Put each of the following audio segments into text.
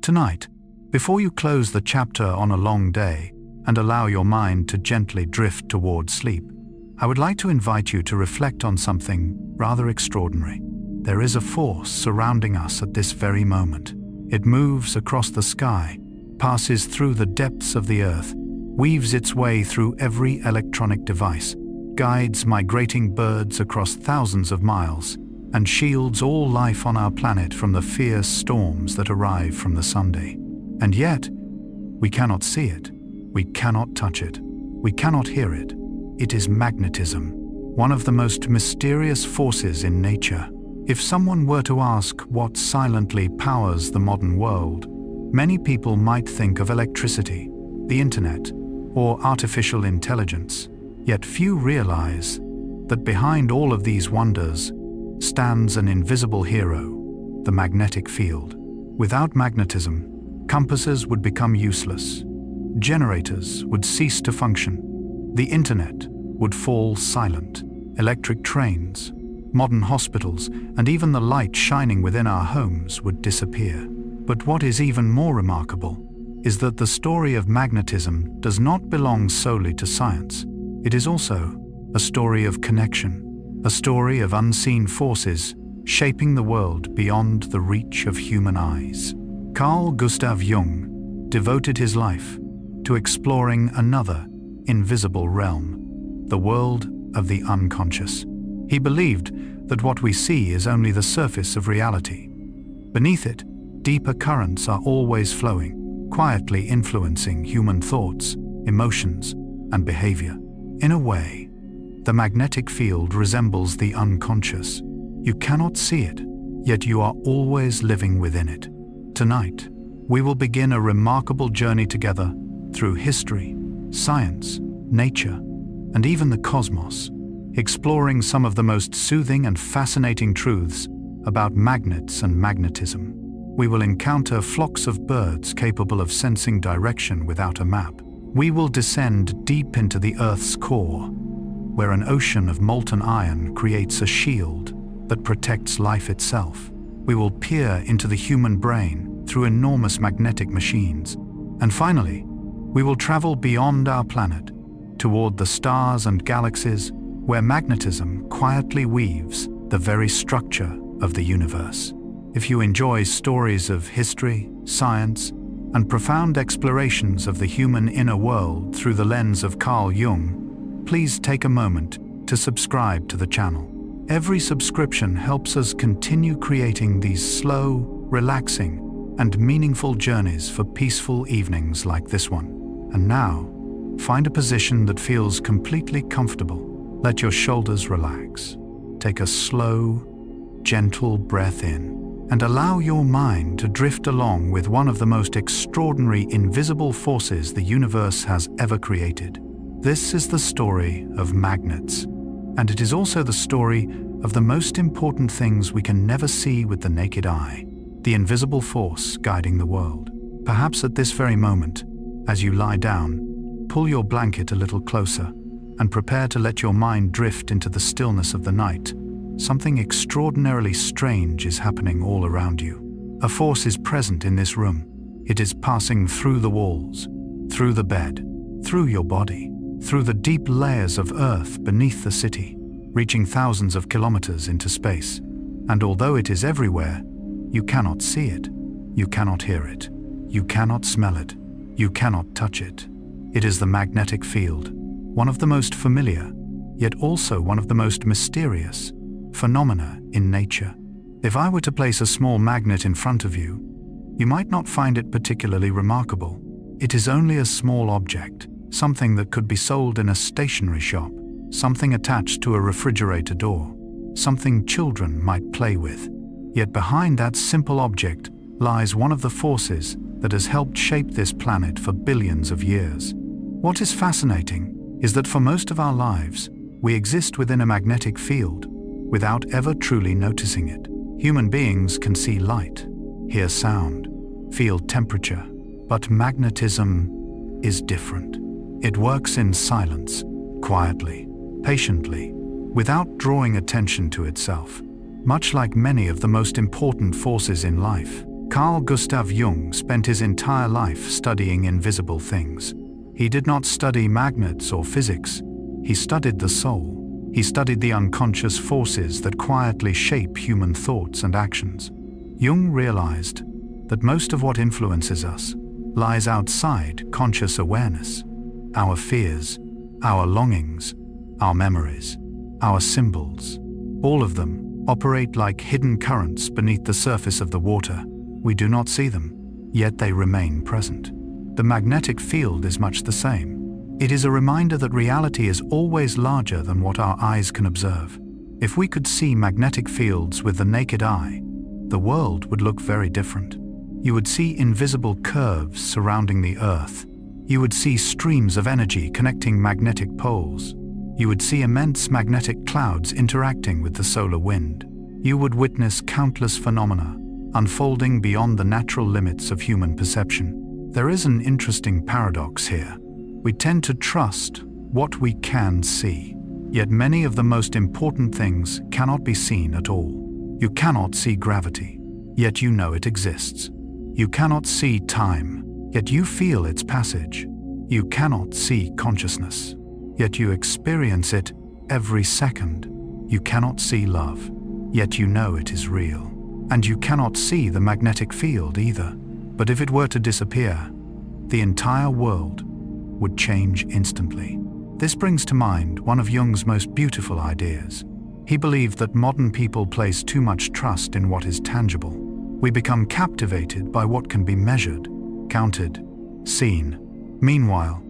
Tonight, before you close the chapter on a long day and allow your mind to gently drift toward sleep, I would like to invite you to reflect on something rather extraordinary. There is a force surrounding us at this very moment. It moves across the sky, passes through the depths of the earth, weaves its way through every electronic device, guides migrating birds across thousands of miles, and shields all life on our planet from the fierce storms that arrive from the Sunday. And yet, we cannot see it, we cannot touch it, we cannot hear it. It is magnetism, one of the most mysterious forces in nature. If someone were to ask what silently powers the modern world, many people might think of electricity, the internet, or artificial intelligence. Yet few realize that behind all of these wonders stands an invisible hero, the magnetic field. Without magnetism, compasses would become useless, generators would cease to function, the internet would fall silent, electric trains, modern hospitals, and even the light shining within our homes would disappear. But what is even more remarkable is that the story of magnetism does not belong solely to science. It is also a story of connection, a story of unseen forces shaping the world beyond the reach of human eyes. Carl Gustav Jung devoted his life to exploring another invisible realm, the world of the unconscious. He believed that what we see is only the surface of reality. Beneath it, deeper currents are always flowing, quietly influencing human thoughts, emotions, and behavior. In a way, the magnetic field resembles the unconscious. You cannot see it, yet you are always living within it. Tonight, we will begin a remarkable journey together through history, science, nature, and even the cosmos, exploring some of the most soothing and fascinating truths about magnets and magnetism. We will encounter flocks of birds capable of sensing direction without a map. We will descend deep into the Earth's core, where an ocean of molten iron creates a shield that protects life itself. We will peer into the human brain through enormous magnetic machines. And finally, we will travel beyond our planet, toward the stars and galaxies, where magnetism quietly weaves the very structure of the universe. If you enjoy stories of history, science, and profound explorations of the human inner world through the lens of Carl Jung, please take a moment to subscribe to the channel. Every subscription helps us continue creating these slow, relaxing, and meaningful journeys for peaceful evenings like this one. And now, find a position that feels completely comfortable. Let your shoulders relax. Take a slow, gentle breath in, and allow your mind to drift along with one of the most extraordinary invisible forces the universe has ever created. This is the story of magnets, and it is also the story of the most important things we can never see with the naked eye, the invisible force guiding the world. Perhaps at this very moment, as you lie down, pull your blanket a little closer and prepare to let your mind drift into the stillness of the night. Something extraordinarily strange is happening all around you. A force is present in this room. It is passing through the walls, through the bed, through your body, through the deep layers of earth beneath the city, reaching thousands of kilometers into space. And although it is everywhere, you cannot see it, you cannot hear it, you cannot smell it, you cannot touch it. It is the magnetic field, one of the most familiar, yet also one of the most mysterious phenomena in nature. If I were to place a small magnet in front of you, you might not find it particularly remarkable. It is only a small object, something that could be sold in a stationery shop, something attached to a refrigerator door, something children might play with. Yet behind that simple object lies one of the forces that has helped shape this planet for billions of years. What is fascinating is that for most of our lives, we exist within a magnetic field, without ever truly noticing it. Human beings can see light, hear sound, feel temperature, but magnetism is different. It works in silence, quietly, patiently, without drawing attention to itself. Much like many of the most important forces in life, Carl Gustav Jung spent his entire life studying invisible things. He did not study magnets or physics. He studied the soul. He studied the unconscious forces that quietly shape human thoughts and actions. Jung realized that most of what influences us lies outside conscious awareness. Our fears, our longings, our memories, our symbols, all of them operate like hidden currents beneath the surface of the water. We do not see them, yet they remain present. The magnetic field is much the same. It is a reminder that reality is always larger than what our eyes can observe. If we could see magnetic fields with the naked eye, the world would look very different. You would see invisible curves surrounding the Earth. You would see streams of energy connecting magnetic poles. You would see immense magnetic clouds interacting with the solar wind. You would witness countless phenomena unfolding beyond the natural limits of human perception. There is an interesting paradox here. We tend to trust what we can see, yet many of the most important things cannot be seen at all. You cannot see gravity, yet you know it exists. You cannot see time, yet you feel its passage. You cannot see consciousness, yet you experience it every second. You cannot see love, yet you know it is real. And you cannot see the magnetic field either. But if it were to disappear, the entire world would change instantly. This brings to mind one of Jung's most beautiful ideas. He believed that modern people place too much trust in what is tangible. We become captivated by what can be measured, counted, seen. Meanwhile,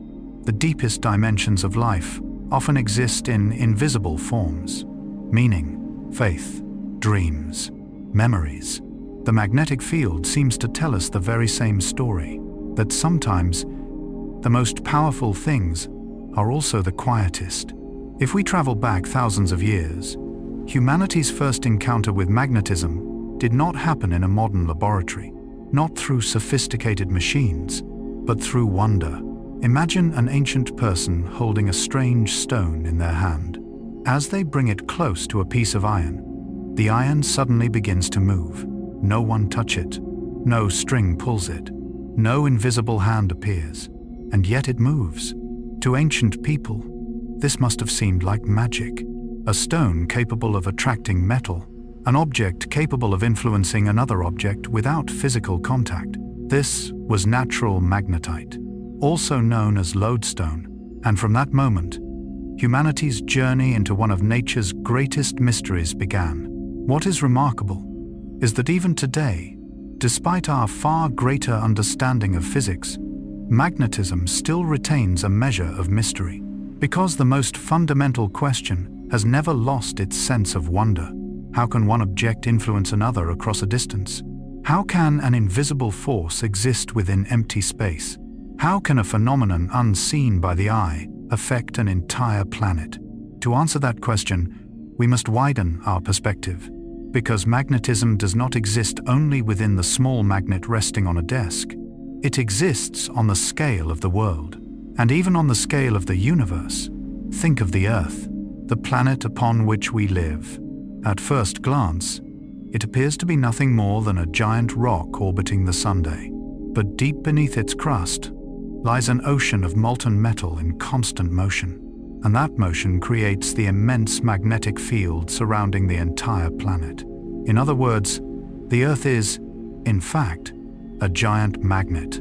the deepest dimensions of life often exist in invisible forms: meaning, faith, dreams, memories. The magnetic field seems to tell us the very same story, that sometimes the most powerful things are also the quietest. If we travel back thousands of years, humanity's first encounter with magnetism did not happen in a modern laboratory, not through sophisticated machines, but through wonder. Imagine an ancient person holding a strange stone in their hand. As they bring it close to a piece of iron, the iron suddenly begins to move. No one touches it. No string pulls it. No invisible hand appears. And yet it moves. To ancient people, this must have seemed like magic. A stone capable of attracting metal. An object capable of influencing another object without physical contact. This was natural magnetite, also known as lodestone. And from that moment, humanity's journey into one of nature's greatest mysteries began. What is remarkable is that even today, despite our far greater understanding of physics, magnetism still retains a measure of mystery, because the most fundamental question has never lost its sense of wonder. How can one object influence another across a distance? How can an invisible force exist within empty space? How can a phenomenon unseen by the eye affect an entire planet? To answer that question, we must widen our perspective, because magnetism does not exist only within the small magnet resting on a desk. It exists on the scale of the world, and even on the scale of the universe. Think of the Earth, the planet upon which we live. At first glance, it appears to be nothing more than a giant rock orbiting the Sunday. But deep beneath its crust lies an ocean of molten metal in constant motion. And that motion creates the immense magnetic field surrounding the entire planet. In other words, the Earth is, in fact, a giant magnet.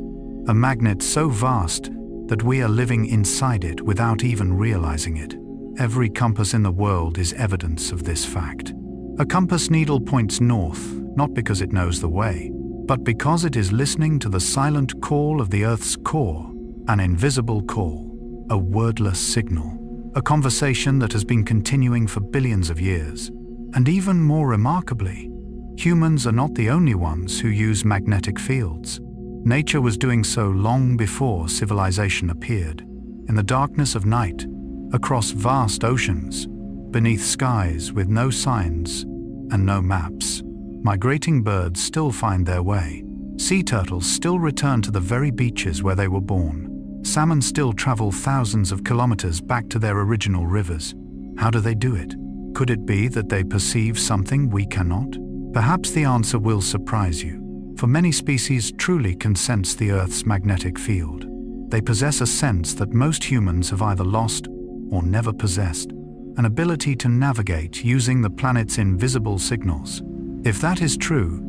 A magnet so vast that we are living inside it without even realizing it. Every compass in the world is evidence of this fact. A compass needle points north, not because it knows the way, but because it is listening to the silent call of the Earth's core, an invisible call, a wordless signal. A conversation that has been continuing for billions of years. And even more remarkably, humans are not the only ones who use magnetic fields. Nature was doing so long before civilization appeared. In the darkness of night, across vast oceans, beneath skies with no signs and no maps, migrating birds still find their way. Sea turtles still return to the very beaches where they were born. Salmon still travel thousands of kilometers back to their original rivers. How do they do it? Could it be that they perceive something we cannot? Perhaps the answer will surprise you. for many species truly can sense the Earth's magnetic field. They possess a sense that most humans have either lost or never possessed, an ability to navigate using the planet's invisible signals. If that is true,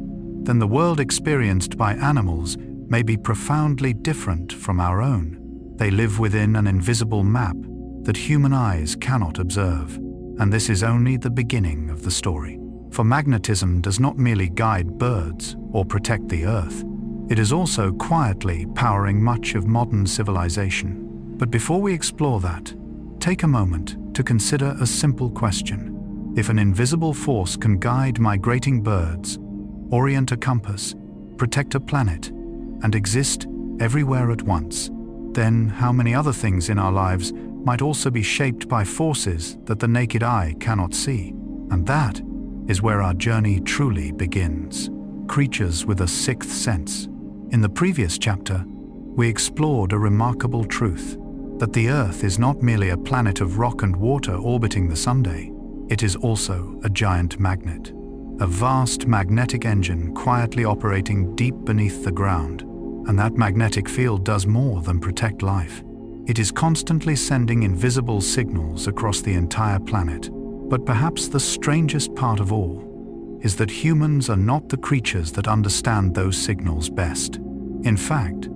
then the world experienced by animals may be profoundly different from our own. They live within an invisible map that human eyes cannot observe, and this is only the beginning of the story. For magnetism does not merely guide birds or protect the Earth, it is also quietly powering much of modern civilization. But before we explore that, take a moment to consider a simple question. If an invisible force can guide migrating birds, orient a compass, protect a planet, and exist everywhere at once, then how many other things in our lives might also be shaped by forces that the naked eye cannot see? And that is where our journey truly begins. Creatures with a sixth sense. In the previous chapter, we explored a remarkable truth, that the Earth is not merely a planet of rock and water orbiting the Sunday. It is also a giant magnet, a vast magnetic engine quietly operating deep beneath the ground. And that magnetic field does more than protect life. It is constantly sending invisible signals across the entire planet. But perhaps the strangest part of all is that humans are not the creatures that understand those signals best. In fact,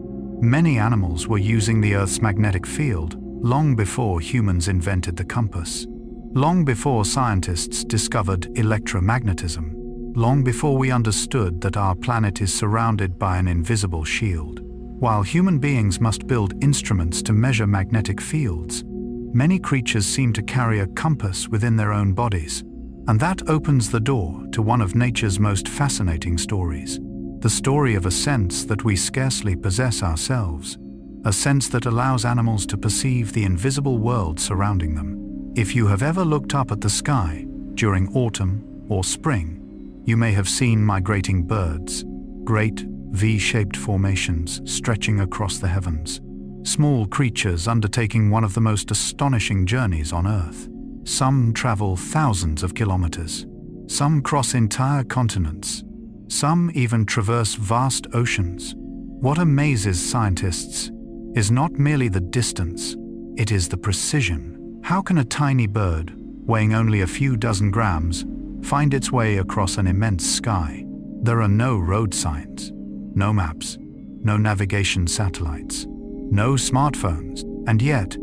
many animals were using the Earth's magnetic field long before humans invented the compass, long before scientists discovered electromagnetism, long before we understood that our planet is surrounded by an invisible shield. While human beings must build instruments to measure magnetic fields, many creatures seem to carry a compass within their own bodies. And that opens the door to one of nature's most fascinating stories. The story of a sense that we scarcely possess ourselves, a sense that allows animals to perceive the invisible world surrounding them. If you have ever looked up at the sky during autumn or spring, you may have seen migrating birds, great V-shaped formations stretching across the heavens, small creatures undertaking one of the most astonishing journeys on Earth. Some travel thousands of kilometers, some cross entire continents, some even traverse vast oceans. What amazes scientists is not merely the distance, it is the precision. How can a tiny bird, weighing only a few dozen grams, find its way across an immense sky? There are no road signs, no maps, no navigation satellites, no smartphones, and yet,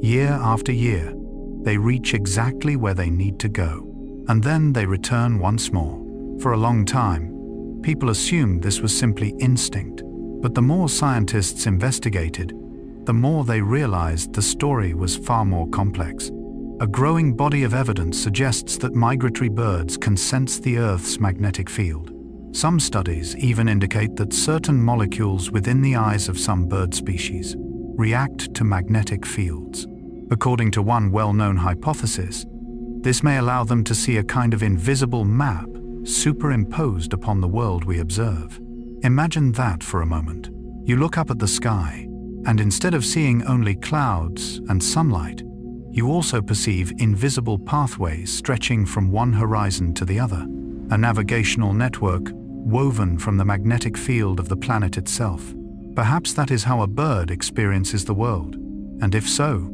year after year, they reach exactly where they need to go. And then they return once more. For a long time, people assumed this was simply instinct. But the more scientists investigated, the more they realized the story was far more complex. A growing body of evidence suggests that migratory birds can sense the Earth's magnetic field. Some studies even indicate that certain molecules within the eyes of some bird species react to magnetic fields. According to one well-known hypothesis, this may allow them to see a kind of invisible map superimposed upon the world we observe. Imagine that for a moment. You look up at the sky, and instead of seeing only clouds and sunlight, you also perceive invisible pathways stretching from one horizon to the other, a navigational network woven from the magnetic field of the planet itself. Perhaps that is how a bird experiences the world, and if so,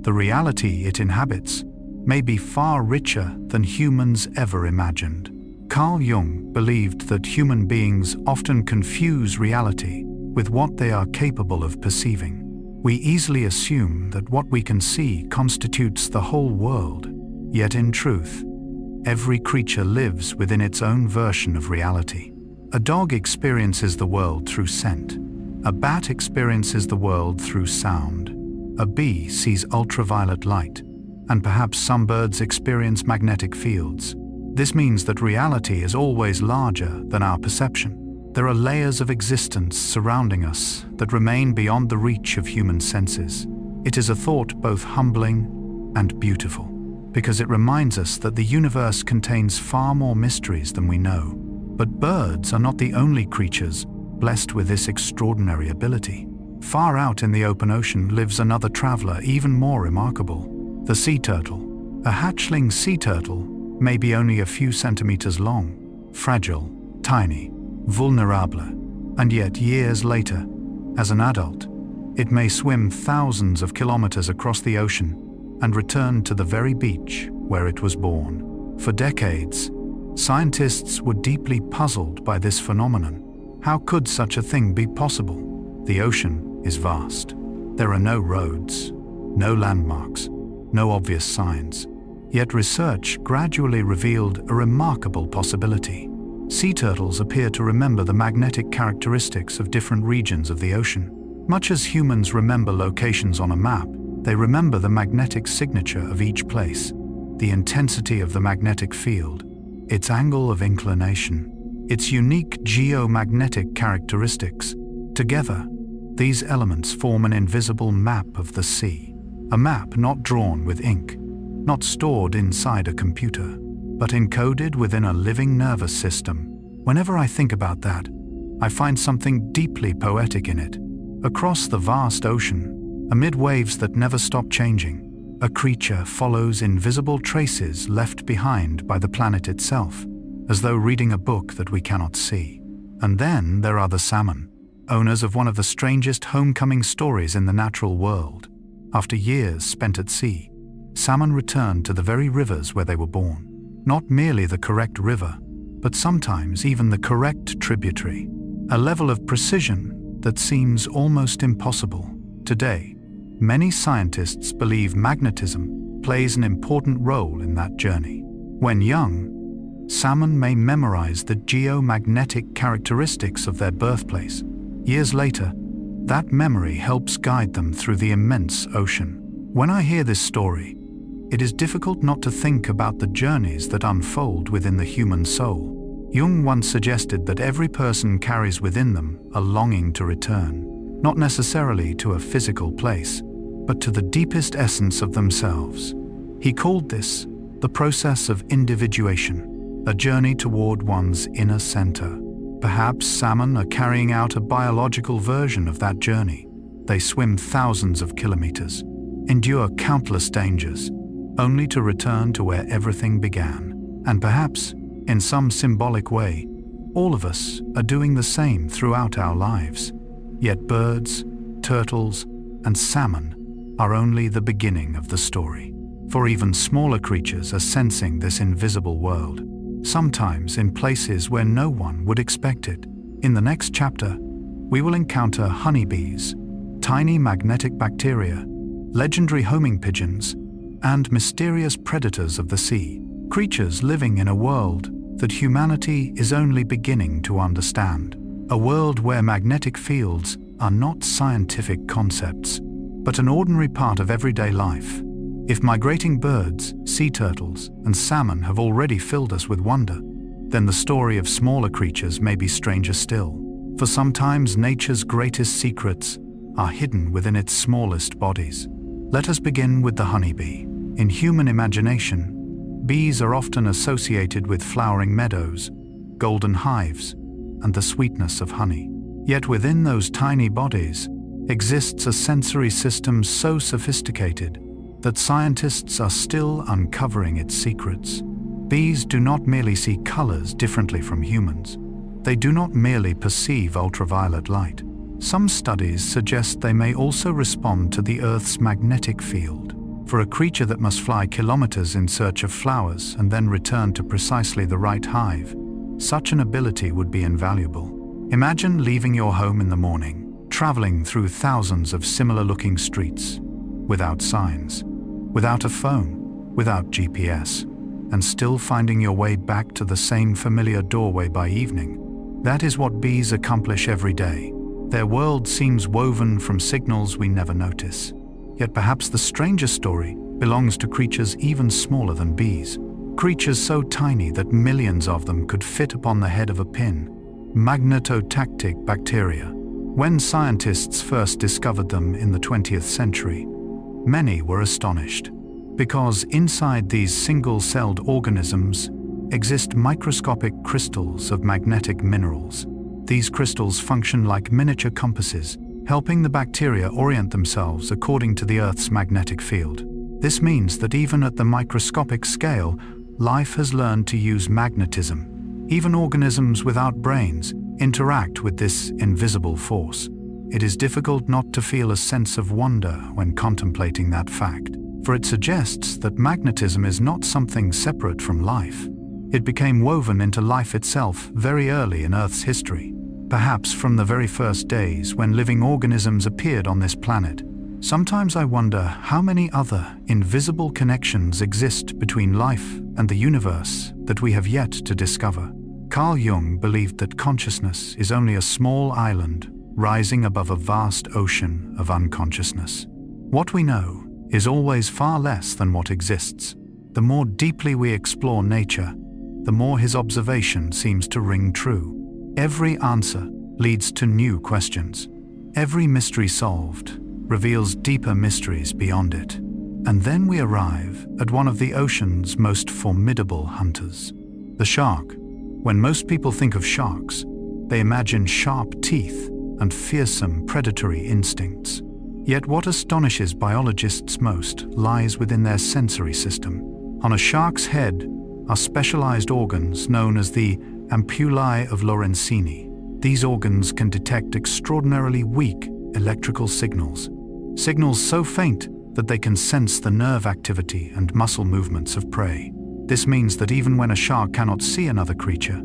the reality it inhabits may be far richer than humans ever imagined. Carl Jung believed that human beings often confuse reality with what they are capable of perceiving. We easily assume that what we can see constitutes the whole world, yet in truth, every creature lives within its own version of reality. A dog experiences the world through scent. A bat experiences the world through sound. A bee sees ultraviolet light, and perhaps some birds experience magnetic fields. This means that reality is always larger than our perception. There are layers of existence surrounding us that remain beyond the reach of human senses. It is a thought both humbling and beautiful, because it reminds us that the universe contains far more mysteries than we know. But birds are not the only creatures blessed with this extraordinary ability. Far out in the open ocean lives another traveler even more remarkable, the sea turtle. A hatchling sea turtle may be only a few centimeters long, fragile, tiny, vulnerable, And yet years later, as an adult, it may swim thousands of kilometers across the ocean and return to the very beach where it was born. For decades, scientists were deeply puzzled by this phenomenon. How could such a thing be possible? The ocean is vast. There are no roads, no landmarks, no obvious signs. Yet research gradually revealed a remarkable possibility. Sea turtles appear to remember the magnetic characteristics of different regions of the ocean. Much as humans remember locations on a map, they remember the magnetic signature of each place, the intensity of the magnetic field, its angle of inclination, its unique geomagnetic characteristics. Together, these elements form an invisible map of the sea. A map not drawn with ink, not stored inside a computer, but encoded within a living nervous system. Whenever I think about that, I find something deeply poetic in it. Across the vast ocean, amid waves that never stop changing, a creature follows invisible traces left behind by the planet itself, as though reading a book that we cannot see. And then there are the salmon, owners of one of the strangest homecoming stories in the natural world. After years spent at sea, salmon return to the very rivers where they were born. Not merely the correct river, but sometimes even the correct tributary, a level of precision that seems almost impossible. Today, many scientists believe magnetism plays an important role in that journey. When young, salmon may memorize the geomagnetic characteristics of their birthplace. Years later, that memory helps guide them through the immense ocean. When I hear this story, it is difficult not to think about the journeys that unfold within the human soul. Jung once suggested that every person carries within them a longing to return, not necessarily to a physical place, but to the deepest essence of themselves. He called this the process of individuation, a journey toward one's inner center. Perhaps salmon are carrying out a biological version of that journey. They swim thousands of kilometers, endure countless dangers, only to return to where everything began. And perhaps, in some symbolic way, all of us are doing the same throughout our lives. Yet birds, turtles, and salmon are only the beginning of the story. For even smaller creatures are sensing this invisible world, sometimes in places where no one would expect it. In the next chapter, we will encounter honeybees, tiny magnetic bacteria, legendary homing pigeons, and mysterious predators of the sea, creatures living in a world that humanity is only beginning to understand. A world where magnetic fields are not scientific concepts, but an ordinary part of everyday life. If migrating birds, sea turtles, and salmon have already filled us with wonder, then the story of smaller creatures may be stranger still. For sometimes nature's greatest secrets are hidden within its smallest bodies. Let us begin with the honeybee. In human imagination, bees are often associated with flowering meadows, golden hives, and the sweetness of honey. Yet within those tiny bodies exists a sensory system so sophisticated that scientists are still uncovering its secrets. Bees do not merely see colors differently from humans. They do not merely perceive ultraviolet light. Some studies suggest they may also respond to the Earth's magnetic field. For a creature that must fly kilometers in search of flowers and then return to precisely the right hive, such an ability would be invaluable. Imagine leaving your home in the morning, traveling through thousands of similar-looking streets, without signs, without a phone, without GPS, and still finding your way back to the same familiar doorway by evening. That is what bees accomplish every day. Their world seems woven from signals we never notice. Yet perhaps the strangest story belongs to creatures even smaller than bees. Creatures so tiny that millions of them could fit upon the head of a pin. Magnetotactic bacteria. When scientists first discovered them in the 20th century, many were astonished, because inside these single-celled organisms exist microscopic crystals of magnetic minerals. These crystals function like miniature compasses, helping the bacteria orient themselves according to the Earth's magnetic field. This means that even at the microscopic scale, life has learned to use magnetism. Even organisms without brains interact with this invisible force, it is difficult not to feel a sense of wonder when contemplating that fact, for it suggests that magnetism is not something separate from life. It became woven into life itself very early in Earth's history, perhaps from the very first days when living organisms appeared on this planet. Sometimes I wonder how many other invisible connections exist between life and the universe that we have yet to discover. Carl Jung believed that consciousness is only a small island rising above a vast ocean of unconsciousness. What we know is always far less than what exists. The more deeply we explore nature, the more his observation seems to ring true. Every answer leads to new questions. Every mystery solved reveals deeper mysteries beyond it. And then we arrive at one of the ocean's most formidable hunters, the shark. When most people think of sharks, they imagine sharp teeth and fearsome predatory instincts. Yet what astonishes biologists most lies within their sensory system. On a shark's head are specialized organs known as the ampullae of Lorenzini. These organs can detect extraordinarily weak electrical signals so faint that they can sense the nerve activity and muscle movements of prey. This means that even when a shark cannot see another creature,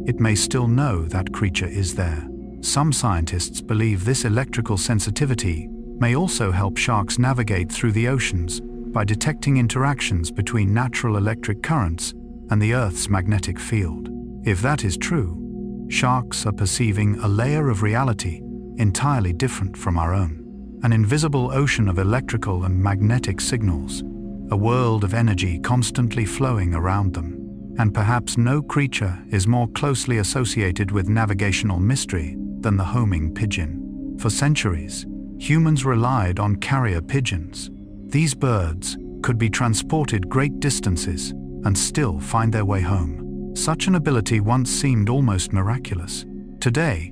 it may still know that creature is there. Some scientists believe this electrical sensitivity may also help sharks navigate through the oceans by detecting interactions between natural electric currents and the Earth's magnetic field. If that is true, sharks are perceiving a layer of reality entirely different from our own. An invisible ocean of electrical and magnetic signals, a world of energy constantly flowing around them. And perhaps no creature is more closely associated with navigational mystery than the homing pigeon. For centuries, humans relied on carrier pigeons. These birds could be transported great distances and still find their way home. Such an ability once seemed almost miraculous. Today,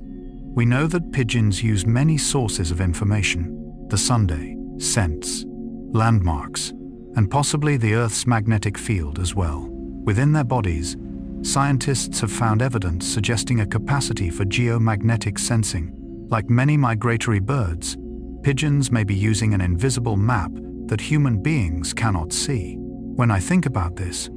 we know that pigeons use many sources of information: the sunday, scents, landmarks, and possibly the Earth's magnetic field as well. Within their bodies, scientists have found evidence suggesting a capacity for geomagnetic sensing. Like many migratory birds, pigeons may be using an invisible map that human beings cannot see. When I think about this,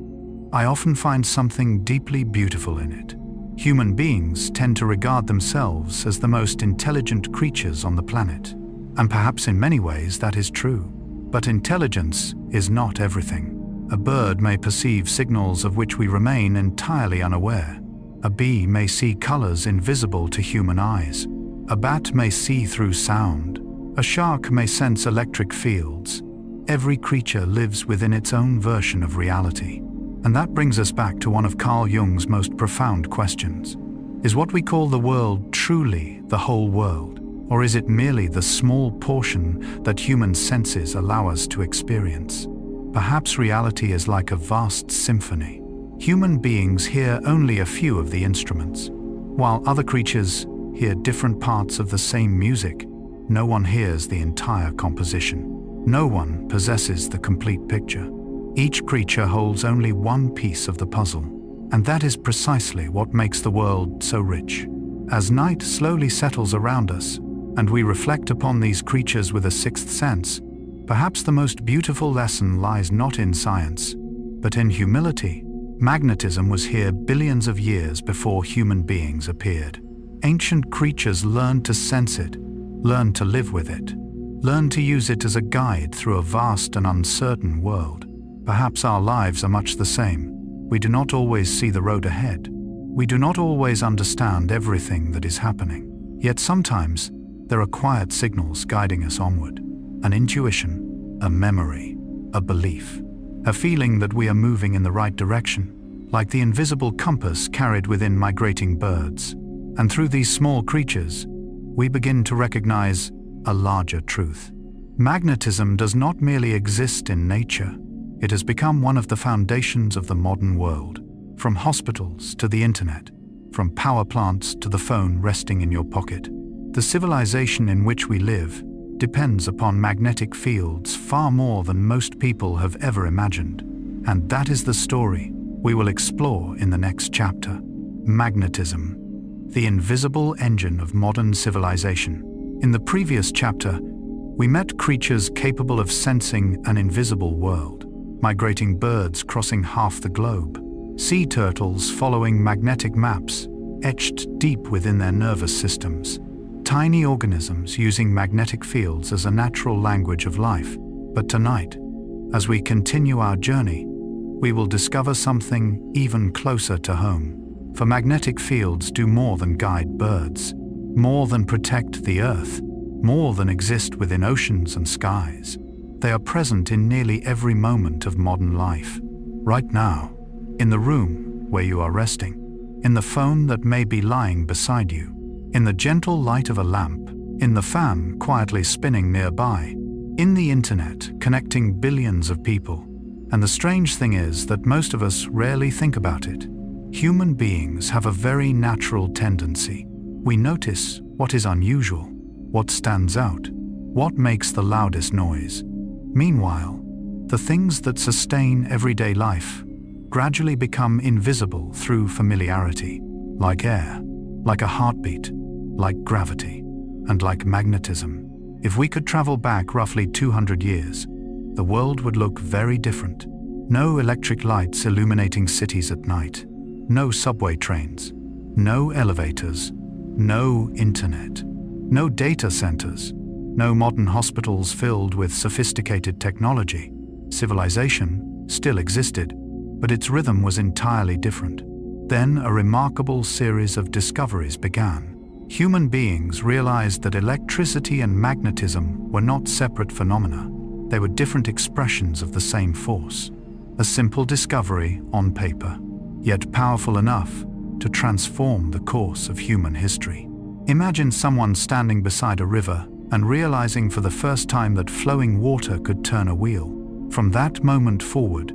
I often find something deeply beautiful in it. Human beings tend to regard themselves as the most intelligent creatures on the planet. And perhaps in many ways that is true. But intelligence is not everything. A bird may perceive signals of which we remain entirely unaware. A bee may see colors invisible to human eyes. A bat may see through sound. A shark may sense electric fields. Every creature lives within its own version of reality. And that brings us back to one of Carl Jung's most profound questions. Is what we call the world truly the whole world? Or is it merely the small portion that human senses allow us to experience? Perhaps reality is like a vast symphony. Human beings hear only a few of the instruments, while other creatures hear different parts of the same music. No one hears the entire composition. No one possesses the complete picture. Each creature holds only one piece of the puzzle, and that is precisely what makes the world so rich. As night slowly settles around us, and we reflect upon these creatures with a sixth sense, perhaps the most beautiful lesson lies not in science, but in humility. Magnetism was here billions of years before human beings appeared. Ancient creatures learned to sense it, learned to live with it, learned to use it as a guide through a vast and uncertain world. Perhaps our lives are much the same. We do not always see the road ahead. We do not always understand everything that is happening. Yet sometimes, there are quiet signals guiding us onward. An intuition, a memory, a belief, a feeling that we are moving in the right direction, like the invisible compass carried within migrating birds. And through these small creatures, we begin to recognize a larger truth. Magnetism does not merely exist in nature. It has become one of the foundations of the modern world. From hospitals to the internet, from power plants to the phone resting in your pocket. The civilization in which we live depends upon magnetic fields far more than most people have ever imagined. And that is the story we will explore in the next chapter: magnetism. the invisible engine of modern civilization. In the previous chapter, we met creatures capable of sensing an invisible world, migrating birds crossing half the globe, sea turtles following magnetic maps etched deep within their nervous systems, tiny organisms using magnetic fields as a natural language of life. But tonight, as we continue our journey, we will discover something even closer to home. For magnetic fields do more than guide birds, more than protect the earth, more than exist within oceans and skies. They are present in nearly every moment of modern life. Right now, in the room where you are resting, in the phone that may be lying beside you, in the gentle light of a lamp, in the fan quietly spinning nearby, in the internet connecting billions of people. And the strange thing is that most of us rarely think about it. Human beings have a very natural tendency. We notice what is unusual, what stands out, what makes the loudest noise. Meanwhile, the things that sustain everyday life gradually become invisible through familiarity, like air, like a heartbeat, like gravity, and like magnetism. If we could travel back roughly 200 years, the world would look very different. No electric lights illuminating cities at night, no subway trains, no elevators, no internet, no data centers, no modern hospitals filled with sophisticated technology. Civilization still existed, but its rhythm was entirely different. Then a remarkable series of discoveries began. Human beings realized that electricity and magnetism were not separate phenomena. They were different expressions of the same force. A simple discovery on paper, yet powerful enough to transform the course of human history. Imagine someone standing beside a river and realizing for the first time that flowing water could turn a wheel. From that moment forward,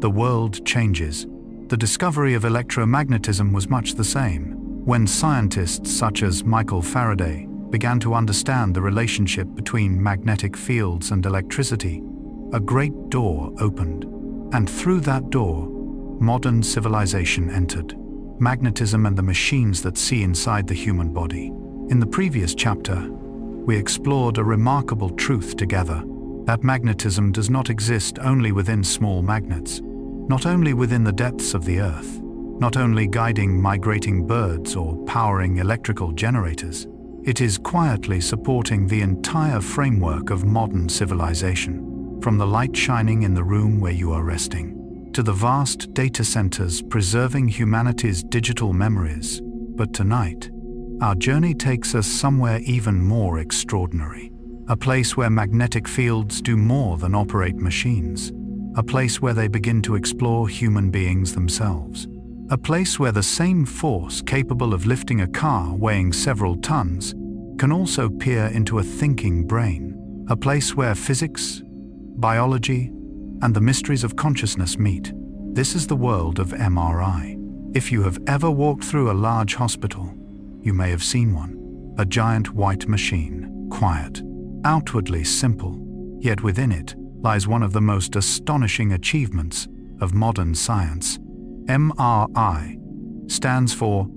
the world changes. The discovery of electromagnetism was much the same. When scientists such as Michael Faraday began to understand the relationship between magnetic fields and electricity, a great door opened. And through that door, modern civilization entered. Magnetism and the machines that see inside the human body. In the previous chapter, we explored a remarkable truth together, that magnetism does not exist only within small magnets, not only within the depths of the earth, not only guiding migrating birds or powering electrical generators. It is quietly supporting the entire framework of modern civilization, from the light shining in the room where you are resting, to the vast data centers preserving humanity's digital memories. But tonight, our journey takes us somewhere even more extraordinary. A place where magnetic fields do more than operate machines. A place where they begin to explore human beings themselves. A place where the same force capable of lifting a car weighing several tons can also peer into a thinking brain. A place where physics, biology, and the mysteries of consciousness meet. This is the world of MRI. If you have ever walked through a large hospital, you may have seen one. A giant white machine, quiet, outwardly simple, yet within it lies one of the most astonishing achievements of modern science. MRI stands for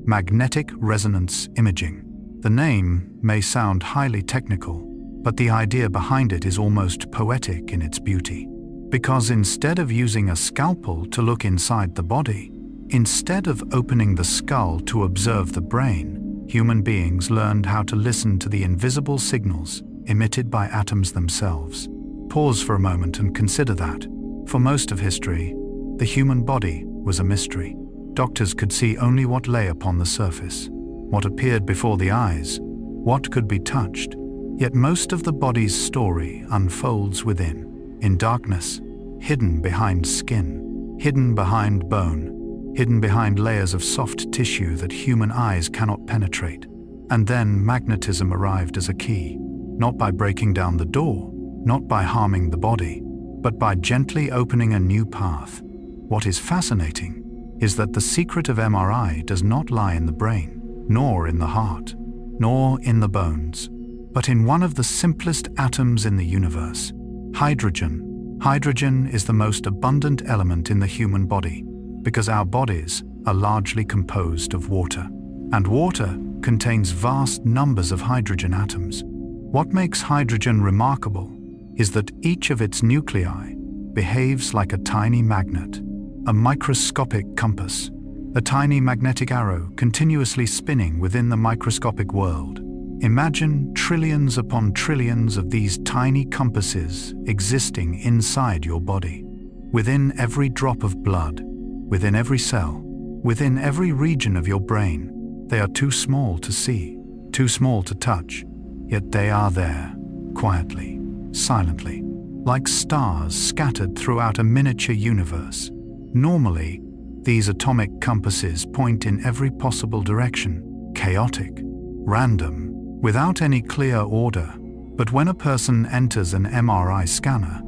magnetic resonance imaging. The name may sound highly technical, but the idea behind it is almost poetic in its beauty. Because instead of using a scalpel to look inside the body, instead of opening the skull to observe the brain, human beings learned how to listen to the invisible signals emitted by atoms themselves. Pause for a moment and consider that, for most of history, the human body was a mystery. Doctors could see only what lay upon the surface, what appeared before the eyes, what could be touched. Yet most of the body's story unfolds within, in darkness, hidden behind skin, hidden behind bone, hidden behind layers of soft tissue that human eyes cannot penetrate. And then magnetism arrived as a key, not by breaking down the door, not by harming the body, but by gently opening a new path. What is fascinating is that the secret of MRI does not lie in the brain, nor in the heart, nor in the bones, but in one of the simplest atoms in the universe, hydrogen. Hydrogen is the most abundant element in the human body, because our bodies are largely composed of water. And water contains vast numbers of hydrogen atoms. What makes hydrogen remarkable is that each of its nuclei behaves like a tiny magnet, a microscopic compass, a tiny magnetic arrow continuously spinning within the microscopic world. Imagine trillions upon trillions of these tiny compasses existing inside your body, within every drop of blood, within every cell, within every region of your brain. They are too small to see, too small to touch, yet they are there, quietly, silently, like stars scattered throughout a miniature universe. Normally, these atomic compasses point in every possible direction, chaotic, random, without any clear order. But when a person enters an MRI scanner,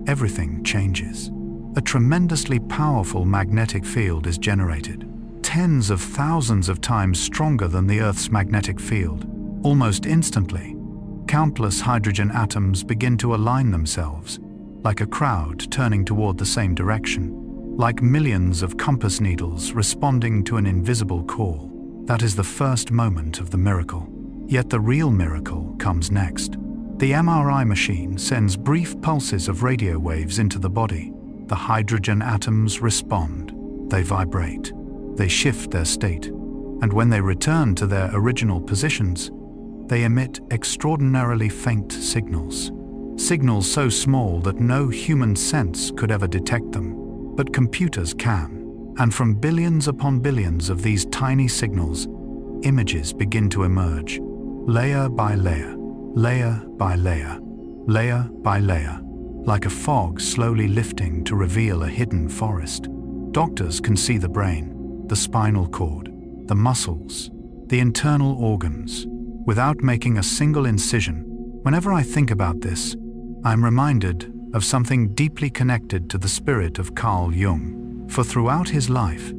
everything changes. A tremendously powerful magnetic field is generated, tens of thousands of times stronger than the Earth's magnetic field. Almost instantly, countless hydrogen atoms begin to align themselves, like a crowd turning toward the same direction, like millions of compass needles responding to an invisible call. That is the first moment of the miracle. Yet the real miracle comes next. The MRI machine sends brief pulses of radio waves into the body. The hydrogen atoms respond. They vibrate. They shift their state. And when they return to their original positions, they emit extraordinarily faint signals. Signals so small that no human sense could ever detect them. But computers can. And from billions upon billions of these tiny signals, images begin to emerge, layer by layer, layer by layer, layer by layer, like a fog slowly lifting to reveal a hidden forest. Doctors can see the brain, the spinal cord, the muscles, the internal organs, without making a single incision. Whenever I think about this, I'm reminded of something deeply connected to the spirit of Carl Jung. For throughout his life,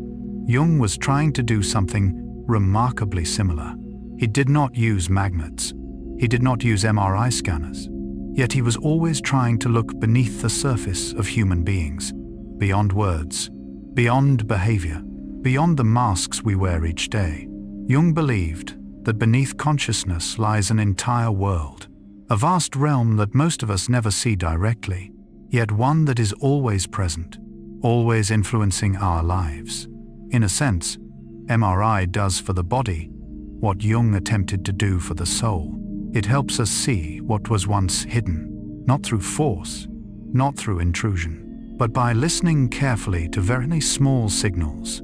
Jung was trying to do something remarkably similar. He did not use magnets. He did not use MRI scanners. Yet he was always trying to look beneath the surface of human beings, beyond words, beyond behavior, beyond the masks we wear each day. Jung believed that beneath consciousness lies an entire world, a vast realm that most of us never see directly, yet one that is always present, always influencing our lives. In a sense, MRI does for the body what Jung attempted to do for the soul. It helps us see what was once hidden, not through force, not through intrusion, but by listening carefully to very small signals.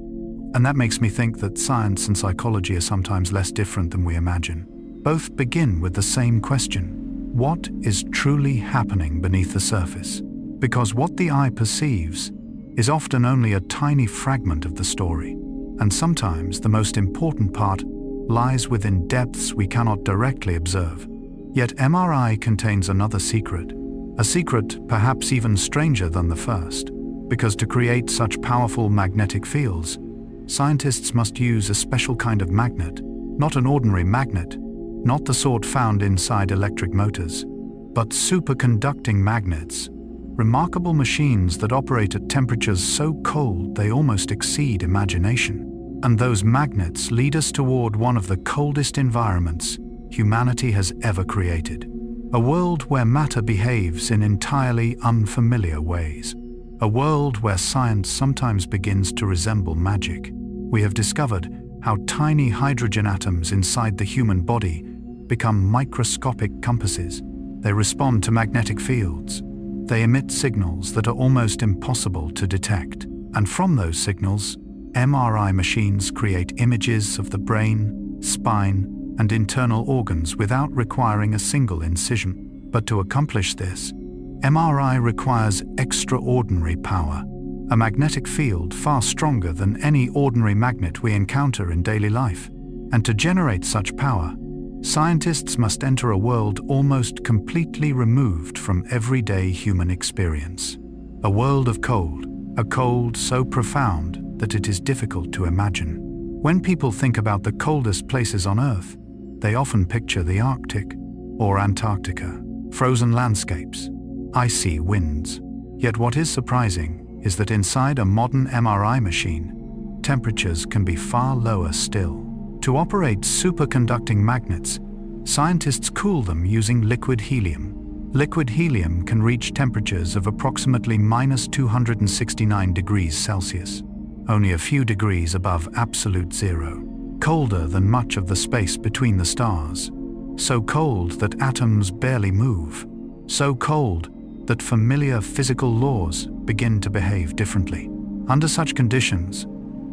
And that makes me think that science and psychology are sometimes less different than we imagine. Both begin with the same question: what is truly happening beneath the surface? Because what the eye perceives is often only a tiny fragment of the story, and sometimes the most important part lies within depths we cannot directly observe. Yet MRI contains another secret, a secret perhaps even stranger than the first, because to create such powerful magnetic fields, scientists must use a special kind of magnet, not an ordinary magnet, not the sort found inside electric motors, but superconducting magnets, remarkable machines that operate at temperatures so cold they almost exceed imagination. And those magnets lead us toward one of the coldest environments humanity has ever created. A world where matter behaves in entirely unfamiliar ways. A world where science sometimes begins to resemble magic. We have discovered how tiny hydrogen atoms inside the human body become microscopic compasses. They respond to magnetic fields. They emit signals that are almost impossible to detect. And from those signals, MRI machines create images of the brain, spine, and internal organs without requiring a single incision. But to accomplish this, MRI requires extraordinary power, a magnetic field far stronger than any ordinary magnet we encounter in daily life. And to generate such power, scientists must enter a world almost completely removed from everyday human experience. A world of cold, a cold so profound that it is difficult to imagine. When people think about the coldest places on Earth, they often picture the Arctic or Antarctica, frozen landscapes, icy winds. Yet what is surprising is that inside a modern MRI machine, temperatures can be far lower still. To operate superconducting magnets, scientists cool them using liquid helium. Liquid helium can reach temperatures of approximately -269 degrees Celsius, only a few degrees above absolute zero, colder than much of the space between the stars, so cold that atoms barely move, so cold that familiar physical laws begin to behave differently. Under such conditions,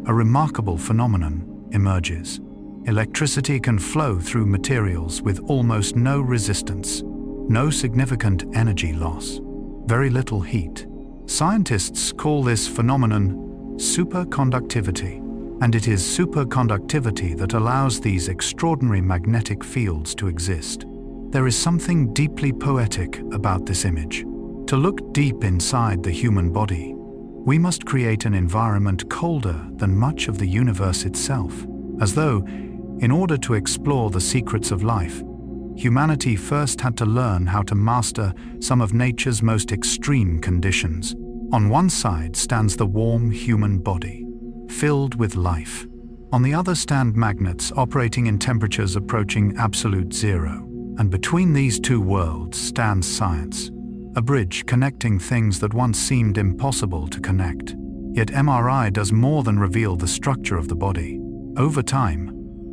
a remarkable phenomenon emerges. Electricity can flow through materials with almost no resistance, no significant energy loss, very little heat. Scientists call this phenomenon superconductivity, and it is superconductivity that allows these extraordinary magnetic fields to exist. There is something deeply poetic about this image. To look deep inside the human body, we must create an environment colder than much of the universe itself, as though, in order to explore the secrets of life, humanity first had to learn how to master some of nature's most extreme conditions. On one side stands the warm human body, filled with life. On the other stand magnets operating in temperatures approaching absolute zero. And between these two worlds stands science, a bridge connecting things that once seemed impossible to connect. Yet MRI does more than reveal the structure of the body. Over time,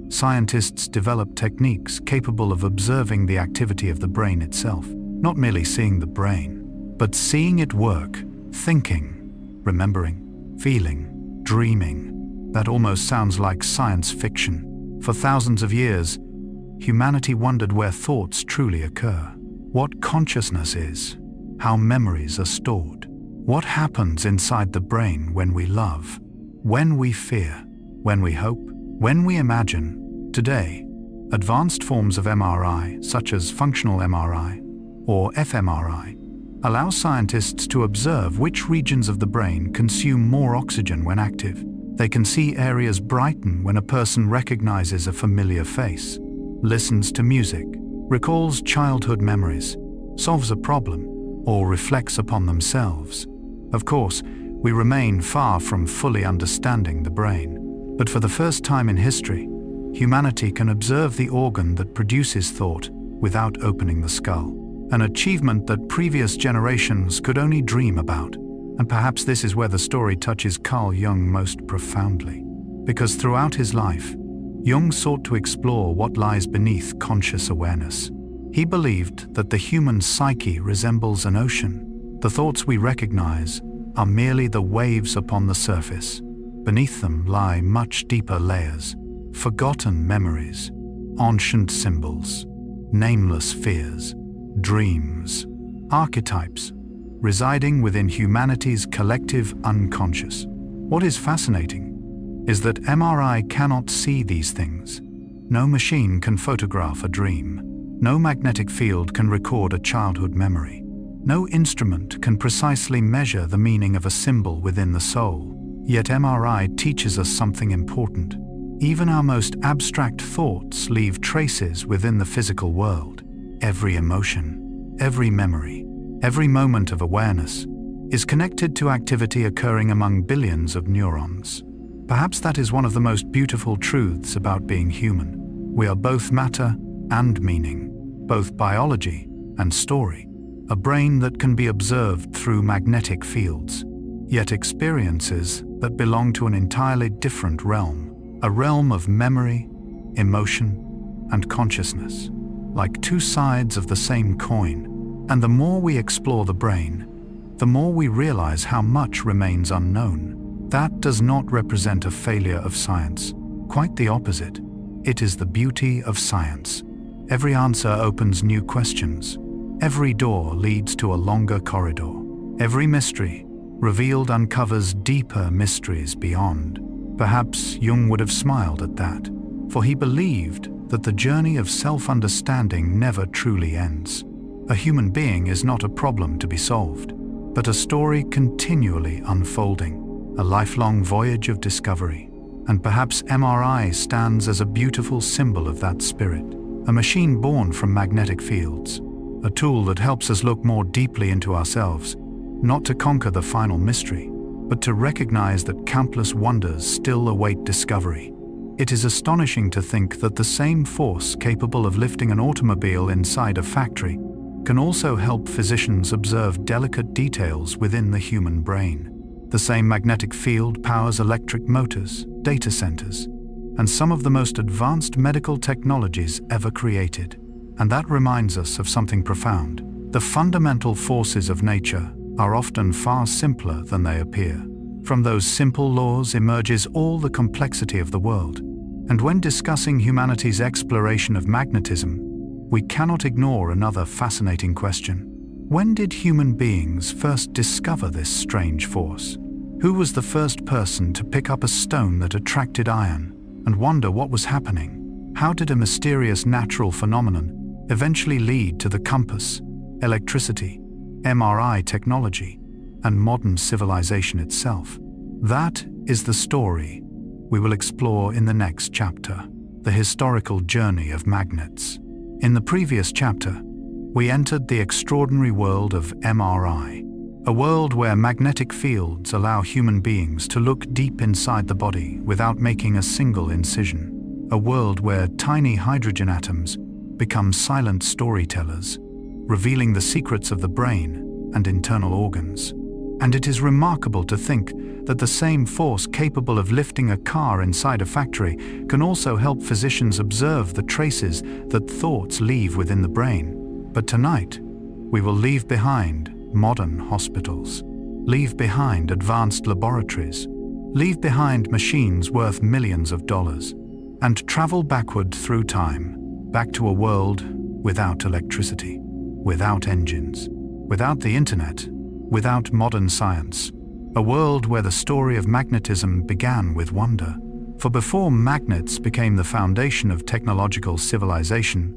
scientists develop techniques capable of observing the activity of the brain itself, not merely seeing the brain, but seeing it work, thinking, remembering, feeling, dreaming. That almost sounds like science fiction. For thousands of years, humanity wondered where thoughts truly occur, what consciousness is, how memories are stored, what happens inside the brain when we love, when we fear, when we hope, when we imagine. Today, advanced forms of MRI, such as functional MRI or fMRI, allow scientists to observe which regions of the brain consume more oxygen when active. They can see areas brighten when a person recognizes a familiar face, listens to music, recalls childhood memories, solves a problem, or reflects upon themselves. Of course, we remain far from fully understanding the brain, but for the first time in history, humanity can observe the organ that produces thought without opening the skull, an achievement that previous generations could only dream about. And perhaps this is where the story touches Carl Jung most profoundly, because throughout his life, Jung sought to explore what lies beneath conscious awareness. He believed that the human psyche resembles an ocean. The thoughts we recognize are merely the waves upon the surface. Beneath them lie much deeper layers, forgotten memories, ancient symbols, nameless fears, dreams, archetypes, residing within humanity's collective unconscious. What is fascinating is that MRI cannot see these things. No machine can photograph a dream. No magnetic field can record a childhood memory. No instrument can precisely measure the meaning of a symbol within the soul. Yet MRI teaches us something important. Even our most abstract thoughts leave traces within the physical world. Every emotion, every memory, every moment of awareness is connected to activity occurring among billions of neurons. Perhaps that is one of the most beautiful truths about being human. We are both matter and meaning, both biology and story, a brain that can be observed through magnetic fields, yet experiences that belong to an entirely different realm, a realm of memory, emotion, and consciousness, like two sides of the same coin. And the more we explore the brain, the more we realize how much remains unknown. That does not represent a failure of science. Quite the opposite. It is the beauty of science. Every answer opens new questions. Every door leads to a longer corridor. Every mystery revealed uncovers deeper mysteries beyond. Perhaps Jung would have smiled at that, for he believed that the journey of self-understanding never truly ends. A human being is not a problem to be solved, but a story continually unfolding, a lifelong voyage of discovery. And perhaps MRI stands as a beautiful symbol of that spirit, a machine born from magnetic fields, a tool that helps us look more deeply into ourselves, not to conquer the final mystery, but to recognize that countless wonders still await discovery. It is astonishing to think that the same force capable of lifting an automobile inside a factory can also help physicians observe delicate details within the human brain. The same magnetic field powers electric motors, data centers, and some of the most advanced medical technologies ever created. And that reminds us of something profound. The fundamental forces of nature are often far simpler than they appear. From those simple laws emerges all the complexity of the world. And when discussing humanity's exploration of magnetism, we cannot ignore another fascinating question. When did human beings first discover this strange force? Who was the first person to pick up a stone that attracted iron and wonder what was happening? How did a mysterious natural phenomenon eventually lead to the compass, electricity, MRI technology, and modern civilization itself? That is the story we will explore in the next chapter, the historical journey of magnets. In the previous chapter, we entered the extraordinary world of MRI, a world where magnetic fields allow human beings to look deep inside the body without making a single incision, a world where tiny hydrogen atoms become silent storytellers, revealing the secrets of the brain and internal organs. And it is remarkable to think that the same force capable of lifting a car inside a factory can also help physicians observe the traces that thoughts leave within the brain. But tonight, we will leave behind modern hospitals, leave behind advanced laboratories, leave behind machines worth millions of dollars, and travel backward through time, back to a world without electricity, without engines, without the internet, without modern science, a world where the story of magnetism began with wonder. For before magnets became the foundation of technological civilization,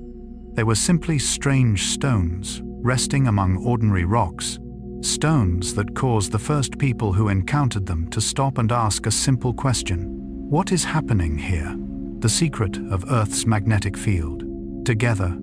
they were simply strange stones resting among ordinary rocks, stones that caused the first people who encountered them to stop and ask a simple question: what is happening here? The secret of Earth's magnetic field. Together,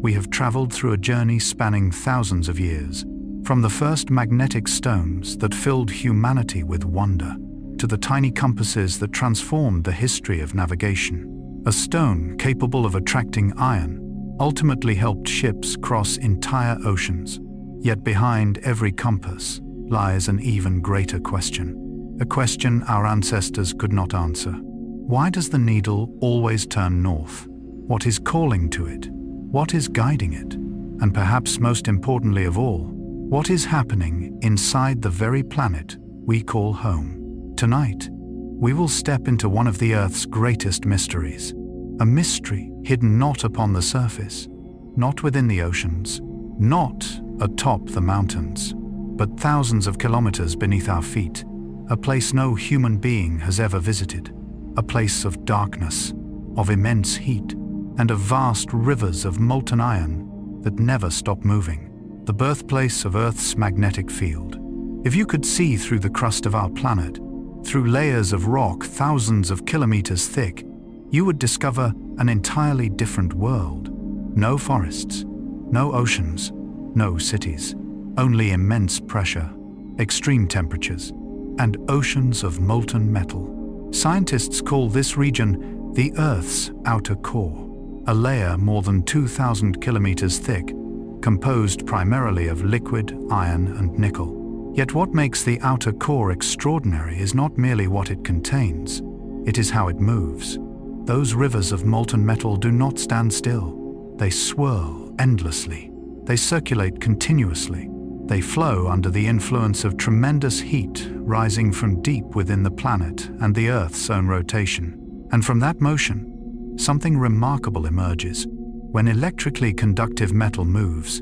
we have traveled through a journey spanning thousands of years, from the first magnetic stones that filled humanity with wonder, to the tiny compasses that transformed the history of navigation. A stone capable of attracting iron ultimately helped ships cross entire oceans. Yet behind every compass lies an even greater question, a question our ancestors could not answer. Why does the needle always turn north? What is calling to it? What is guiding it? And perhaps most importantly of all, what is happening inside the very planet we call home? Tonight, we will step into one of the Earth's greatest mysteries, a mystery hidden not upon the surface, not within the oceans, not atop the mountains, but thousands of kilometers beneath our feet, a place no human being has ever visited, a place of darkness, of immense heat, and of vast rivers of molten iron that never stop moving. The birthplace of Earth's magnetic field. If you could see through the crust of our planet, through layers of rock thousands of kilometers thick, you would discover an entirely different world. No forests, no oceans, no cities, only immense pressure, extreme temperatures, and oceans of molten metal. Scientists call this region the Earth's outer core, a layer more than 2,000 kilometers thick, composed primarily of liquid, iron, and nickel. Yet what makes the outer core extraordinary is not merely what it contains, it is how it moves. Those rivers of molten metal do not stand still. They swirl endlessly. They circulate continuously. They flow under the influence of tremendous heat rising from deep within the planet and the Earth's own rotation. And from that motion, something remarkable emerges. When electrically conductive metal moves,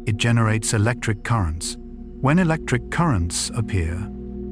it generates electric currents. When electric currents appear,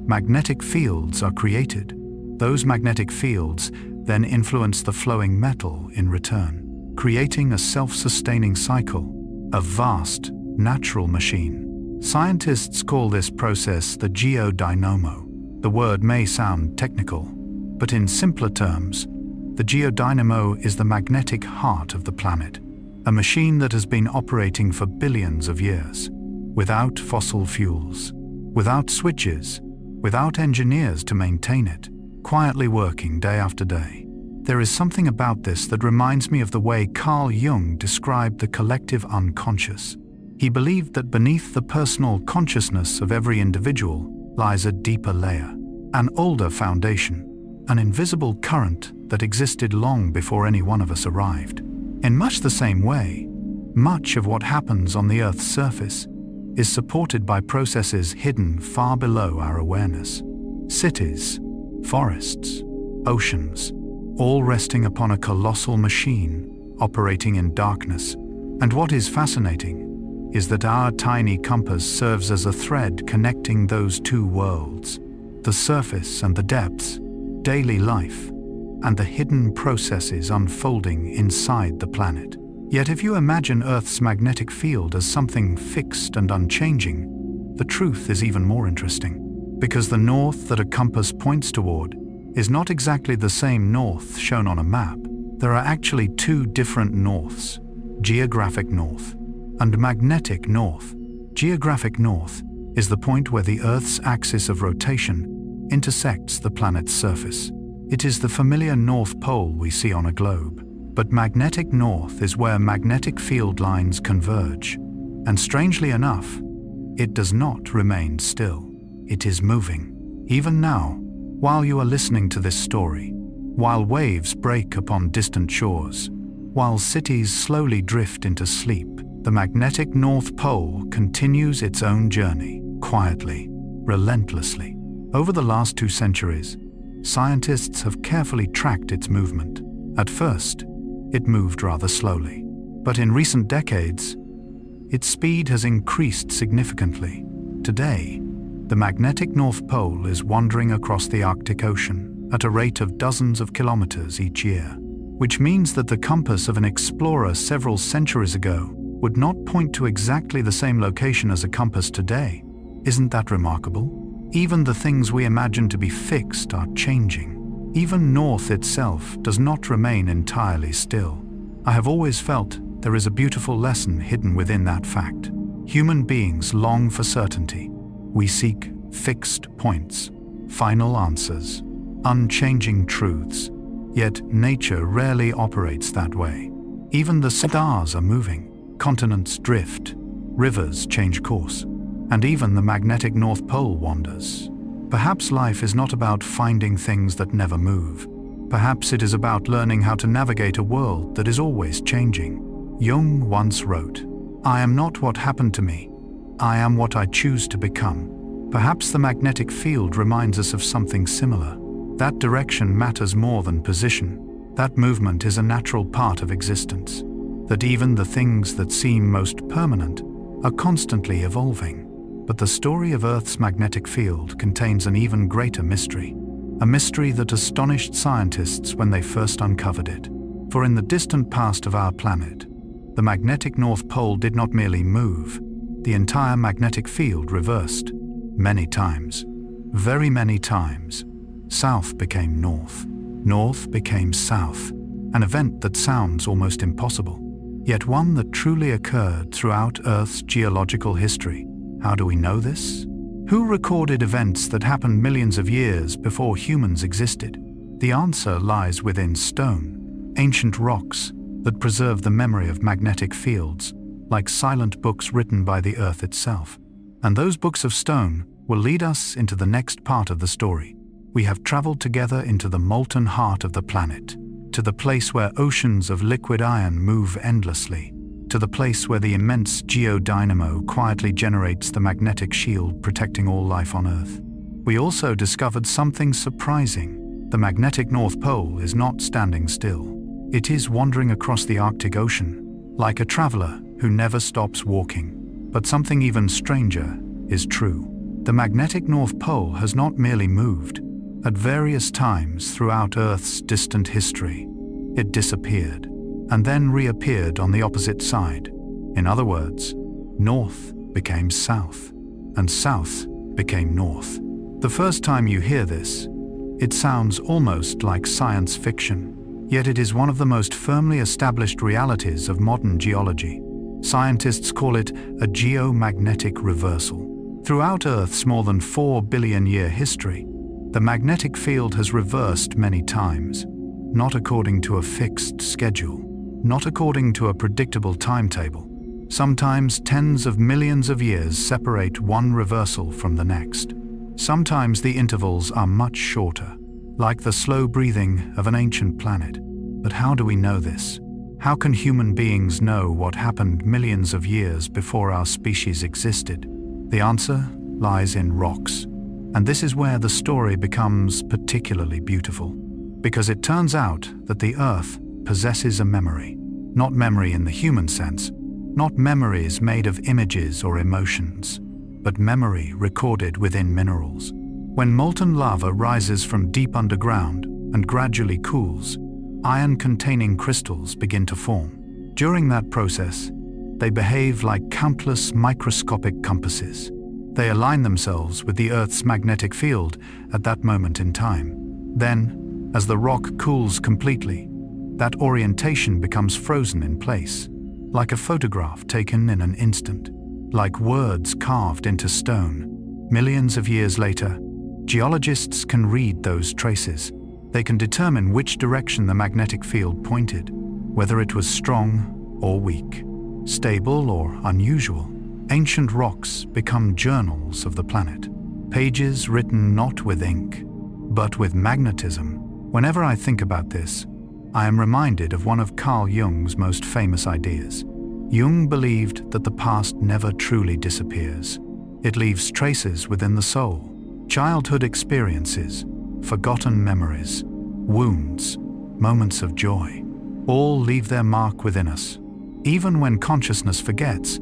magnetic fields are created. Those magnetic fields then influence the flowing metal in return, creating a self-sustaining cycle, a vast, natural machine. Scientists call this process the geodynamo. The word may sound technical, but in simpler terms, the geodynamo is the magnetic heart of the planet, a machine that has been operating for billions of years, without fossil fuels, without switches, without engineers to maintain it, quietly working day after day. There is something about this that reminds me of the way Carl Jung described the collective unconscious. He believed that beneath the personal consciousness of every individual lies a deeper layer, an older foundation, an invisible current that existed long before any one of us arrived. In much the same way, much of what happens on the Earth's surface is supported by processes hidden far below our awareness. Cities, forests, oceans, all resting upon a colossal machine operating in darkness. And what is fascinating is that our tiny compass serves as a thread connecting those two worlds, the surface and the depths, daily life, and the hidden processes unfolding inside the planet. Yet if you imagine Earth's magnetic field as something fixed and unchanging, the truth is even more interesting. Because the north that a compass points toward is not exactly the same north shown on a map. There are actually two different norths, geographic north and magnetic north. Geographic north is the point where the Earth's axis of rotation intersects the planet's surface. It is the familiar North Pole we see on a globe. But magnetic north is where magnetic field lines converge. And strangely enough, it does not remain still. It is moving. Even now, while you are listening to this story, while waves break upon distant shores, while cities slowly drift into sleep, the magnetic North Pole continues its own journey, quietly, relentlessly. Over the last 2 centuries, scientists have carefully tracked its movement. At first, it moved rather slowly. But in recent decades, its speed has increased significantly. Today, the magnetic North Pole is wandering across the Arctic Ocean at a rate of dozens of kilometers each year, which means that the compass of an explorer several centuries ago would not point to exactly the same location as a compass today. Isn't that remarkable? Even the things we imagine to be fixed are changing. Even north itself does not remain entirely still. I have always felt there is a beautiful lesson hidden within that fact. Human beings long for certainty. We seek fixed points, final answers, unchanging truths. Yet nature rarely operates that way. Even the stars are moving, continents drift, rivers change course, and even the magnetic North Pole wanders. Perhaps life is not about finding things that never move. Perhaps it is about learning how to navigate a world that is always changing. Jung once wrote, "I am not what happened to me. I am what I choose to become." Perhaps the magnetic field reminds us of something similar. That direction matters more than position. That movement is a natural part of existence. That even the things that seem most permanent are constantly evolving. But the story of Earth's magnetic field contains an even greater mystery. A mystery that astonished scientists when they first uncovered it. For in the distant past of our planet, the magnetic North Pole did not merely move. The entire magnetic field reversed. Many times, very many times, south became north. North became south. An event that sounds almost impossible, yet one that truly occurred throughout Earth's geological history. How do we know this? Who recorded events that happened millions of years before humans existed? The answer lies within stone, ancient rocks that preserve the memory of magnetic fields, like silent books written by the Earth itself. And those books of stone will lead us into the next part of the story. We have traveled together into the molten heart of the planet, to the place where oceans of liquid iron move endlessly, to the place where the immense geodynamo quietly generates the magnetic shield protecting all life on Earth. We also discovered something surprising. The magnetic North Pole is not standing still. It is wandering across the Arctic Ocean, like a traveler who never stops walking. But something even stranger is true. The magnetic North Pole has not merely moved. At various times throughout Earth's distant history, it disappeared and then reappeared on the opposite side. In other words, north became south, and south became north. The first time you hear this, it sounds almost like science fiction, yet it is one of the most firmly established realities of modern geology. Scientists call it a geomagnetic reversal. Throughout Earth's more than 4 billion-year history, the magnetic field has reversed many times. not according to a fixed schedule, not according to a predictable timetable. Sometimes tens of millions of years separate one reversal from the next. Sometimes the intervals are much shorter, like the slow breathing of an ancient planet. But how do we know this? How can human beings know what happened millions of years before our species existed? The answer lies in rocks. And this is where the story becomes particularly beautiful, because it turns out that the Earth possesses a memory. Not memory in the human sense, not memories made of images or emotions, but memory recorded within minerals. When molten lava rises from deep underground and gradually cools, iron-containing crystals begin to form. During that process, they behave like countless microscopic compasses. They align themselves with the Earth's magnetic field at that moment in time. Then, as the rock cools completely, that orientation becomes frozen in place, like a photograph taken in an instant, like words carved into stone. Millions of years later, geologists can read those traces. They can determine which direction the magnetic field pointed, whether it was strong or weak, stable or unusual. Ancient rocks become journals of the planet, pages written not with ink, but with magnetism. Whenever I think about this, I am reminded of one of Carl Jung's most famous ideas. Jung believed that the past never truly disappears. It leaves traces within the soul, childhood experiences, forgotten memories, wounds, moments of joy. All leave their mark within us. Even when consciousness forgets,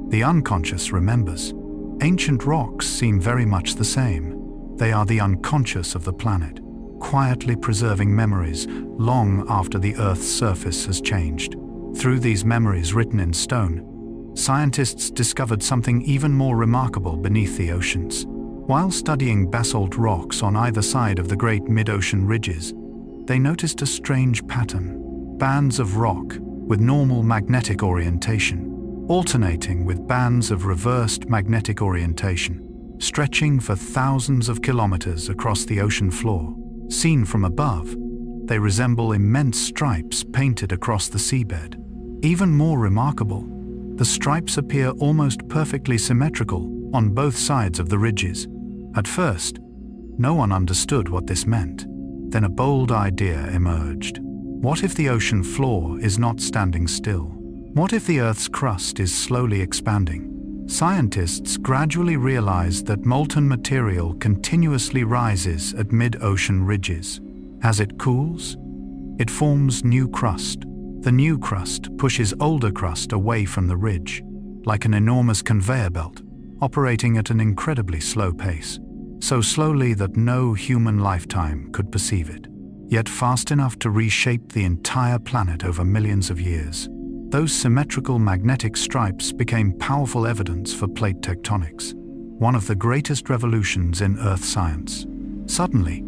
the unconscious remembers. Ancient rocks seem very much the same. They are the unconscious of the planet, quietly preserving memories long after the Earth's surface has changed. Through these memories written in stone, scientists discovered something even more remarkable beneath the oceans. While studying basalt rocks on either side of the great mid-ocean ridges, they noticed a strange pattern. Bands of rock with normal magnetic orientation, alternating with bands of reversed magnetic orientation, stretching for thousands of kilometers across the ocean floor. Seen from above, they resemble immense stripes painted across the seabed. Even more remarkable, the stripes appear almost perfectly symmetrical on both sides of the ridges. At first, no one understood what this meant. Then a bold idea emerged. What if the ocean floor is not standing still? What if the Earth's crust is slowly expanding? Scientists gradually realized that molten material continuously rises at mid-ocean ridges. As it cools, it forms new crust. The new crust pushes older crust away from the ridge, like an enormous conveyor belt, operating at an incredibly slow pace, so slowly that no human lifetime could perceive it, yet fast enough to reshape the entire planet over millions of years. Those symmetrical magnetic stripes became powerful evidence for plate tectonics, one of the greatest revolutions in Earth science. Suddenly,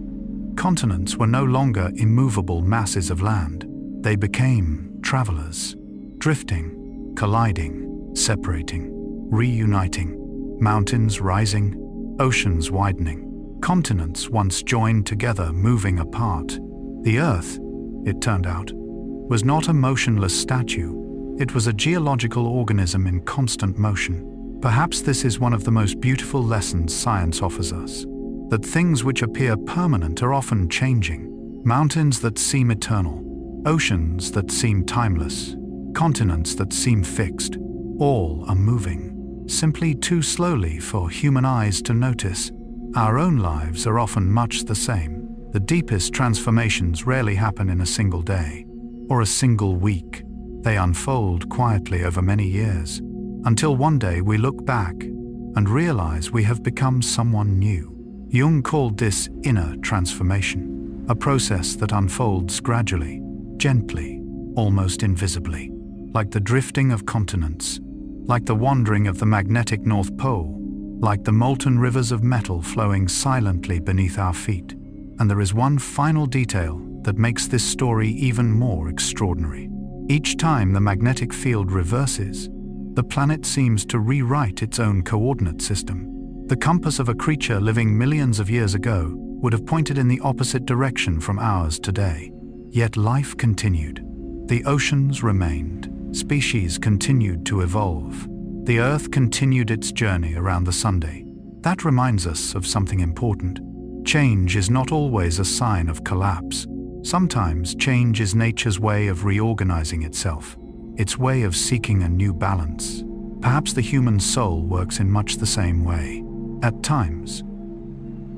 continents were no longer immovable masses of land. They became travelers, drifting, colliding, separating, reuniting, mountains rising, oceans widening, continents once joined together moving apart. The Earth, it turned out, was not a motionless statue. It was a geological organism in constant motion. Perhaps this is one of the most beautiful lessons science offers us, that things which appear permanent are often changing. Mountains that seem eternal, oceans that seem timeless, continents that seem fixed, all are moving, simply too slowly for human eyes to notice. Our own lives are often much the same. The deepest transformations rarely happen in a single day or a single week. They unfold quietly over many years, until one day we look back and realize we have become someone new. Jung called this inner transformation, a process that unfolds gradually, gently, almost invisibly, like the drifting of continents, like the wandering of the magnetic North Pole, like the molten rivers of metal flowing silently beneath our feet. And there is one final detail that makes this story even more extraordinary. Each time the magnetic field reverses, the planet seems to rewrite its own coordinate system. The compass of a creature living millions of years ago would have pointed in the opposite direction from ours today. Yet life continued. The oceans remained. Species continued to evolve. The Earth continued its journey around the Sunday. That reminds us of something important. Change is not always a sign of collapse. Sometimes change is nature's way of reorganizing itself, its way of seeking a new balance. Perhaps the human soul works in much the same way. At times,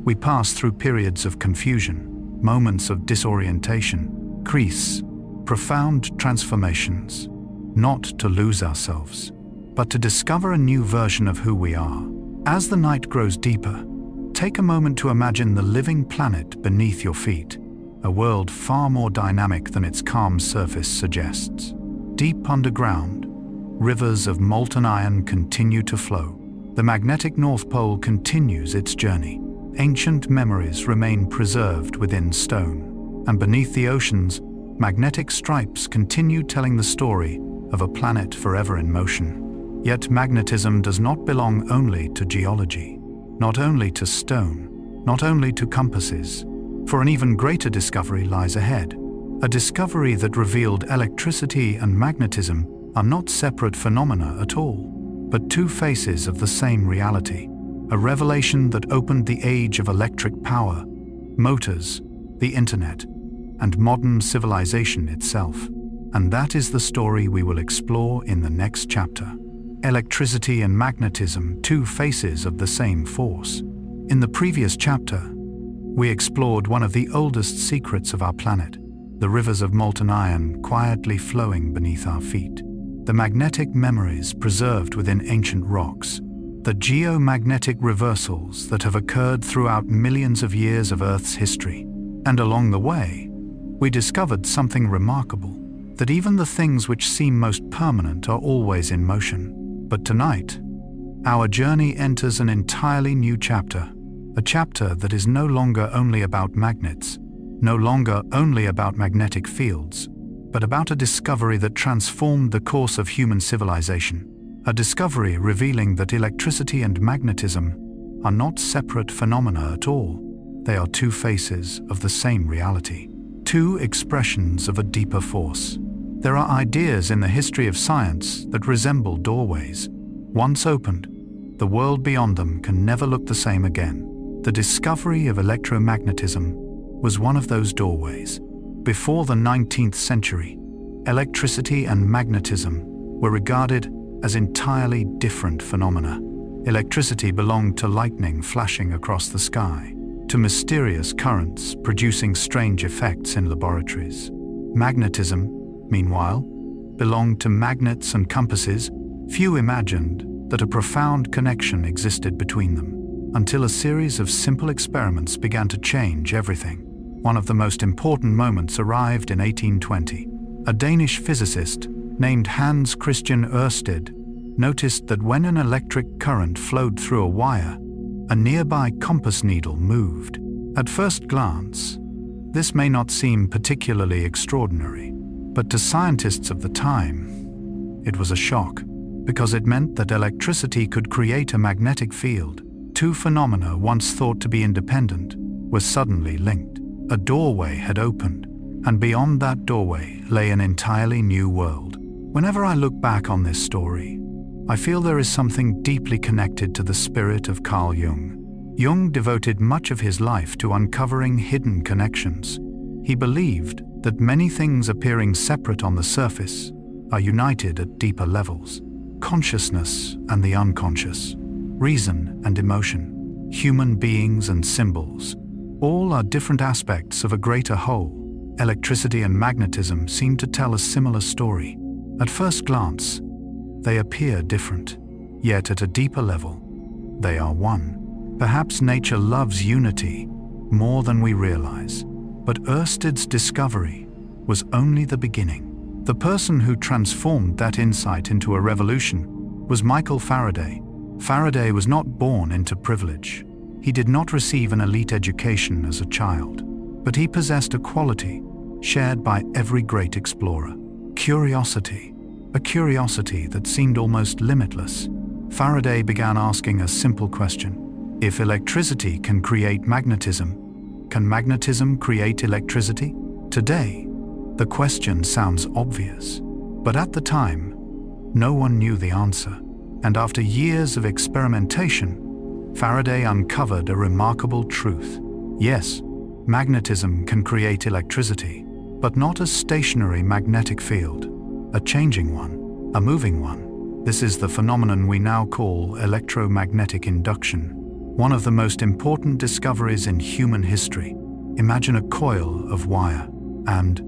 we pass through periods of confusion, moments of disorientation, crises, profound transformations, not to lose ourselves, but to discover a new version of who we are. As the night grows deeper, take a moment to imagine the living planet beneath your feet, a world far more dynamic than its calm surface suggests. Deep underground, rivers of molten iron continue to flow. The magnetic North Pole continues its journey. Ancient memories remain preserved within stone, and beneath the oceans, magnetic stripes continue telling the story of a planet forever in motion. Yet magnetism does not belong only to geology, not only to stone, not only to compasses, for an even greater discovery lies ahead. A discovery that revealed electricity and magnetism are not separate phenomena at all, but two faces of the same reality. A revelation that opened the age of electric power, motors, the internet, and modern civilization itself. And that is the story we will explore in the next chapter. Electricity and magnetism, two faces of the same force. In the previous chapter, we explored one of the oldest secrets of our planet, the rivers of molten iron quietly flowing beneath our feet, the magnetic memories preserved within ancient rocks, the geomagnetic reversals that have occurred throughout millions of years of Earth's history. And along the way, we discovered something remarkable, that even the things which seem most permanent are always in motion. But tonight, our journey enters an entirely new chapter, a chapter that is no longer only about magnets, no longer only about magnetic fields, but about a discovery that transformed the course of human civilization. A discovery revealing that electricity and magnetism are not separate phenomena at all. They are two faces of the same reality, two expressions of a deeper force. There are ideas in the history of science that resemble doorways. Once opened, the world beyond them can never look the same again. The discovery of electromagnetism was one of those doorways. Before the 19th century, electricity and magnetism were regarded as entirely different phenomena. Electricity belonged to lightning flashing across the sky, to mysterious currents producing strange effects in laboratories. Magnetism, meanwhile, belonged to magnets and compasses. Few imagined that a profound connection existed between them, until a series of simple experiments began to change everything. One of the most important moments arrived in 1820. A Danish physicist named Hans Christian Ørsted noticed that when an electric current flowed through a wire, a nearby compass needle moved. At first glance, this may not seem particularly extraordinary, but to scientists of the time, it was a shock, because it meant that electricity could create a magnetic field. Two phenomena once thought to be independent were suddenly linked. A doorway had opened, and beyond that doorway lay an entirely new world. Whenever I look back on this story, I feel there is something deeply connected to the spirit of Carl Jung. Jung devoted much of his life to uncovering hidden connections. He believed that many things appearing separate on the surface are united at deeper levels. Consciousness and the unconscious, reason and emotion, human beings and symbols, all are different aspects of a greater whole. Electricity and magnetism seem to tell a similar story. At first glance, they appear different, yet at a deeper level, they are one. Perhaps nature loves unity more than we realize, but Ørsted's discovery was only the beginning. The person who transformed that insight into a revolution was Michael Faraday. Faraday was not born into privilege. He did not receive an elite education as a child, but he possessed a quality shared by every great explorer: curiosity. A curiosity that seemed almost limitless. Faraday began asking a simple question: if electricity can create magnetism, can magnetism create electricity? Today, The question sounds obvious, but at the time, no one knew the answer. And after years of experimentation, Faraday uncovered a remarkable truth. Yes, magnetism can create electricity, but not a stationary magnetic field, a changing one, a moving one. This is the phenomenon we now call electromagnetic induction, one of the most important discoveries in human history. Imagine a coil of wire and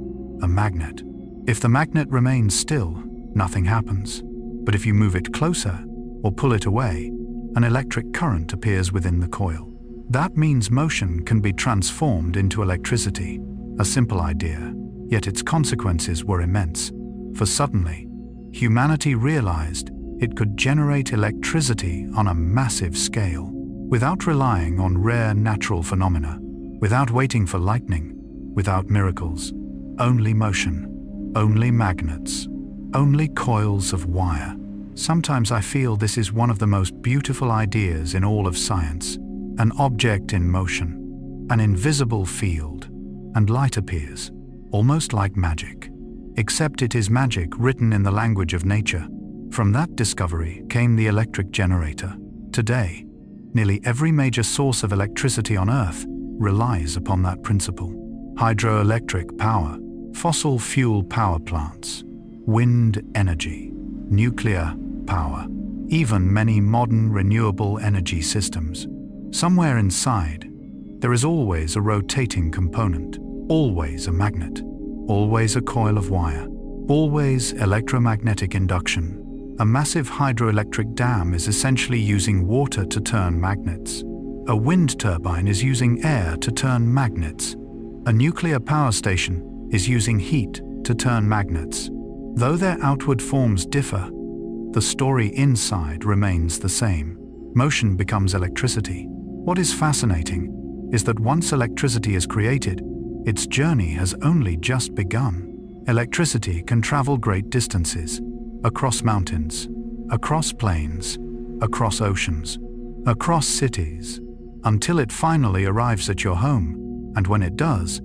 a magnet. If the magnet remains still, nothing happens. But if you move it closer or pull it away, an electric current appears within the coil. That means motion can be transformed into electricity. A simple idea, yet its consequences were immense. For suddenly, humanity realized it could generate electricity on a massive scale, without relying on rare natural phenomena, without waiting for lightning, without miracles. Only motion, only magnets, only coils of wire. Sometimes I feel this is one of the most beautiful ideas in all of science. An object in motion, an invisible field, and light appears, almost like magic. Except it is magic written in the language of nature. From that discovery came the electric generator. Today, nearly every major source of electricity on Earth relies upon that principle. Hydroelectric power, fossil fuel power plants, wind energy, nuclear power, even many modern renewable energy systems. Somewhere inside, there is always a rotating component, always a magnet, always a coil of wire, always electromagnetic induction. A massive hydroelectric dam is essentially using water to turn magnets. A wind turbine is using air to turn magnets. A nuclear power station is using heat to turn magnets. Though their outward forms differ, the story inside remains the same. Motion becomes electricity. What is fascinating is that once electricity is created, its journey has only just begun. Electricity can travel great distances, across mountains, across plains, across oceans, across cities, until it finally arrives at your home, and when it does,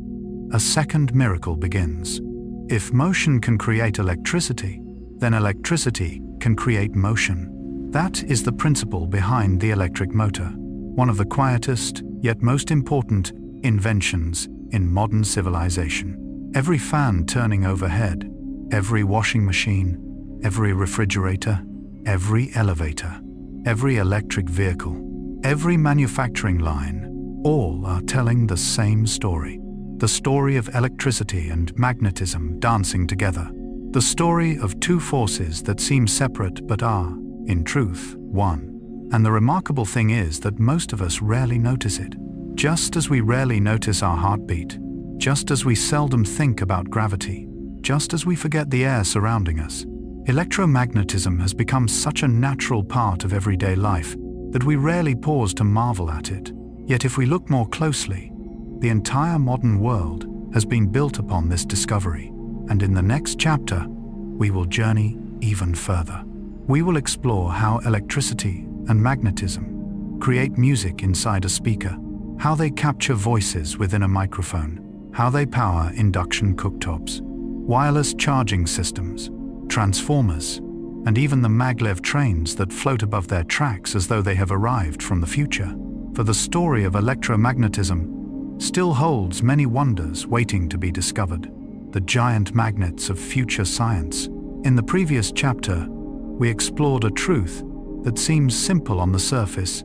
a second miracle begins. If motion can create electricity, then electricity can create motion. That is the principle behind the electric motor, one of the quietest, yet most important, inventions in modern civilization. Every fan turning overhead, every washing machine, every refrigerator, every elevator, every electric vehicle, every manufacturing line, all are telling the same story. The story of electricity and magnetism dancing together. The story of two forces that seem separate but are, in truth, one. And the remarkable thing is that most of us rarely notice it. Just as we rarely notice our heartbeat, just as we seldom think about gravity, just as we forget the air surrounding us, electromagnetism has become such a natural part of everyday life that we rarely pause to marvel at it. Yet if we look more closely, the entire modern world has been built upon this discovery, and in the next chapter, we will journey even further. We will explore how electricity and magnetism create music inside a speaker, how they capture voices within a microphone, how they power induction cooktops, wireless charging systems, transformers, and even the maglev trains that float above their tracks as though they have arrived from the future. For the story of electromagnetism still holds many wonders waiting to be discovered, the giant magnets of future science. In the previous chapter, we explored a truth that seems simple on the surface,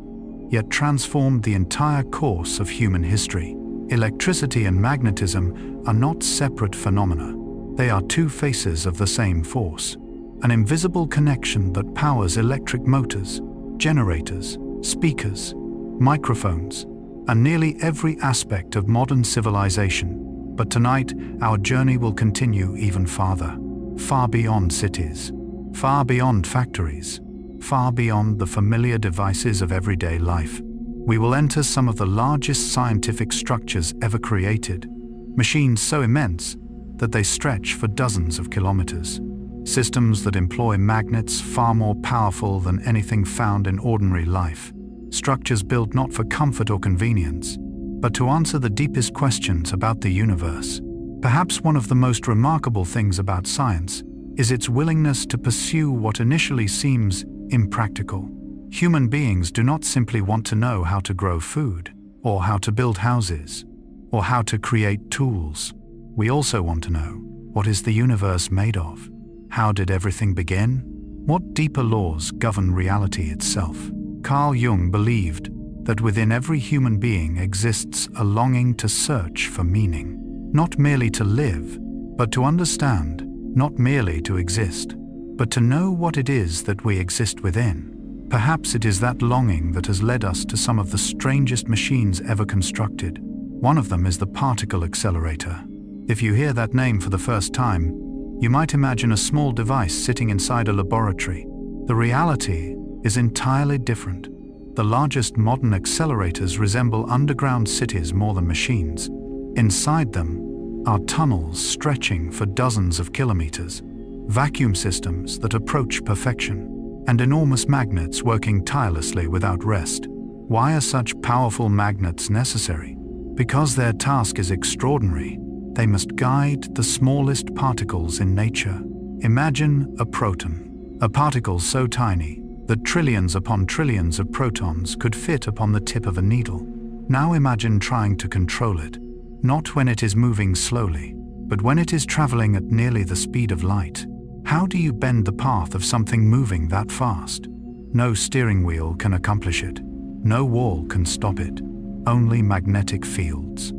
yet transformed the entire course of human history. Electricity and magnetism are not separate phenomena. They are two faces of the same force, an invisible connection that powers electric motors, generators, speakers, microphones, and nearly every aspect of modern civilization. But tonight, our journey will continue even farther, far beyond cities, far beyond factories, far beyond the familiar devices of everyday life. We will enter some of the largest scientific structures ever created, machines so immense that they stretch for dozens of kilometers, systems that employ magnets far more powerful than anything found in ordinary life, structures built not for comfort or convenience, but to answer the deepest questions about the universe. Perhaps one of the most remarkable things about science is its willingness to pursue what initially seems impractical. Human beings do not simply want to know how to grow food, or how to build houses, or how to create tools. We also want to know, what is the universe made of? How did everything begin? What deeper laws govern reality itself? Carl Jung believed that within every human being exists a longing to search for meaning. Not merely to live, but to understand, not merely to exist, but to know what it is that we exist within. Perhaps it is that longing that has led us to some of the strangest machines ever constructed. One of them is the particle accelerator. If you hear that name for the first time, you might imagine a small device sitting inside a laboratory. The reality is entirely different. The largest modern accelerators resemble underground cities more than machines. Inside them are tunnels stretching for dozens of kilometers, vacuum systems that approach perfection, and enormous magnets working tirelessly without rest. Why are such powerful magnets necessary? Because their task is extraordinary. They must guide the smallest particles in nature. Imagine a proton, a particle so tiny that trillions upon trillions of protons could fit upon the tip of a needle. Now imagine trying to control it, not when it is moving slowly, but when it is traveling at nearly the speed of light. How do you bend the path of something moving that fast? No steering wheel can accomplish it. No wall can stop it. Only magnetic fields.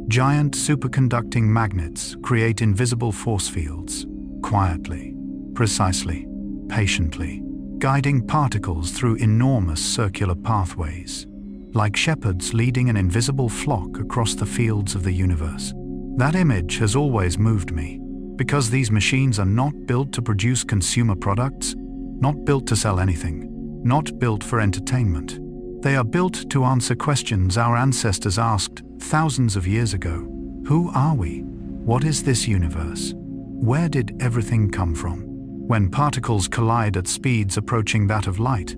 Giant superconducting magnets create invisible force fields, quietly, precisely, patiently, guiding particles through enormous circular pathways, like shepherds leading an invisible flock across the fields of the universe. That image has always moved me, because these machines are not built to produce consumer products, not built to sell anything, not built for entertainment. They are built to answer questions our ancestors asked thousands of years ago. Who are we? What is this universe? Where did everything come from? When particles collide at speeds approaching that of light,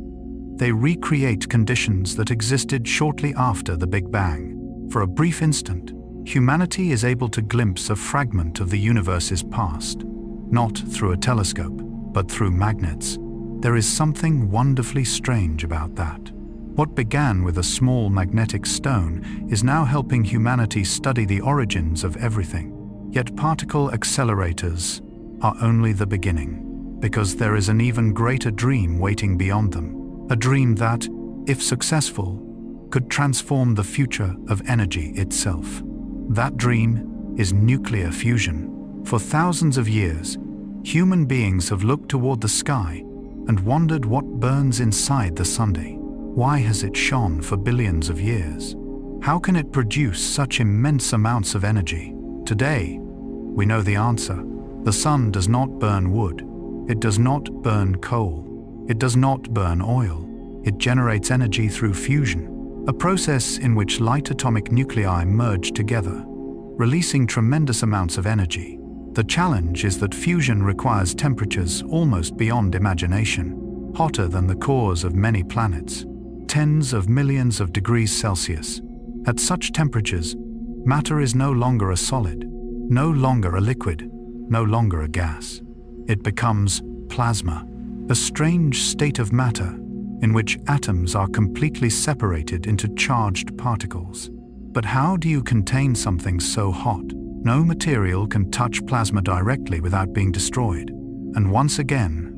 they recreate conditions that existed shortly after the Big Bang. For a brief instant, humanity is able to glimpse a fragment of the universe's past, not through a telescope, but through magnets. There is something wonderfully strange about that. What began with a small magnetic stone is now helping humanity study the origins of everything. Yet particle accelerators are only the beginning, because there is an even greater dream waiting beyond them. A dream that, if successful, could transform the future of energy itself. That dream is nuclear fusion. For thousands of years, human beings have looked toward the sky and wondered what burns inside the sunday. Why has it shone for billions of years? How can it produce such immense amounts of energy? Today, we know the answer. The sun does not burn wood. It does not burn coal. It does not burn oil. It generates energy through fusion, a process in which light atomic nuclei merge together, releasing tremendous amounts of energy. The challenge is that fusion requires temperatures almost beyond imagination, hotter than the cores of many planets, tens of millions of degrees Celsius. At such temperatures, matter is no longer a solid, no longer a liquid, no longer a gas. It becomes plasma, a strange state of matter in which atoms are completely separated into charged particles. But how do you contain something so hot? No material can touch plasma directly without being destroyed. And once again,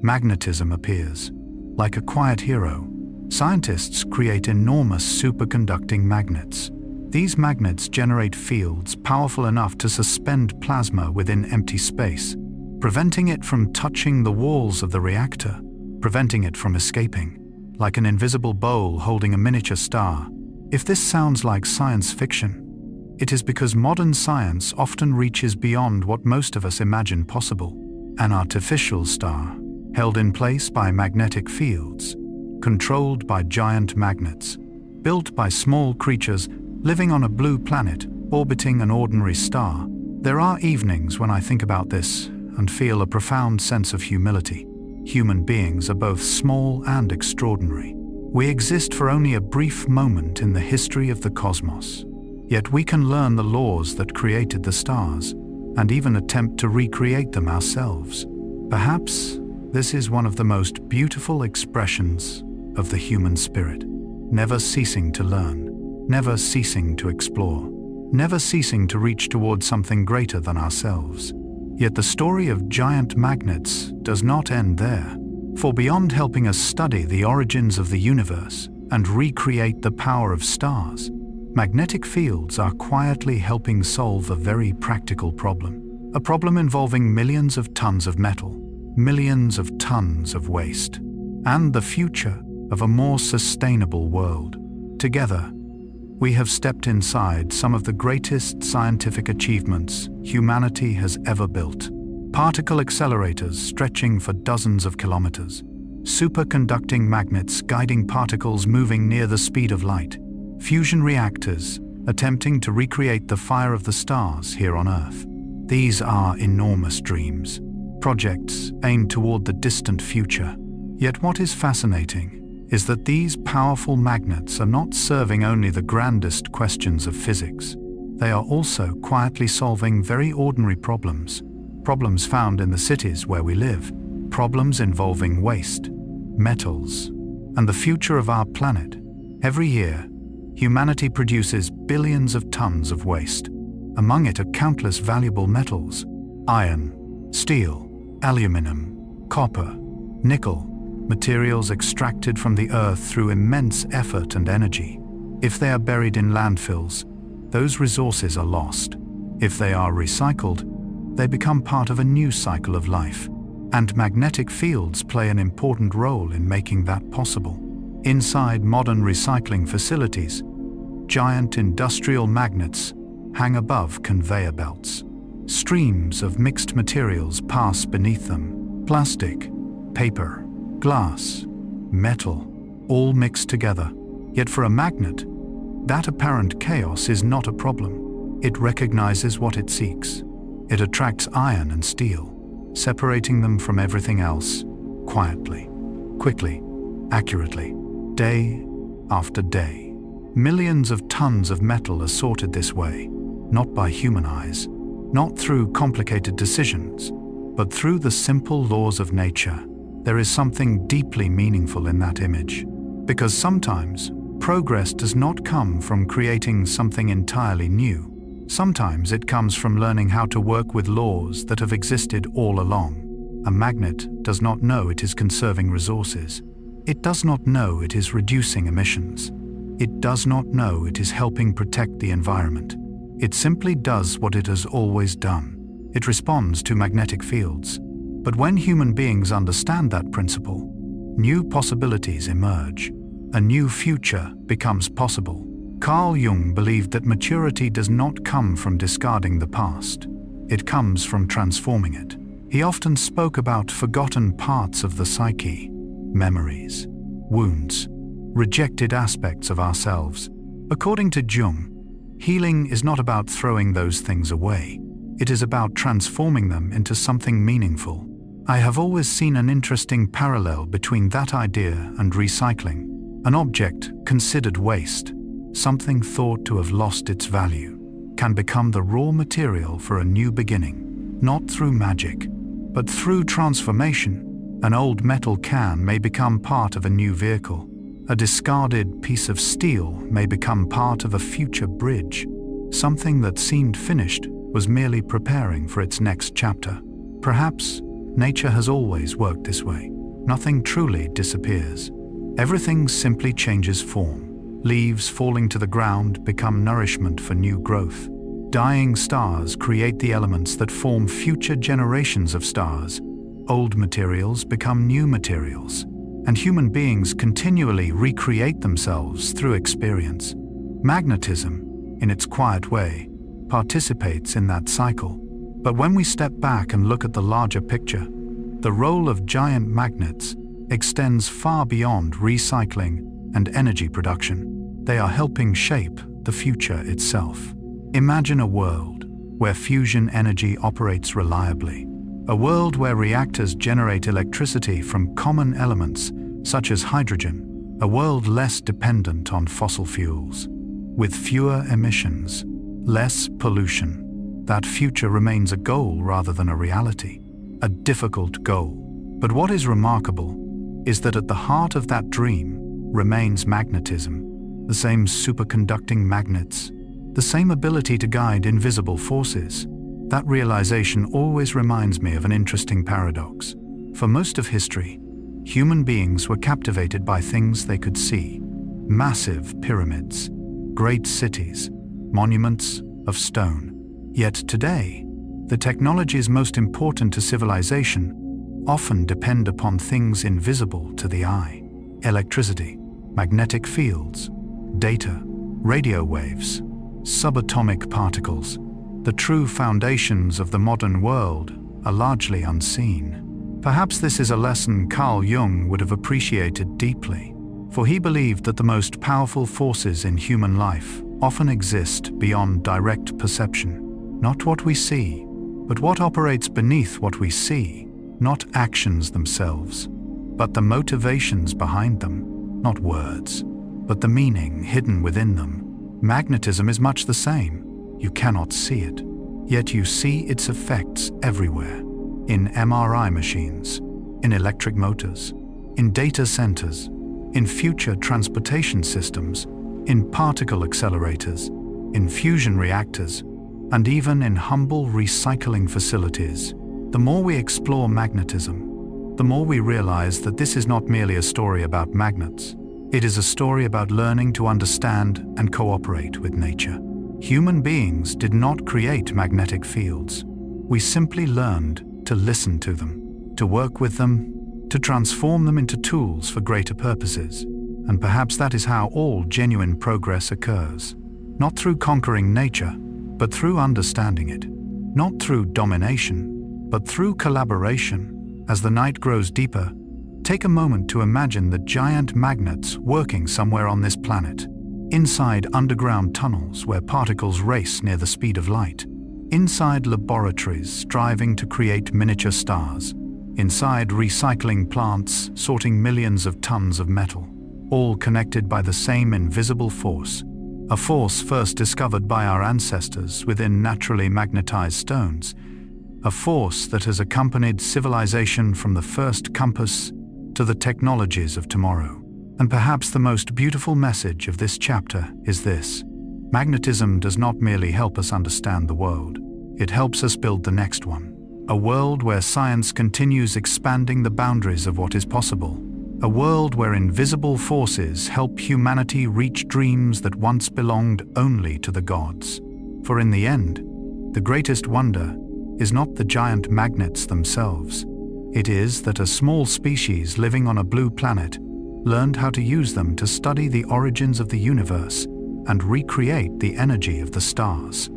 magnetism appears. Like a quiet hero, scientists create enormous superconducting magnets. These magnets generate fields powerful enough to suspend plasma within empty space, preventing it from touching the walls of the reactor, preventing it from escaping, like an invisible bowl holding a miniature star. If this sounds like science fiction, it is because modern science often reaches beyond what most of us imagine possible. An artificial star, held in place by magnetic fields, controlled by giant magnets, built by small creatures living on a blue planet orbiting an ordinary star. There are evenings when I think about this and feel a profound sense of humility. Human beings are both small and extraordinary. We exist for only a brief moment in the history of the cosmos. Yet we can learn the laws that created the stars. and even attempt to recreate them ourselves. Perhaps this is one of the most beautiful expressions of the human spirit, never ceasing to learn, never ceasing to explore, never ceasing to reach towards something greater than ourselves. Yet the story of giant magnets does not end there, for beyond helping us study the origins of the universe and recreate the power of stars, magnetic fields are quietly helping solve a very practical problem, a problem involving millions of tons of metal, millions of tons of waste, and the future of a more sustainable world. Together, we have stepped inside some of the greatest scientific achievements humanity has ever built. Particle accelerators stretching for dozens of kilometers, superconducting magnets guiding particles moving near the speed of light, fusion reactors attempting to recreate the fire of the stars here on Earth. These are enormous dreams, projects aimed toward the distant future. Yet what is fascinating is that these powerful magnets are not serving only the grandest questions of physics. They are also quietly solving very ordinary problems, problems found in the cities where we live, problems involving waste, metals, and the future of our planet. Every year, humanity produces billions of tons of waste. Among it are countless valuable metals: iron, steel, aluminum, copper, nickel, materials extracted from the earth through immense effort and energy. If they are buried in landfills, those resources are lost. If they are recycled, they become part of a new cycle of life. And magnetic fields play an important role in making that possible. Inside modern recycling facilities, giant industrial magnets hang above conveyor belts. Streams of mixed materials pass beneath them: plastic, paper, glass, metal, all mixed together. Yet for a magnet, that apparent chaos is not a problem. It recognizes what it seeks. It attracts iron and steel, separating them from everything else, quietly, quickly, accurately, day after day. Millions of tons of metal are sorted this way, not by human eyes, not through complicated decisions, but through the simple laws of nature. There is something deeply meaningful in that image, because sometimes progress does not come from creating something entirely new. Sometimes it comes from learning how to work with laws that have existed all along. A magnet does not know it is conserving resources. It does not know it is reducing emissions. It does not know it is helping protect the environment. It simply does what it has always done. It responds to magnetic fields. But when human beings understand that principle, new possibilities emerge. A new future becomes possible. Carl Jung believed that maturity does not come from discarding the past. It comes from transforming it. He often spoke about forgotten parts of the psyche, memories, wounds, rejected aspects of ourselves. According to Jung, healing is not about throwing those things away. It is about transforming them into something meaningful. I have always seen an interesting parallel between that idea and recycling. An object considered waste, something thought to have lost its value, can become the raw material for a new beginning, not through magic, but through transformation. An old metal can may become part of a new vehicle. A discarded piece of steel may become part of a future bridge. Something that seemed finished was merely preparing for its next chapter. Perhaps nature has always worked this way. Nothing truly disappears. Everything simply changes form. Leaves falling to the ground become nourishment for new growth. Dying stars create the elements that form future generations of stars. Old materials become new materials. And human beings continually recreate themselves through experience. Magnetism, in its quiet way, participates in that cycle. But when we step back and look at the larger picture, the role of giant magnets extends far beyond recycling and energy production. They are helping shape the future itself. Imagine a world where fusion energy operates reliably, a world where reactors generate electricity from common elements such as hydrogen, a world less dependent on fossil fuels, with fewer emissions, less pollution. That future remains a goal rather than a reality, a difficult goal. But what is remarkable is that at the heart of that dream remains magnetism, the same superconducting magnets, the same ability to guide invisible forces. That realization always reminds me of an interesting paradox. For most of history, human beings were captivated by things they could see: massive pyramids, great cities, monuments of stone. Yet today, the technologies most important to civilization often depend upon things invisible to the eye: electricity, magnetic fields, data, radio waves, subatomic particles. The true foundations of the modern world are largely unseen. Perhaps this is a lesson Carl Jung would have appreciated deeply, for he believed that the most powerful forces in human life often exist beyond direct perception. Not what we see, but what operates beneath what we see. Not actions themselves, but the motivations behind them. Not words, but the meaning hidden within them. Magnetism is much the same. You cannot see it, yet you see its effects everywhere. In MRI machines, in electric motors, in data centers, in future transportation systems, in particle accelerators, in fusion reactors, and even in humble recycling facilities. The more we explore magnetism, the more we realize that this is not merely a story about magnets. It is a story about learning to understand and cooperate with nature. Human beings did not create magnetic fields. We simply learned to listen to them, to work with them, to transform them into tools for greater purposes. And perhaps that is how all genuine progress occurs. Not through conquering nature, but through understanding it. Not through domination, but through collaboration. As the night grows deeper, take a moment to imagine the giant magnets working somewhere on this planet. Inside underground tunnels where particles race near the speed of light. Inside laboratories striving to create miniature stars. Inside recycling plants sorting millions of tons of metal. All connected by the same invisible force. A force first discovered by our ancestors within naturally magnetized stones. A force that has accompanied civilization from the first compass to the technologies of tomorrow. And perhaps the most beautiful message of this chapter is this: magnetism does not merely help us understand the world, it helps us build the next one. A world where science continues expanding the boundaries of what is possible. A world where invisible forces help humanity reach dreams that once belonged only to the gods. For in the end, the greatest wonder is not the giant magnets themselves. It is that a small species living on a blue planet learned how to use them to study the origins of the universe and recreate the energy of the stars.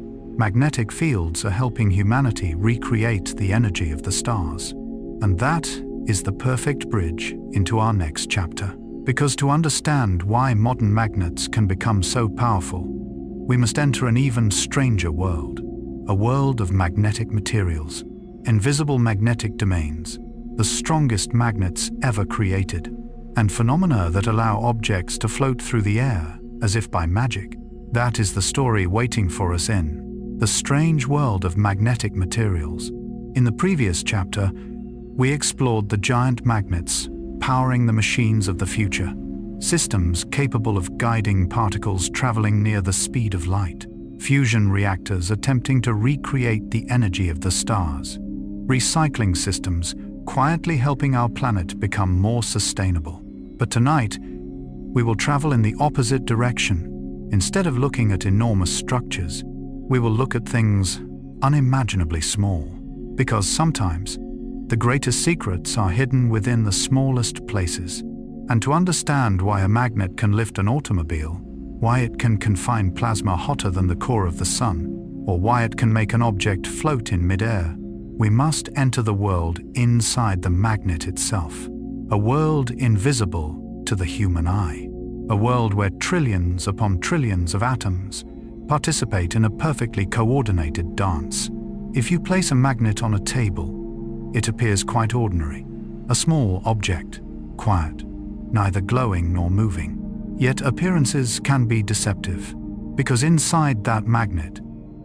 Magnetic fields are helping humanity recreate the energy of the stars. And that is the perfect bridge into our next chapter. Because to understand why modern magnets can become so powerful, we must enter an even stranger world. A world of magnetic materials, invisible magnetic domains, the strongest magnets ever created, and phenomena that allow objects to float through the air as if by magic. That is the story waiting for us in the strange world of magnetic materials. In the previous chapter, we explored the giant magnets powering the machines of the future, systems capable of guiding particles traveling near the speed of light, fusion reactors attempting to recreate the energy of the stars, recycling systems quietly helping our planet become more sustainable. But tonight, we will travel in the opposite direction. Instead of looking at enormous structures, we will look at things unimaginably small. Because sometimes, the greatest secrets are hidden within the smallest places. And to understand why a magnet can lift an automobile, why it can confine plasma hotter than the core of the sun, or why it can make an object float in midair, we must enter the world inside the magnet itself. A world invisible to the human eye. A world where trillions upon trillions of atoms participate in a perfectly coordinated dance. If you place a magnet on a table, it appears quite ordinary. A small object, quiet, neither glowing nor moving. Yet appearances can be deceptive, because inside that magnet,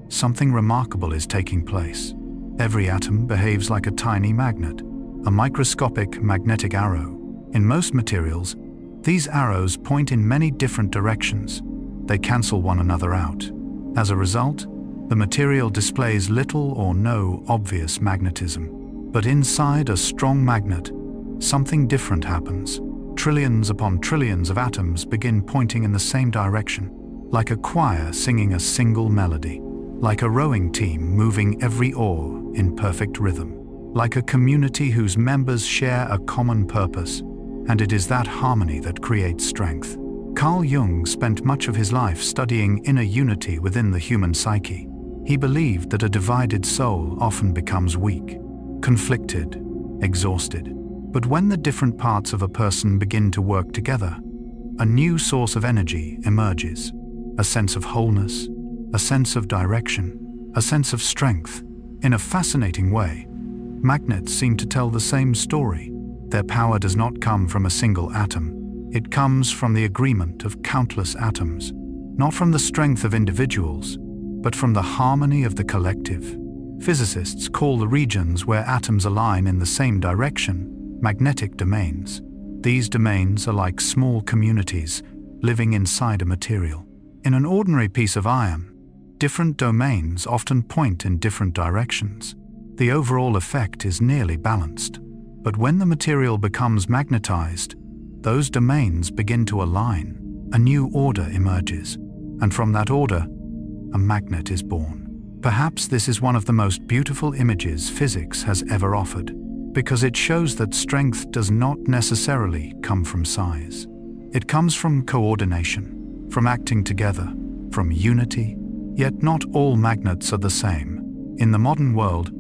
something remarkable is taking place. Every atom behaves like a tiny magnet, a microscopic magnetic arrow. In most materials, these arrows point in many different directions. They cancel one another out. As a result, the material displays little or no obvious magnetism. But inside a strong magnet, something different happens. Trillions upon trillions of atoms begin pointing in the same direction, like a choir singing a single melody, like a rowing team moving every oar in perfect rhythm, like a community whose members share a common purpose, and it is that harmony that creates strength. Carl Jung spent much of his life studying inner unity within the human psyche. He believed that a divided soul often becomes weak, conflicted, exhausted. But when the different parts of a person begin to work together, a new source of energy emerges, a sense of wholeness, a sense of direction, a sense of strength. In a fascinating way, magnets seem to tell the same story. Their power does not come from a single atom. It comes from the agreement of countless atoms, not from the strength of individuals, but from the harmony of the collective. Physicists call the regions where atoms align in the same direction magnetic domains. These domains are like small communities living inside a material. In an ordinary piece of iron, different domains often point in different directions. The overall effect is nearly balanced. But when the material becomes magnetized, those domains begin to align. A new order emerges, and from that order, a magnet is born. Perhaps this is one of the most beautiful images physics has ever offered, because it shows that strength does not necessarily come from size. It comes from coordination, from acting together, from unity. Yet not all magnets are the same. In the modern world,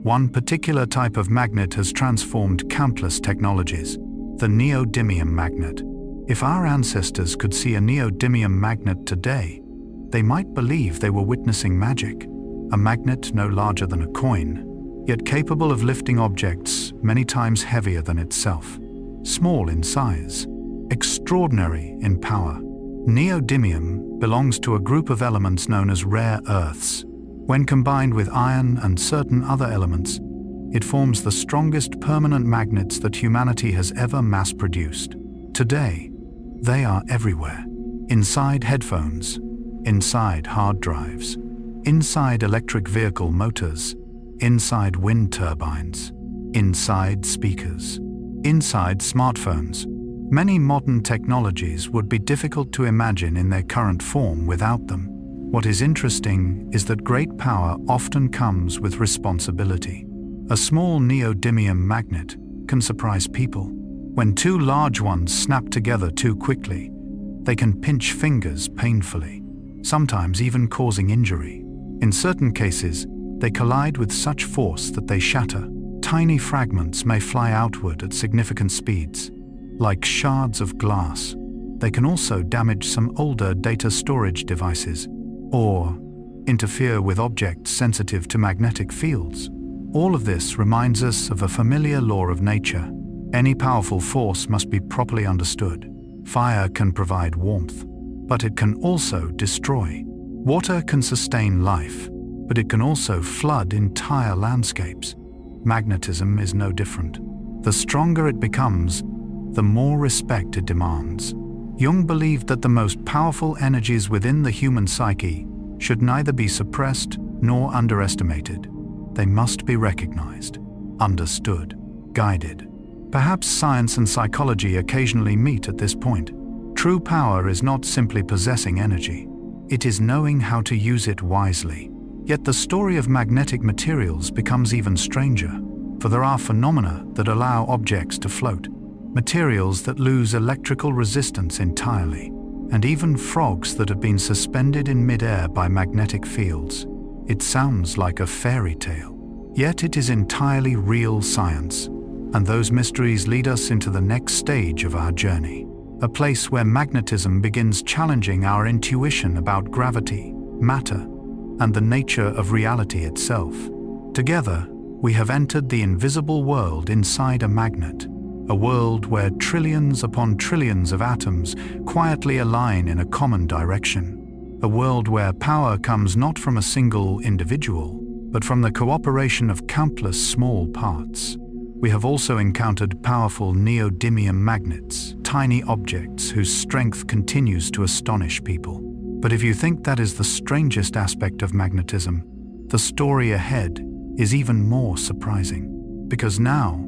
one particular type of magnet has transformed countless technologies, the neodymium magnet. If our ancestors could see a neodymium magnet today, they might believe they were witnessing magic. A magnet no larger than a coin, yet capable of lifting objects many times heavier than itself. Small in size, extraordinary in power. Neodymium belongs to a group of elements known as rare earths. When combined with iron and certain other elements, it forms the strongest permanent magnets that humanity has ever mass-produced. Today, they are everywhere. Inside headphones, inside hard drives, inside electric vehicle motors, inside wind turbines, inside speakers, inside smartphones. Many modern technologies would be difficult to imagine in their current form without them. What is interesting is that great power often comes with responsibility. A small neodymium magnet can surprise people. When two large ones snap together too quickly, they can pinch fingers painfully, sometimes even causing injury. In certain cases, they collide with such force that they shatter. Tiny fragments may fly outward at significant speeds. Like shards of glass, they can also damage some older data storage devices or interfere with objects sensitive to magnetic fields. All of this reminds us of a familiar law of nature. Any powerful force must be properly understood. Fire can provide warmth, but it can also destroy. Water can sustain life, but it can also flood entire landscapes. Magnetism is no different. The stronger it becomes, the more respect it demands. Jung believed that the most powerful energies within the human psyche should neither be suppressed nor underestimated. They must be recognized, understood, guided. Perhaps science and psychology occasionally meet at this point. True power is not simply possessing energy. It is knowing how to use it wisely. Yet the story of magnetic materials becomes even stranger, for there are phenomena that allow objects to float, materials that lose electrical resistance entirely, and even frogs that have been suspended in midair by magnetic fields. It sounds like a fairy tale, yet it is entirely real science, and those mysteries lead us into the next stage of our journey, a place where magnetism begins challenging our intuition about gravity, matter, and the nature of reality itself. Together, we have entered the invisible world inside a magnet, a world where trillions upon trillions of atoms quietly align in a common direction. a world where power comes not from a single individual, but from the cooperation of countless small parts. We have also encountered powerful neodymium magnets, tiny objects whose strength continues to astonish people. But if you think that is the strangest aspect of magnetism, the story ahead is even more surprising. Because now,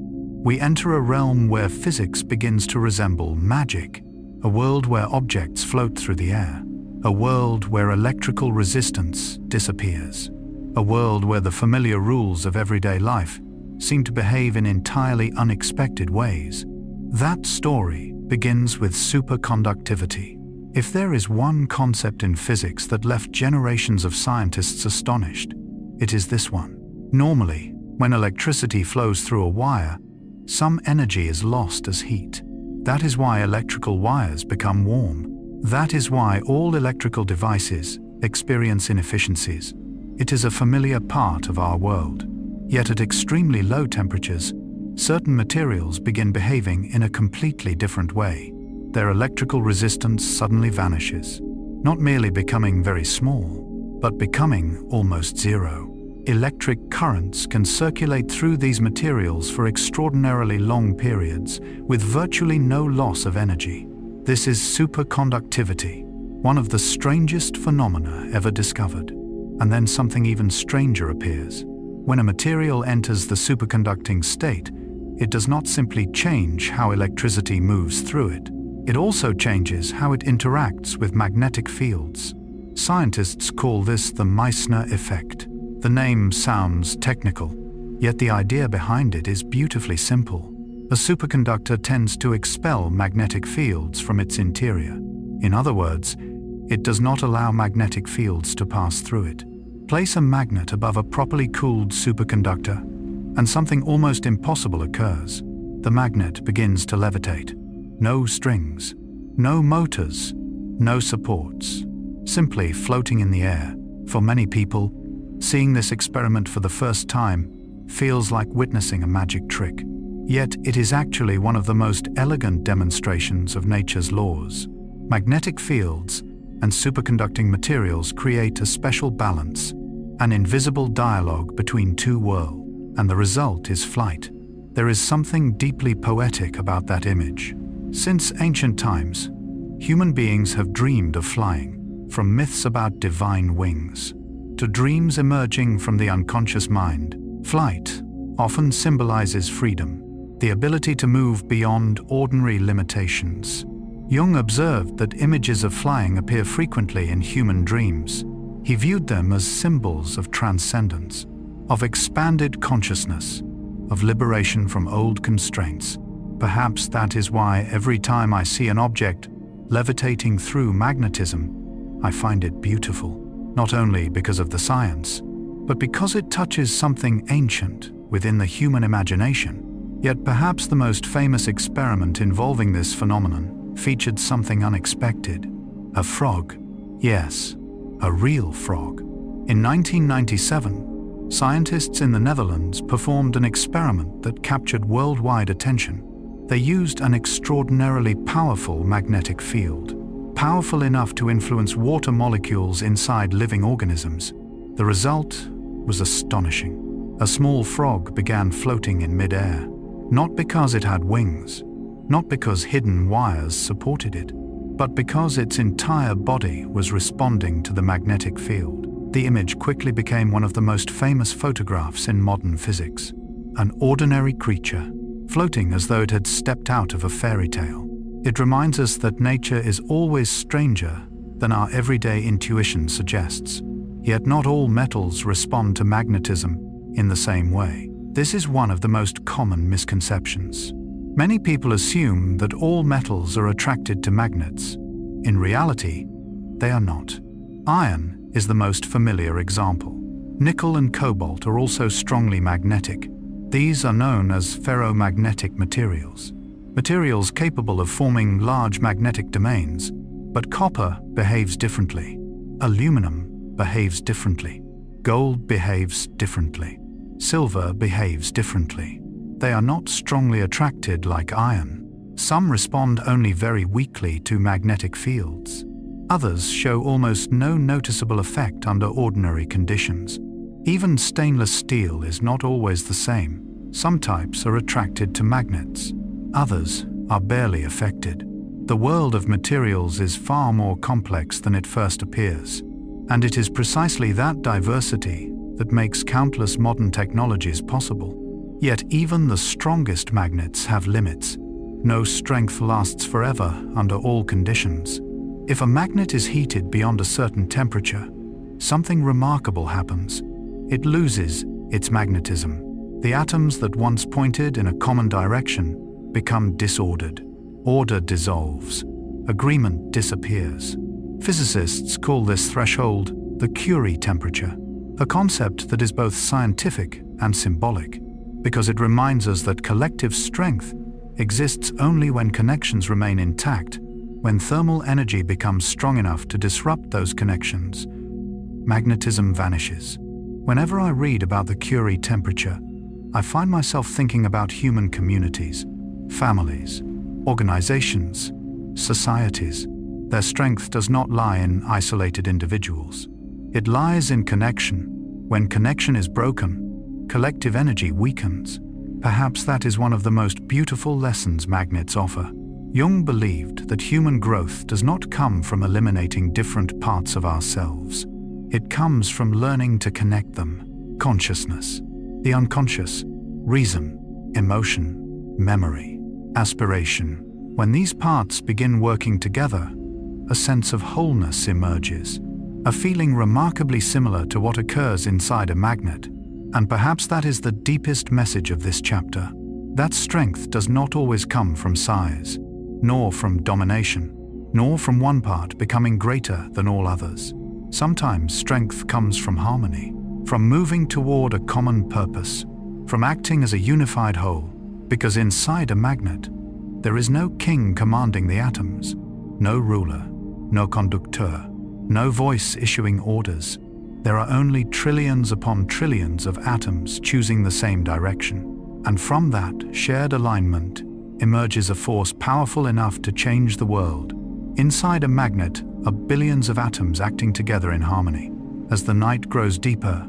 we enter a realm where physics begins to resemble magic, a world where objects float through the air, a world where electrical resistance disappears, a world where the familiar rules of everyday life seem to behave in entirely unexpected ways. That story begins with superconductivity. If there is one concept in physics that left generations of scientists astonished, it is this one. Normally, when electricity flows through a wire, some energy is lost as heat. That is why electrical wires become warm. That is why all electrical devices experience inefficiencies. It is a familiar part of our world. Yet at extremely low temperatures, certain materials begin behaving in a completely different way. Their electrical resistance suddenly vanishes, not merely becoming very small, but becoming almost zero. Electric currents can circulate through these materials for extraordinarily long periods, with virtually no loss of energy. This is superconductivity, one of the strangest phenomena ever discovered. And then something even stranger appears. When a material enters the superconducting state, it does not simply change how electricity moves through it. It also changes how it interacts with magnetic fields. Scientists call this the Meissner effect. The name sounds technical, yet the idea behind it is beautifully simple. A superconductor tends to expel magnetic fields from its interior. In other words, it does not allow magnetic fields to pass through it. Place a magnet above a properly cooled superconductor, and something almost impossible occurs. The magnet begins to levitate. No strings, no motors, no supports, simply floating in the air. For many people, seeing this experiment for the first time feels like witnessing a magic trick. Yet it is actually one of the most elegant demonstrations of nature's laws. Magnetic fields and superconducting materials create a special balance, an invisible dialogue between two worlds, and the result is flight. There is something deeply poetic about that image. Since ancient times, human beings have dreamed of flying, from myths about divine wings to dreams emerging from the unconscious mind. Flight often symbolizes freedom, the ability to move beyond ordinary limitations. Jung observed that images of flying appear frequently in human dreams. He viewed them as symbols of transcendence, of expanded consciousness, of liberation from old constraints. Perhaps that is why every time I see an object levitating through magnetism, I find it beautiful, not only because of the science, but because it touches something ancient within the human imagination. Yet perhaps the most famous experiment involving this phenomenon featured something unexpected. A frog. Yes, a real frog. In 1997, scientists in the Netherlands performed an experiment that captured worldwide attention. They used an extraordinarily powerful magnetic field, powerful enough to influence water molecules inside living organisms. The result was astonishing. A small frog began floating in mid-air, not because it had wings, not because hidden wires supported it, but because its entire body was responding to the magnetic field. The image quickly became one of the most famous photographs in modern physics. An ordinary creature, floating as though it had stepped out of a fairy tale. It reminds us that nature is always stranger than our everyday intuition suggests. Yet not all metals respond to magnetism in the same way. This is one of the most common misconceptions. Many people assume that all metals are attracted to magnets. In reality, they are not. Iron is the most familiar example. Nickel and cobalt are also strongly magnetic. These are known as ferromagnetic materials, materials capable of forming large magnetic domains. But copper behaves differently. Aluminum behaves differently. Gold behaves differently. Silver behaves differently. They are not strongly attracted like iron. Some respond only very weakly to magnetic fields. Others show almost no noticeable effect under ordinary conditions. Even stainless steel is not always the same. Some types are attracted to magnets. Others are barely affected. The world of materials is far more complex than it first appears. And it is precisely that diversity that makes countless modern technologies possible. Yet even the strongest magnets have limits. No strength lasts forever under all conditions. If a magnet is heated beyond a certain temperature, something remarkable happens. It loses its magnetism. The atoms that once pointed in a common direction become disordered. Order dissolves. Agreement disappears. Physicists call this threshold the Curie temperature, a concept that is both scientific and symbolic, because it reminds us that collective strength exists only when connections remain intact. When thermal energy becomes strong enough to disrupt those connections, magnetism vanishes. Whenever I read about the Curie temperature, I find myself thinking about human communities, families, organizations, societies. Their strength does not lie in isolated individuals. It lies in connection. When connection is broken, collective energy weakens. Perhaps that is one of the most beautiful lessons magnets offer. Jung believed that human growth does not come from eliminating different parts of ourselves. It comes from learning to connect them. Consciousness, the unconscious, reason, emotion, memory, aspiration. When these parts begin working together, a sense of wholeness emerges, a feeling remarkably similar to what occurs inside a magnet. And perhaps that is the deepest message of this chapter. That strength does not always come from size, nor from domination, nor from one part becoming greater than all others. Sometimes strength comes from harmony, from moving toward a common purpose, from acting as a unified whole, because inside a magnet, there is no king commanding the atoms, no ruler, no conductor, no voice issuing orders. There are only trillions upon trillions of atoms choosing the same direction. And from that shared alignment emerges a force powerful enough to change the world. Inside a magnet are billions of atoms acting together in harmony. As the night grows deeper,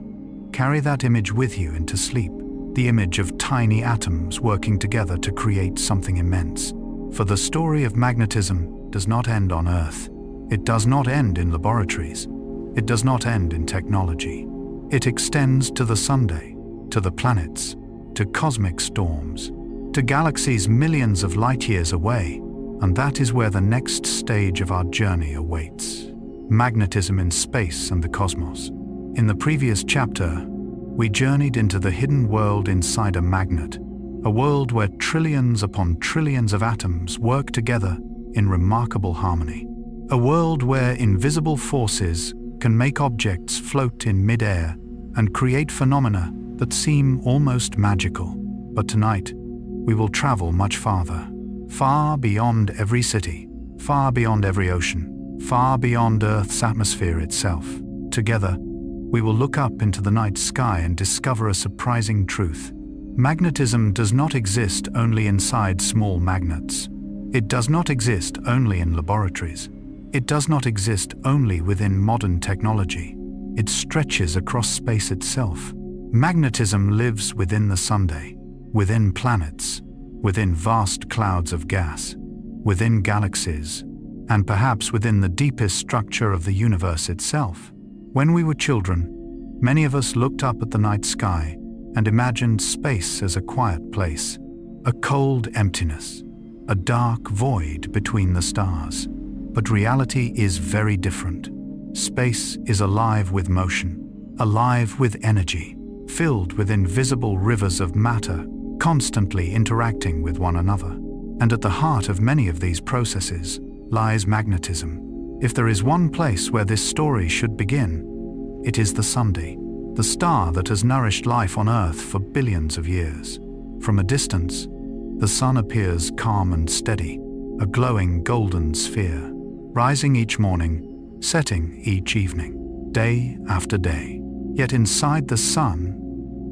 carry that image with you into sleep, the image of tiny atoms working together to create something immense. For the story of magnetism does not end on Earth. It does not end in laboratories. It does not end in technology. It extends to the Sunday, to the planets, to cosmic storms, to galaxies millions of light years away, and that is where the next stage of our journey awaits. Magnetism in space and the cosmos. In the previous chapter, we journeyed into the hidden world inside a magnet, a world where trillions upon trillions of atoms work together in remarkable harmony. A world where invisible forces can make objects float in mid-air and create phenomena that seem almost magical. But tonight, we will travel much farther, far beyond every city, far beyond every ocean, far beyond Earth's atmosphere itself. Together, we will look up into the night sky and discover a surprising truth. Magnetism does not exist only inside small magnets. It does not exist only in laboratories. It does not exist only within modern technology. It stretches across space itself. Magnetism lives within the Sunday, within planets, within vast clouds of gas, within galaxies, and perhaps within the deepest structure of the universe itself. When we were children, many of us looked up at the night sky and imagined space as a quiet place, a cold emptiness, a dark void between the stars. But reality is very different. Space is alive with motion, alive with energy, filled with invisible rivers of matter, constantly interacting with one another. And at the heart of many of these processes lies magnetism. If there is one place where this story should begin, it is the Sunday, the star that has nourished life on Earth for billions of years. From a distance, the sun appears calm and steady, a glowing golden sphere, rising each morning, setting each evening, day after day. Yet inside the sun,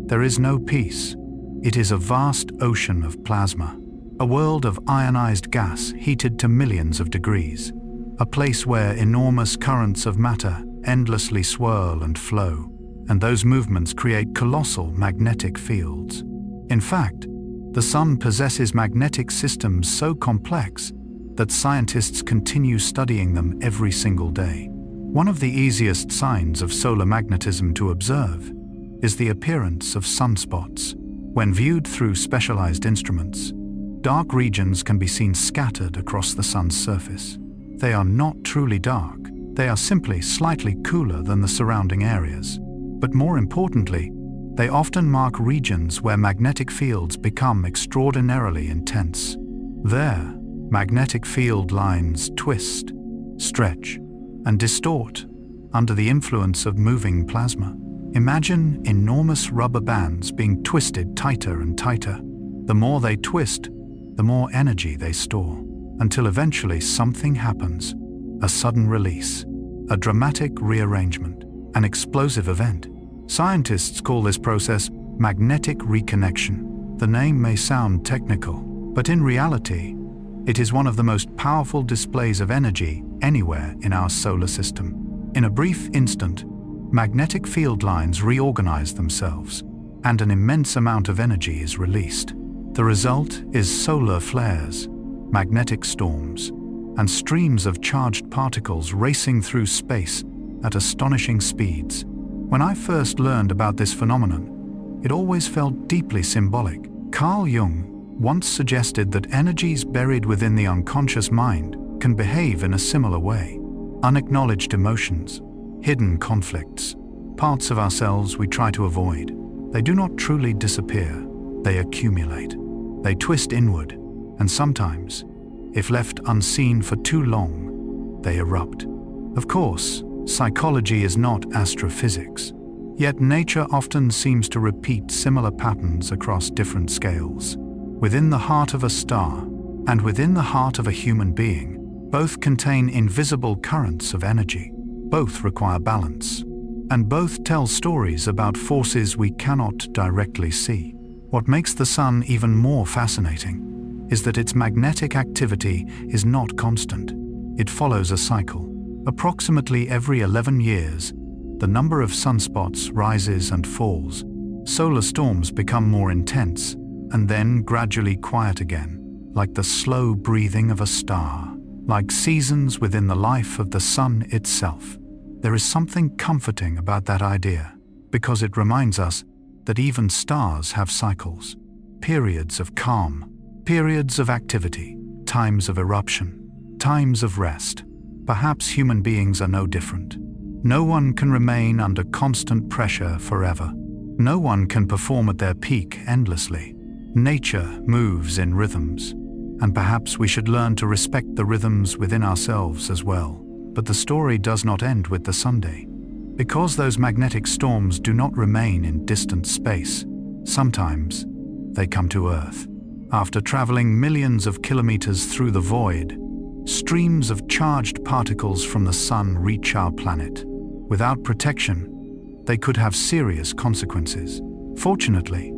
there is no peace. It is a vast ocean of plasma, a world of ionized gas heated to millions of degrees. a place where enormous currents of matter endlessly swirl and flow, and those movements create colossal magnetic fields. In fact, the Sun possesses magnetic systems so complex that scientists continue studying them every single day. One of the easiest signs of solar magnetism to observe is the appearance of sunspots. When viewed through specialized instruments, dark regions can be seen scattered across the Sun's surface. They are not truly dark, they are simply slightly cooler than the surrounding areas. But more importantly, they often mark regions where magnetic fields become extraordinarily intense. There, magnetic field lines twist, stretch, and distort under the influence of moving plasma. Imagine enormous rubber bands being twisted tighter and tighter. The more they twist, the more energy they store, until eventually something happens. A sudden release, a dramatic rearrangement, an explosive event. Scientists call this process magnetic reconnection. The name may sound technical, but in reality, it is one of the most powerful displays of energy anywhere in our solar system. In a brief instant, magnetic field lines reorganize themselves, and an immense amount of energy is released. The result is solar flares, magnetic storms, and streams of charged particles racing through space at astonishing speeds. When I first learned about this phenomenon, it always felt deeply symbolic. Carl Jung once suggested that energies buried within the unconscious mind can behave in a similar way. Unacknowledged emotions, hidden conflicts, parts of ourselves we try to avoid. They do not truly disappear, they accumulate. They twist inward, and sometimes, if left unseen for too long, they erupt. Of course, psychology is not astrophysics, yet nature often seems to repeat similar patterns across different scales. Within the heart of a star and within the heart of a human being, both contain invisible currents of energy. Both require balance, and both tell stories about forces we cannot directly see. What makes the Sun even more fascinating is that its magnetic activity is not constant. It follows a cycle. Approximately every 11 years, the number of sunspots rises and falls. Solar storms become more intense and then gradually quiet again, like the slow breathing of a star, like seasons within the life of the Sun itself. There is something comforting about that idea, because it reminds us that even stars have cycles, periods of calm, periods of activity, times of eruption, times of rest. Perhaps human beings are no different. No one can remain under constant pressure forever. No one can perform at their peak endlessly. Nature moves in rhythms, and perhaps we should learn to respect the rhythms within ourselves as well. But the story does not end with the Sunday. Because those magnetic storms do not remain in distant space, sometimes they come to Earth. After traveling millions of kilometers through the void, streams of charged particles from the Sun reach our planet. Without protection, they could have serious consequences. Fortunately,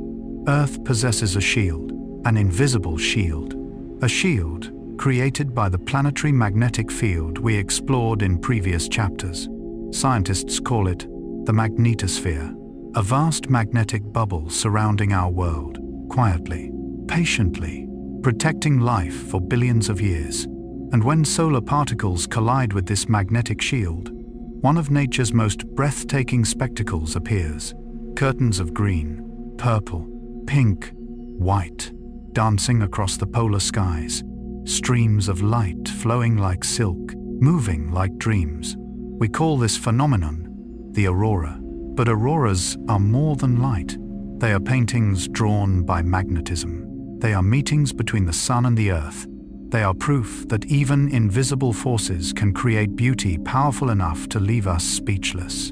Earth possesses a shield, an invisible shield. A shield created by the planetary magnetic field we explored in previous chapters. Scientists call it the magnetosphere, a vast magnetic bubble surrounding our world, quietly, patiently, protecting life for billions of years. And when solar particles collide with this magnetic shield, one of nature's most breathtaking spectacles appears. Curtains of green, purple, pink, white, dancing across the polar skies. Streams of light flowing like silk, moving like dreams. We call this phenomenon the aurora. But auroras are more than light. They are paintings drawn by magnetism. They are meetings between the Sun and the Earth. They are proof that even invisible forces can create beauty powerful enough to leave us speechless.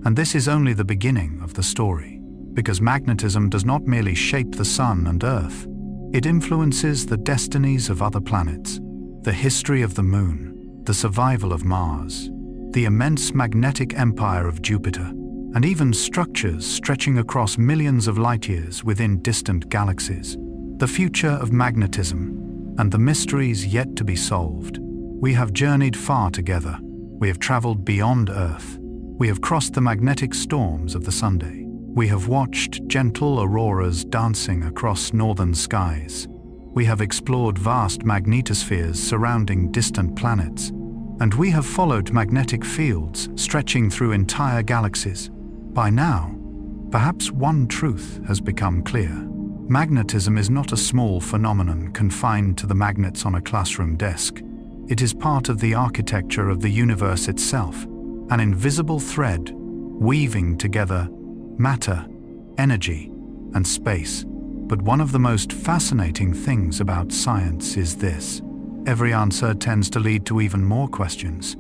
And this is only the beginning of the story, because magnetism does not merely shape the Sun and Earth. It influences the destinies of other planets, the history of the Moon, the survival of Mars, the immense magnetic empire of Jupiter, and even structures stretching across millions of light years within distant galaxies. The future of magnetism and the mysteries yet to be solved We have journeyed far together. We have traveled beyond Earth. We have crossed the magnetic storms of the Sunday. We have watched gentle auroras dancing across northern skies. We have explored vast magnetospheres surrounding distant planets. And we have followed magnetic fields stretching through entire galaxies. By now, perhaps one truth has become clear. Magnetism is not a small phenomenon confined to the magnets on a classroom desk. It is part of the architecture of the universe itself, an invisible thread weaving together matter, energy, and space. But one of the most fascinating things about science is this. Every answer tends to lead to even more questions.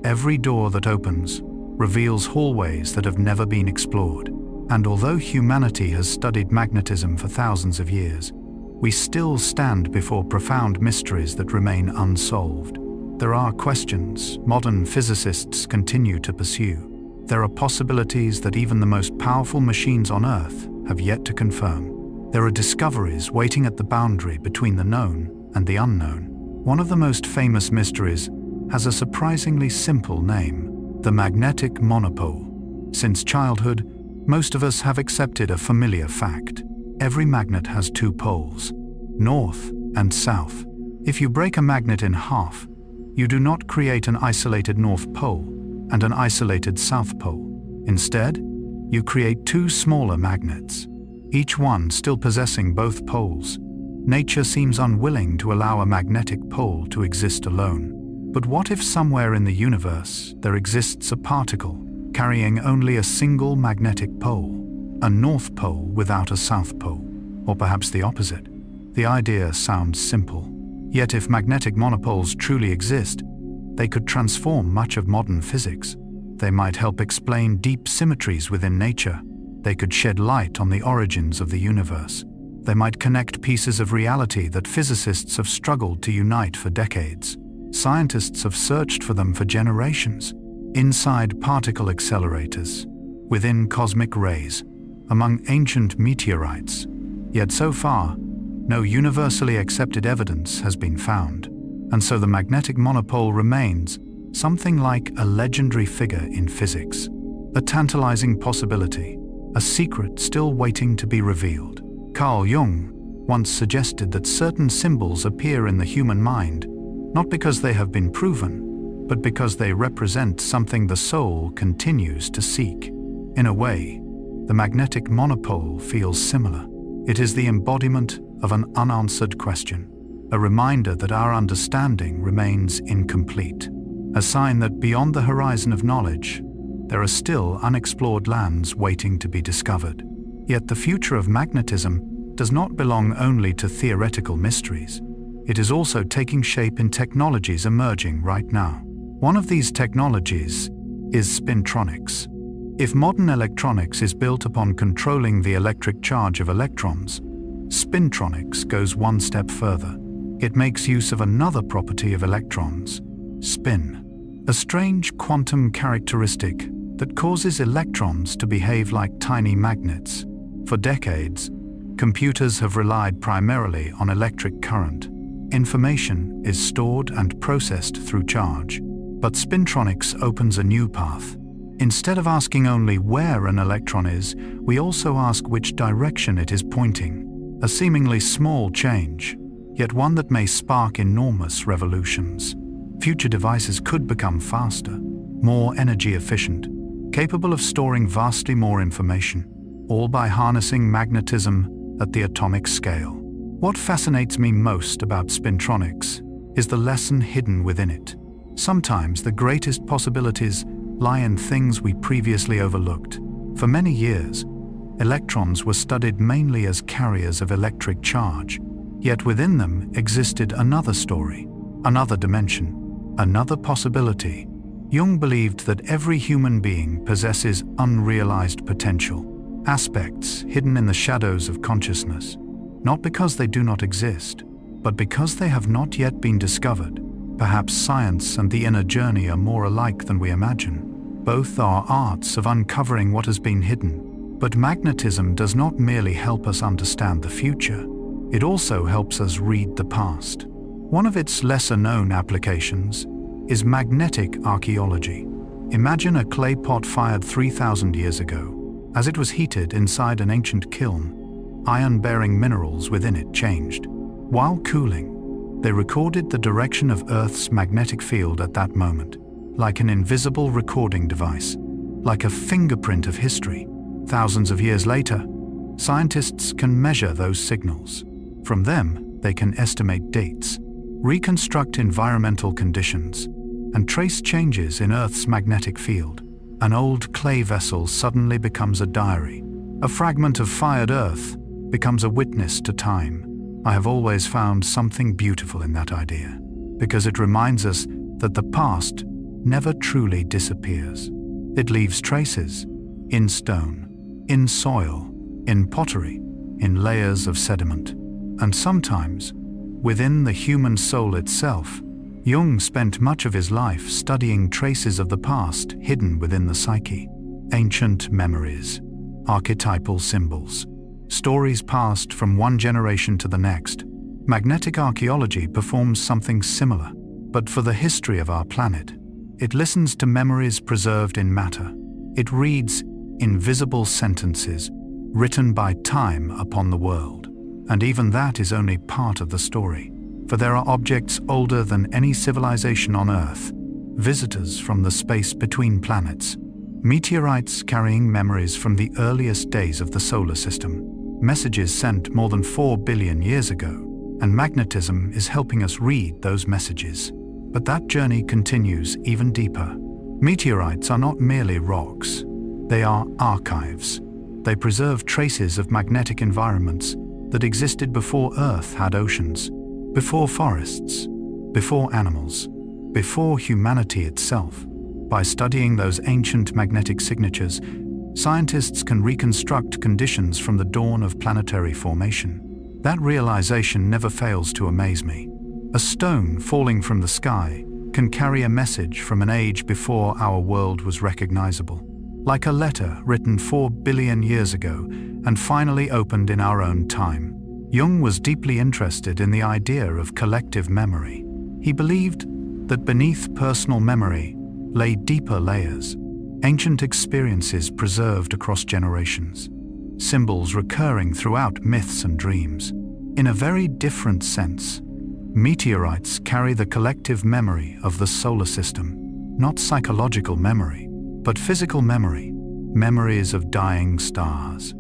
Every door that opens reveals hallways that have never been explored. And although humanity has studied magnetism for thousands of years, we still stand before profound mysteries that remain unsolved. There are questions modern physicists continue to pursue. There are possibilities that even the most powerful machines on Earth have yet to confirm. There are discoveries waiting at the boundary between the known and the unknown. One of the most famous mysteries has a surprisingly simple name: the magnetic monopole. Since childhood, most of us have accepted a familiar fact. Every magnet has two poles, north and south. If you break a magnet in half, you do not create an isolated north pole and an isolated south pole. Instead, you create two smaller magnets, each one still possessing both poles. Nature seems unwilling to allow a magnetic pole to exist alone. But what if somewhere in the universe there exists a particle carrying only a single magnetic pole, a north pole without a south pole, or perhaps the opposite? The idea sounds simple. Yet if magnetic monopoles truly exist, they could transform much of modern physics. They might help explain deep symmetries within nature. They could shed light on the origins of the universe. They might connect pieces of reality that physicists have struggled to unite for decades. Scientists have searched for them for generations. Inside particle accelerators, within cosmic rays, among ancient meteorites. Yet so far, no universally accepted evidence has been found. And so the magnetic monopole remains something like a legendary figure in physics. A tantalizing possibility, a secret still waiting to be revealed. Carl Jung once suggested that certain symbols appear in the human mind, not because they have been proven, but because they represent something the soul continues to seek. In a way, the magnetic monopole feels similar. It is the embodiment of an unanswered question, a reminder that our understanding remains incomplete, a sign that beyond the horizon of knowledge, there are still unexplored lands waiting to be discovered. Yet the future of magnetism does not belong only to theoretical mysteries. It is also taking shape in technologies emerging right now. One of these technologies is spintronics. If modern electronics is built upon controlling the electric charge of electrons, spintronics goes one step further. It makes use of another property of electrons, spin, a strange quantum characteristic that causes electrons to behave like tiny magnets. For decades, computers have relied primarily on electric current. Information is stored and processed through charge. But spintronics opens a new path. Instead of asking only where an electron is, we also ask which direction it is pointing. A seemingly small change, yet one that may spark enormous revolutions. Future devices could become faster, more energy efficient, capable of storing vastly more information, all by harnessing magnetism at the atomic scale. What fascinates me most about spintronics is the lesson hidden within it. Sometimes the greatest possibilities lie in things we previously overlooked. For many years, electrons were studied mainly as carriers of electric charge, yet within them existed another story, another dimension, another possibility. Jung believed that every human being possesses unrealized potential, aspects hidden in the shadows of consciousness, not because they do not exist, but because they have not yet been discovered. Perhaps science and the inner journey are more alike than we imagine. Both are arts of uncovering what has been hidden. But magnetism does not merely help us understand the future, it also helps us read the past. One of its lesser-known applications is magnetic archaeology. Imagine a clay pot fired 3,000 years ago. As it was heated inside an ancient kiln, iron-bearing minerals within it changed. While cooling, they recorded the direction of Earth's magnetic field at that moment, like an invisible recording device, like a fingerprint of history. Thousands of years later, scientists can measure those signals. From them, they can estimate dates, reconstruct environmental conditions, and trace changes in Earth's magnetic field. An old clay vessel suddenly becomes a diary. A fragment of fired Earth becomes a witness to time. I have always found something beautiful in that idea, because it reminds us that the past never truly disappears. It leaves traces in stone, in soil, in pottery, in layers of sediment, and sometimes within the human soul itself. Jung spent much of his life studying traces of the past hidden within the psyche. Ancient memories, archetypal symbols, stories passed from one generation to the next. Magnetic archaeology performs something similar, but for the history of our planet. It listens to memories preserved in matter. It reads invisible sentences written by time upon the world. And even that is only part of the story. For there are objects older than any civilization on Earth, visitors from the space between planets, meteorites carrying memories from the earliest days of the solar system, messages sent more than 4 billion years ago, and magnetism is helping us read those messages. But that journey continues even deeper. Meteorites are not merely rocks, they are archives. They preserve traces of magnetic environments that existed before Earth had oceans, before forests, before animals, before humanity itself. By studying those ancient magnetic signatures, scientists can reconstruct conditions from the dawn of planetary formation. That realization never fails to amaze me. A stone falling from the sky can carry a message from an age before our world was recognizable, like a letter written 4 billion years ago and finally opened in our own time. Jung was deeply interested in the idea of collective memory. He believed that beneath personal memory lay deeper layers, ancient experiences preserved across generations, symbols recurring throughout myths and dreams. In a very different sense, meteorites carry the collective memory of the solar system, not psychological memory, but physical memory, memories of dying stars,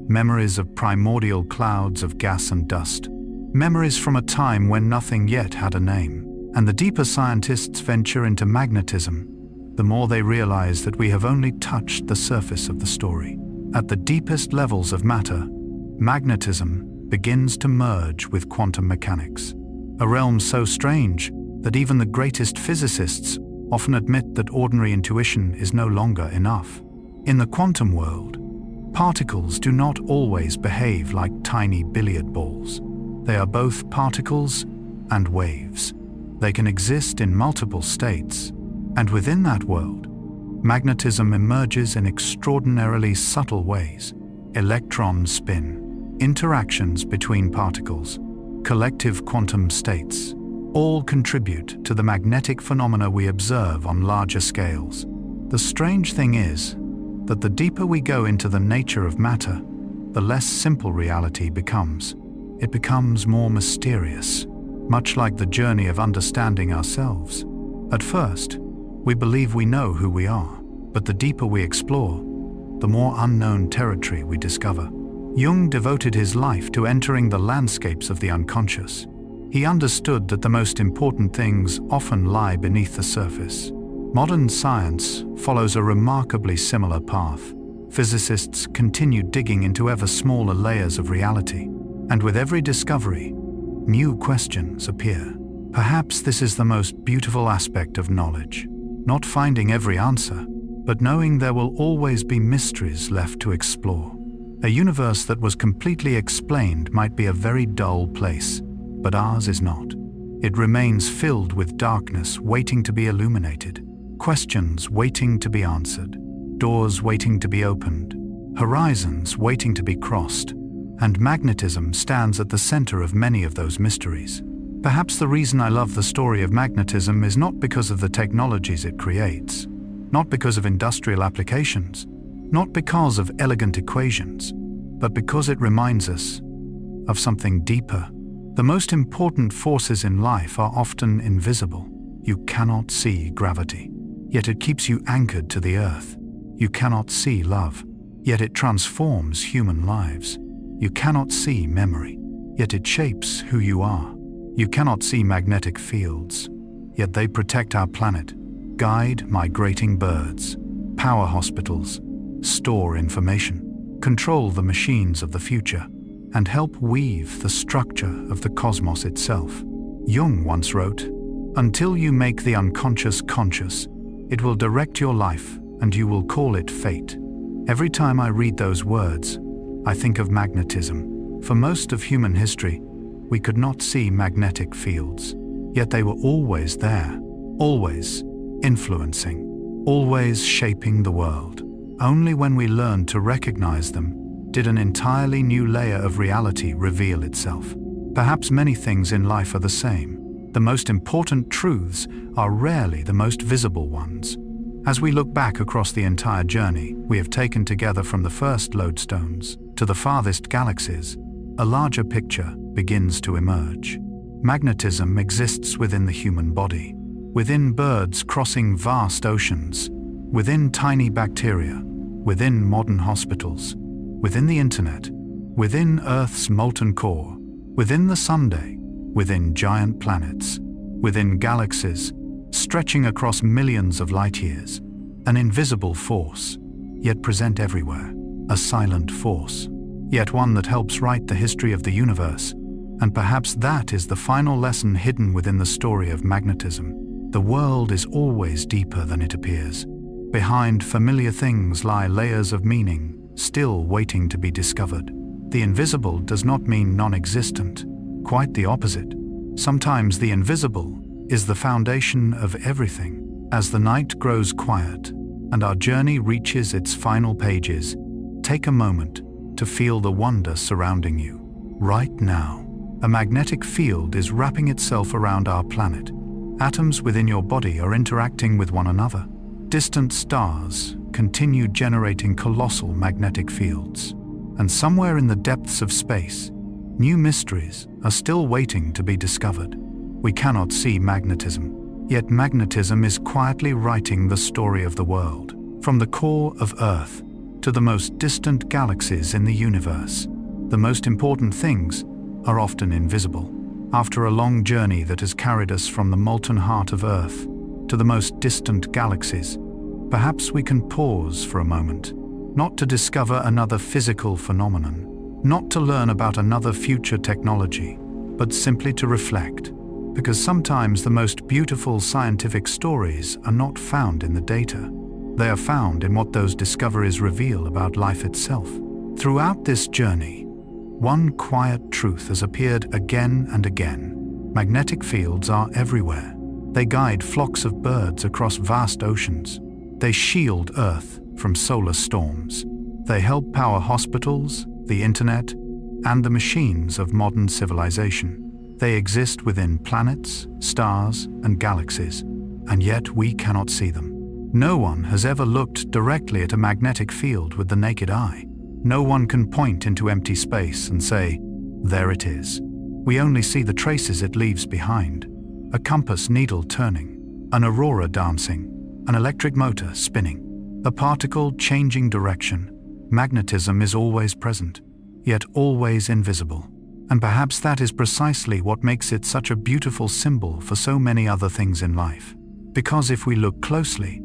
memories of primordial clouds of gas and dust, memories from a time when nothing yet had a name. And the deeper scientists venture into magnetism, the more they realize that we have only touched the surface of the story. At the deepest levels of matter, magnetism begins to merge with quantum mechanics, a realm so strange that even the greatest physicists often admit that ordinary intuition is no longer enough. In the quantum world, particles do not always behave like tiny billiard balls. They are both particles and waves. They can exist in multiple states, and within that world, magnetism emerges in extraordinarily subtle ways. Electron spin, interactions between particles, collective quantum states, all contribute to the magnetic phenomena we observe on larger scales. The strange thing is that the deeper we go into the nature of matter, the less simple reality becomes. It becomes more mysterious, much like the journey of understanding ourselves. At first, we believe we know who we are, but the deeper we explore, the more unknown territory we discover. Jung devoted his life to entering the landscapes of the unconscious. He understood that the most important things often lie beneath the surface. Modern science follows a remarkably similar path. Physicists continue digging into ever smaller layers of reality, and with every discovery, new questions appear. Perhaps this is the most beautiful aspect of knowledge, not finding every answer, but knowing there will always be mysteries left to explore. A universe that was completely explained might be a very dull place, but ours is not. It remains filled with darkness waiting to be illuminated, questions waiting to be answered, doors waiting to be opened, horizons waiting to be crossed, and magnetism stands at the center of many of those mysteries. Perhaps the reason I love the story of magnetism is not because of the technologies it creates, not because of industrial applications, not because of elegant equations, but because it reminds us of something deeper. The most important forces in life are often invisible. You cannot see gravity, yet it keeps you anchored to the earth. You cannot see love, yet it transforms human lives. You cannot see memory, yet it shapes who you are. You cannot see magnetic fields, yet they protect our planet, guide migrating birds, power hospitals, store information, control the machines of the future, and help weave the structure of the cosmos itself. Jung once wrote, "Until you make the unconscious conscious, it will direct your life and you will call it fate." Every time I read those words, I think of magnetism. For most of human history, we could not see magnetic fields, yet they were always there, always influencing, always shaping the world. Only when we learned to recognize them did an entirely new layer of reality reveal itself. Perhaps many things in life are the same. The most important truths are rarely the most visible ones. As we look back across the entire journey we have taken together from the first lodestones to the farthest galaxies, a larger picture begins to emerge. Magnetism exists within the human body, within birds crossing vast oceans, within tiny bacteria, within modern hospitals, within the internet, within Earth's molten core, within the Sunday, within giant planets, within galaxies, stretching across millions of light years, an invisible force, yet present everywhere, a silent force, yet one that helps write the history of the universe. And perhaps that is the final lesson hidden within the story of magnetism. The world is always deeper than it appears. Behind familiar things lie layers of meaning, still waiting to be discovered. The invisible does not mean non-existent, quite the opposite. Sometimes the invisible is the foundation of everything. As the night grows quiet and our journey reaches its final pages, take a moment to feel the wonder surrounding you. Right now, a magnetic field is wrapping itself around our planet. Atoms within your body are interacting with one another. Distant stars continue generating colossal magnetic fields. And somewhere in the depths of space, new mysteries are still waiting to be discovered. We cannot see magnetism, yet magnetism is quietly writing the story of the world. From the core of Earth to the most distant galaxies in the universe, the most important things are often invisible. After a long journey that has carried us from the molten heart of Earth to the most distant galaxies, perhaps we can pause for a moment, not to discover another physical phenomenon, not to learn about another future technology, but simply to reflect. Because sometimes the most beautiful scientific stories are not found in the data. They are found in what those discoveries reveal about life itself. Throughout this journey, one quiet truth has appeared again and again. Magnetic fields are everywhere. They guide flocks of birds across vast oceans. They shield Earth from solar storms. They help power hospitals, the internet, and the machines of modern civilization. They exist within planets, stars, and galaxies, and yet we cannot see them. No one has ever looked directly at a magnetic field with the naked eye. No one can point into empty space and say, "There it is." We only see the traces it leaves behind. A compass needle turning, an aurora dancing, an electric motor spinning, a particle changing direction. Magnetism is always present, yet always invisible. And perhaps that is precisely what makes it such a beautiful symbol for so many other things in life. Because if we look closely,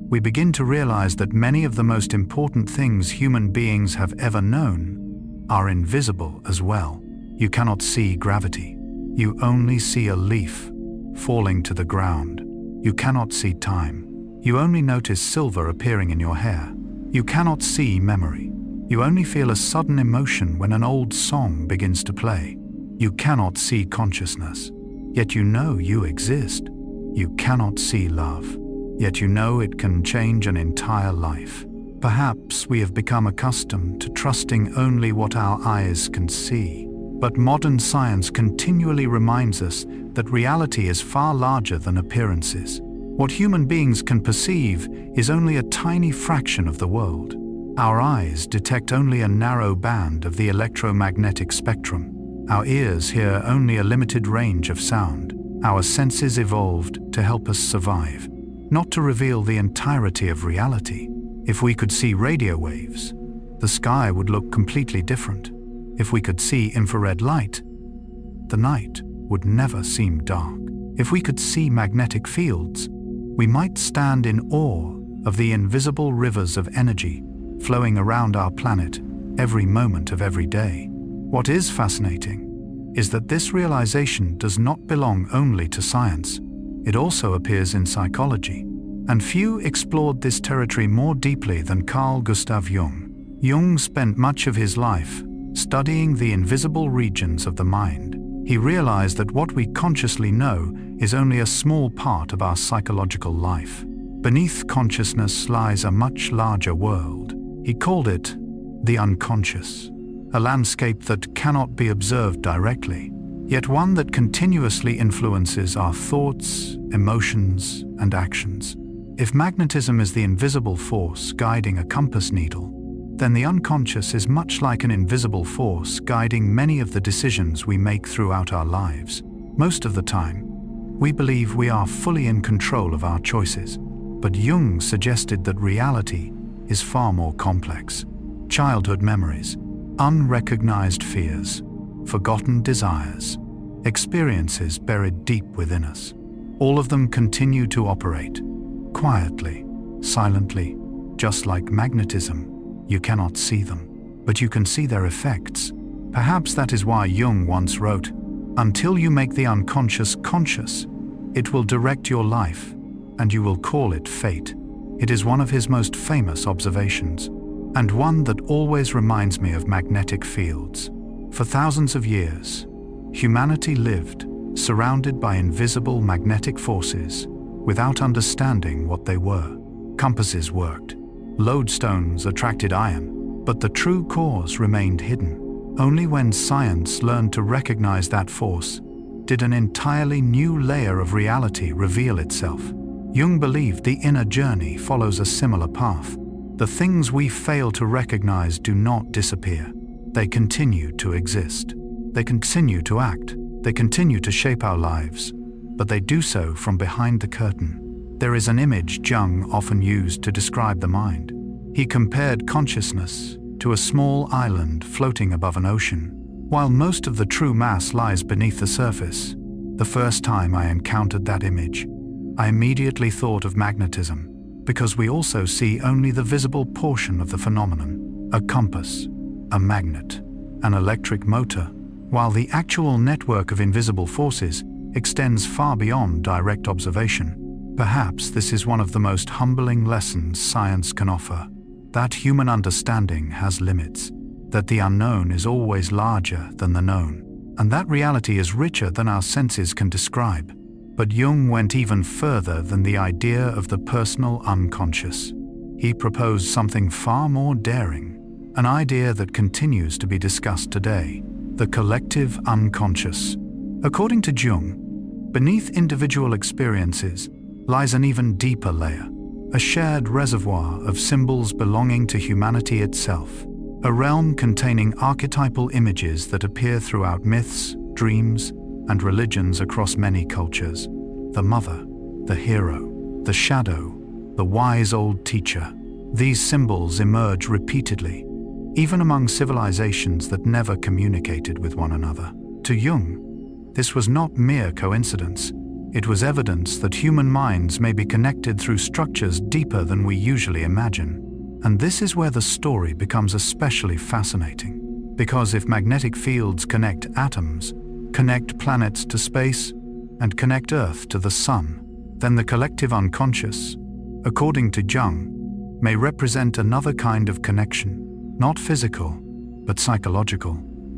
we begin to realize that many of the most important things human beings have ever known are invisible as well. You cannot see gravity. You only see a leaf falling to the ground. You cannot see time. You only notice silver appearing in your hair. You cannot see memory. You only feel a sudden emotion when an old song begins to play. You cannot see consciousness, yet you know you exist. You cannot see love, yet you know it can change an entire life. Perhaps we have become accustomed to trusting only what our eyes can see, But modern science continually reminds us that reality is far larger than appearances. What human beings can perceive is only a tiny fraction of the world. Our eyes detect only a narrow band of the electromagnetic spectrum. Our ears hear only a limited range of sound. Our senses evolved to help us survive, not to reveal the entirety of reality. If we could see radio waves, the sky would look completely different. If we could see infrared light, the night would never seem dark. If we could see magnetic fields, we might stand in awe of the invisible rivers of energy flowing around our planet every moment of every day. What is fascinating is that this realization does not belong only to science. It also appears in psychology, and few explored this territory more deeply than Carl Gustav Jung. Jung spent much of his life studying the invisible regions of the mind. He realized that what we consciously know is only a small part of our psychological life. Beneath consciousness lies a much larger world. He called it the unconscious, a landscape that cannot be observed directly, yet one that continuously influences our thoughts, emotions, and actions. If magnetism is the invisible force guiding a compass needle, then the unconscious is much like an invisible force guiding many of the decisions we make throughout our lives. Most of the time, we believe we are fully in control of our choices, but Jung suggested that reality is far more complex. Childhood memories, unrecognized fears, forgotten desires, experiences buried deep within us. All of them continue to operate, quietly, silently, just like magnetism. You cannot see them, but you can see their effects. Perhaps that is why Jung once wrote, "Until you make the unconscious conscious, it will direct your life, and you will call it fate." It is one of his most famous observations, and one that always reminds me of magnetic fields. For thousands of years, humanity lived surrounded by invisible magnetic forces without understanding what they were. Compasses worked, lodestones attracted iron, but the true cause remained hidden. Only when science learned to recognize that force did an entirely new layer of reality reveal itself. Jung believed the inner journey follows a similar path. The things we fail to recognize do not disappear. They continue to exist. They continue to act. They continue to shape our lives, but they do so from behind the curtain. There is an image Jung often used to describe the mind. He compared consciousness to a small island floating above an ocean, while most of the true mass lies beneath the surface. The first time I encountered that image, I immediately thought of magnetism, because we also see only the visible portion of the phenomenon: a compass, a magnet, an electric motor, while the actual network of invisible forces extends far beyond direct observation. Perhaps this is one of the most humbling lessons science can offer, that human understanding has limits, that the unknown is always larger than the known, and that reality is richer than our senses can describe. But Jung went even further than the idea of the personal unconscious. He proposed something far more daring, an idea that continues to be discussed today: the collective unconscious. According to Jung, beneath individual experiences lies an even deeper layer, a shared reservoir of symbols belonging to humanity itself, a realm containing archetypal images that appear throughout myths, dreams, and religions across many cultures. The mother, the hero, the shadow, the wise old teacher. These symbols emerge repeatedly, even among civilizations that never communicated with one another. To Jung, this was not mere coincidence. It was evidence that human minds may be connected through structures deeper than we usually imagine. And this is where the story becomes especially fascinating. Because if magnetic fields connect atoms, connect planets to space, and connect Earth to the Sun, then the collective unconscious, according to Jung, may represent another kind of connection, not physical, but psychological,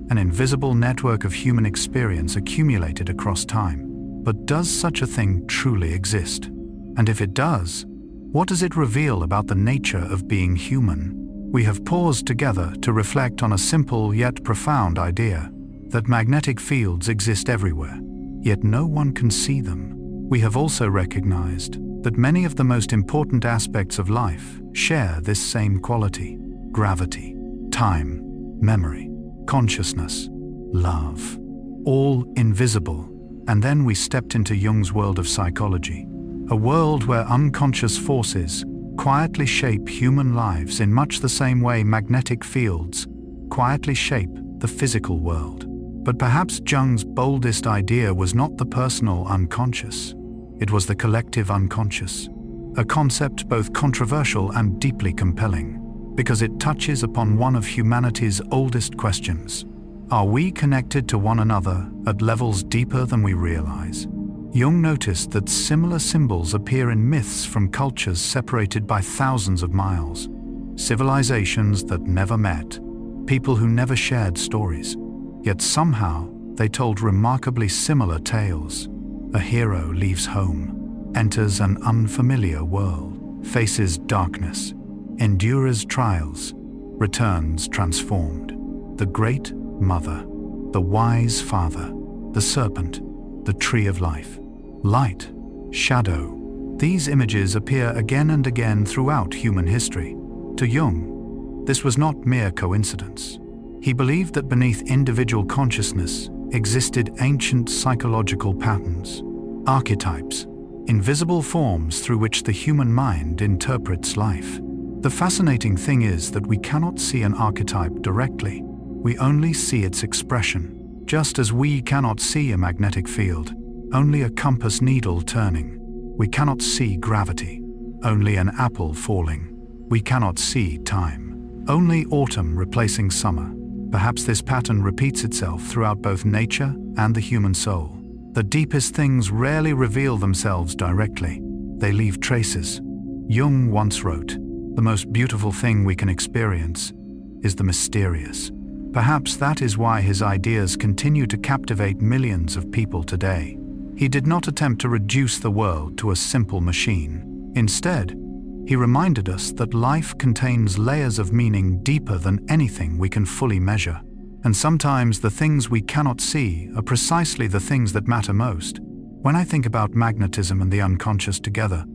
an invisible network of human experience accumulated across time. But does such a thing truly exist? And if it does, what does it reveal about the nature of being human? We have paused together to reflect on a simple yet profound idea: that magnetic fields exist everywhere, yet no one can see them. We have also recognized that many of the most important aspects of life share this same quality: gravity, time, memory, consciousness, love, all invisible. And then we stepped into Jung's world of psychology, a world where unconscious forces quietly shape human lives in much the same way magnetic fields quietly shape the physical world. But perhaps Jung's boldest idea was not the personal unconscious. It was the collective unconscious, a concept both controversial and deeply compelling, because it touches upon one of humanity's oldest questions. Are we connected to one another at levels deeper than we realize? Jung noticed that similar symbols appear in myths from cultures separated by thousands of miles, civilizations that never met, people who never shared stories, yet somehow they told remarkably similar tales. A hero leaves home, enters an unfamiliar world, faces darkness, endures trials, returns transformed. The Great Mother, the Wise Father, the Serpent, the Tree of Life, light, shadow. These images appear again and again throughout human history. To Jung, this was not mere coincidence. He believed that beneath individual consciousness existed ancient psychological patterns, archetypes, invisible forms through which the human mind interprets life. The fascinating thing is that we cannot see an archetype directly. We only see its expression, just as we cannot see a magnetic field, only a compass needle turning. We cannot see gravity, only an apple falling. We cannot see time, only autumn replacing summer. Perhaps this pattern repeats itself throughout both nature and the human soul. The deepest things rarely reveal themselves directly. They leave traces. Jung once wrote, "The most beautiful thing we can experience is the mysterious." Perhaps that is why his ideas continue to captivate millions of people today. He did not attempt to reduce the world to a simple machine. Instead, he reminded us that life contains layers of meaning deeper than anything we can fully measure. And sometimes the things we cannot see are precisely the things that matter most. When I think about magnetism and the unconscious together,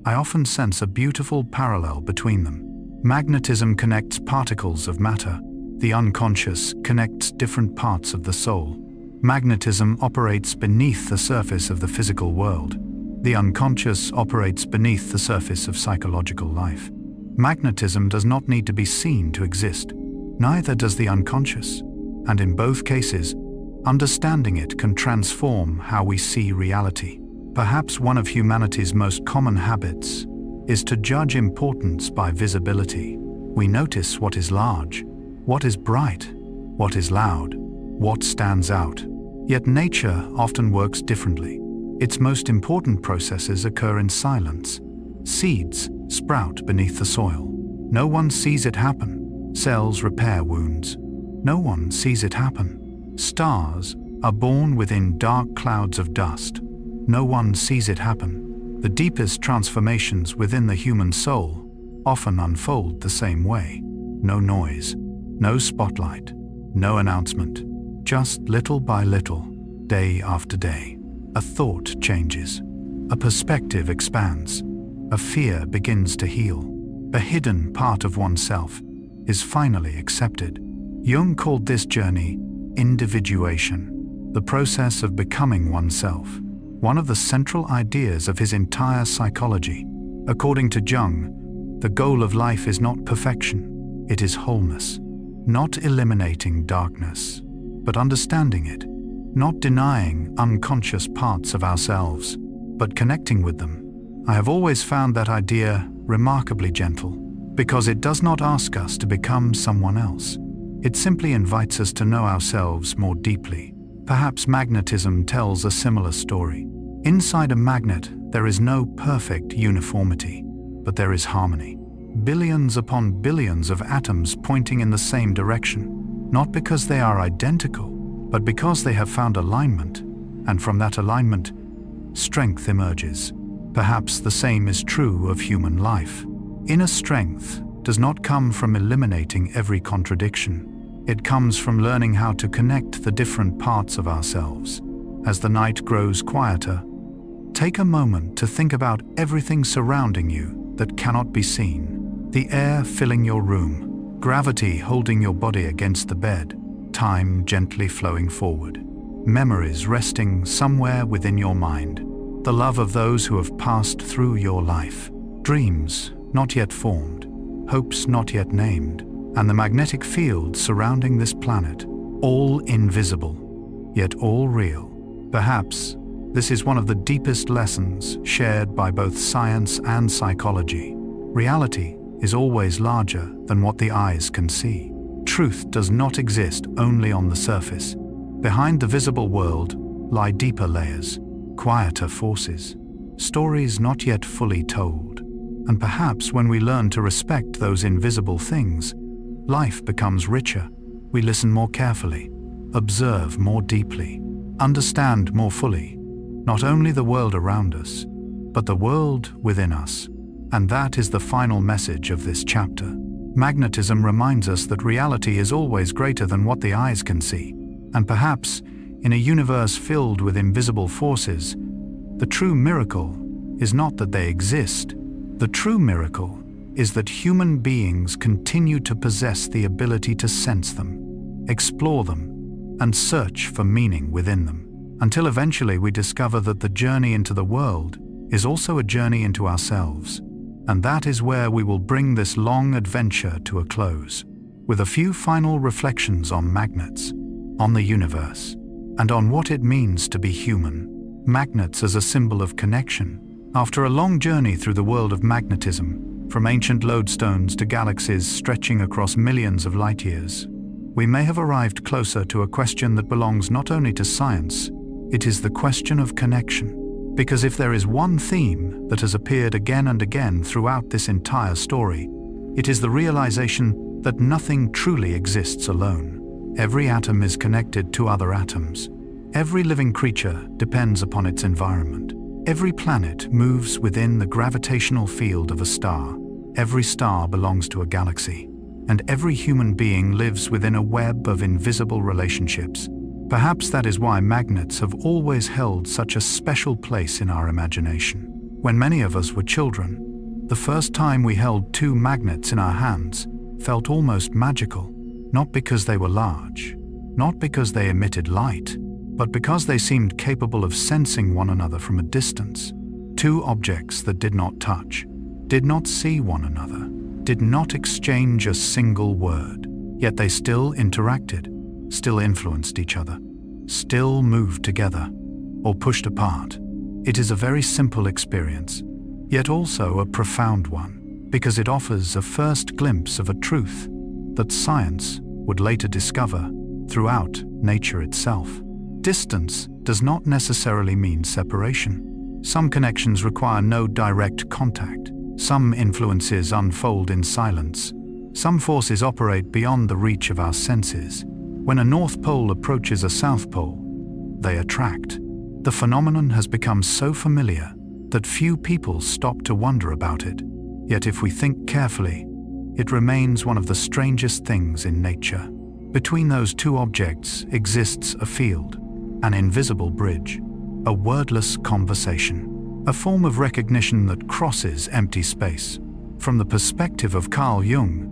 I often sense a beautiful parallel between them. Magnetism connects particles of matter. The unconscious connects different parts of the soul. Magnetism operates beneath the surface of the physical world. The unconscious operates beneath the surface of psychological life. Magnetism does not need to be seen to exist. Neither does the unconscious. And in both cases, understanding it can transform how we see reality. Perhaps one of humanity's most common habits is to judge importance by visibility. We notice what is large, what is bright, what is loud, what stands out. Yet nature often works differently. Its most important processes occur in silence. Seeds sprout beneath the soil. No one sees it happen. Cells repair wounds. No one sees it happen. Stars are born within dark clouds of dust. No one sees it happen. The deepest transformations within the human soul often unfold the same way. No noise, no spotlight, no announcement. Just little by little, day after day, a thought changes. A perspective expands. A fear begins to heal. A hidden part of oneself is finally accepted. Jung called this journey individuation, the process of becoming oneself, one of the central ideas of his entire psychology. According to Jung, the goal of life is not perfection, it is wholeness. Not eliminating darkness, but understanding it. Not denying unconscious parts of ourselves, but connecting with them. I have always found that idea remarkably gentle, because it does not ask us to become someone else. It simply invites us to know ourselves more deeply. Perhaps magnetism tells a similar story. Inside a magnet, there is no perfect uniformity, but there is harmony. Billions upon billions of atoms pointing in the same direction, not because they are identical, but because they have found alignment, and from that alignment, strength emerges. Perhaps the same is true of human life. Inner strength does not come from eliminating every contradiction. It comes from learning how to connect the different parts of ourselves. As the night grows quieter, take a moment to think about everything surrounding you that cannot be seen. The air filling your room, gravity holding your body against the bed, time gently flowing forward, memories resting somewhere within your mind, the love of those who have passed through your life, dreams not yet formed, hopes not yet named, and the magnetic field surrounding this planet, all invisible, yet all real. Perhaps this is one of the deepest lessons shared by both science and psychology. Reality is always larger than what the eyes can see. Truth does not exist only on the surface. Behind the visible world lie deeper layers, quieter forces, stories not yet fully told. And perhaps when we learn to respect those invisible things, life becomes richer. We listen more carefully, observe more deeply, understand more fully, not only the world around us, but the world within us. And that is the final message of this chapter. Magnetism reminds us that reality is always greater than what the eyes can see. And perhaps, in a universe filled with invisible forces, the true miracle is not that they exist. The true miracle is that human beings continue to possess the ability to sense them, explore them, and search for meaning within them, until eventually we discover that the journey into the world is also a journey into ourselves. And that is where we will bring this long adventure to a close, with a few final reflections on magnets, on the universe, and on what it means to be human. Magnets as a symbol of connection. After a long journey through the world of magnetism, from ancient lodestones to galaxies stretching across millions of light years, we may have arrived closer to a question that belongs not only to science, it is the question of connection. Because if there is one theme that has appeared again and again throughout this entire story, it is the realization that nothing truly exists alone. Every atom is connected to other atoms. Every living creature depends upon its environment. Every planet moves within the gravitational field of a star. Every star belongs to a galaxy. And every human being lives within a web of invisible relationships. Perhaps that is why magnets have always held such a special place in our imagination. When many of us were children, the first time we held two magnets in our hands felt almost magical, not because they were large, not because they emitted light, but because they seemed capable of sensing one another from a distance. Two objects that did not touch, did not see one another, did not exchange a single word, yet they still interacted, still influenced each other, still moved together, or pushed apart. It is a very simple experience, yet also a profound one, because it offers a first glimpse of a truth that science would later discover throughout nature itself. Distance does not necessarily mean separation. Some connections require no direct contact. Some influences unfold in silence. Some forces operate beyond the reach of our senses. When a North Pole approaches a South Pole, they attract. The phenomenon has become so familiar that few people stop to wonder about it. Yet if we think carefully, it remains one of the strangest things in nature. Between those two objects exists a field, an invisible bridge, a wordless conversation, a form of recognition that crosses empty space. From the perspective of Carl Jung,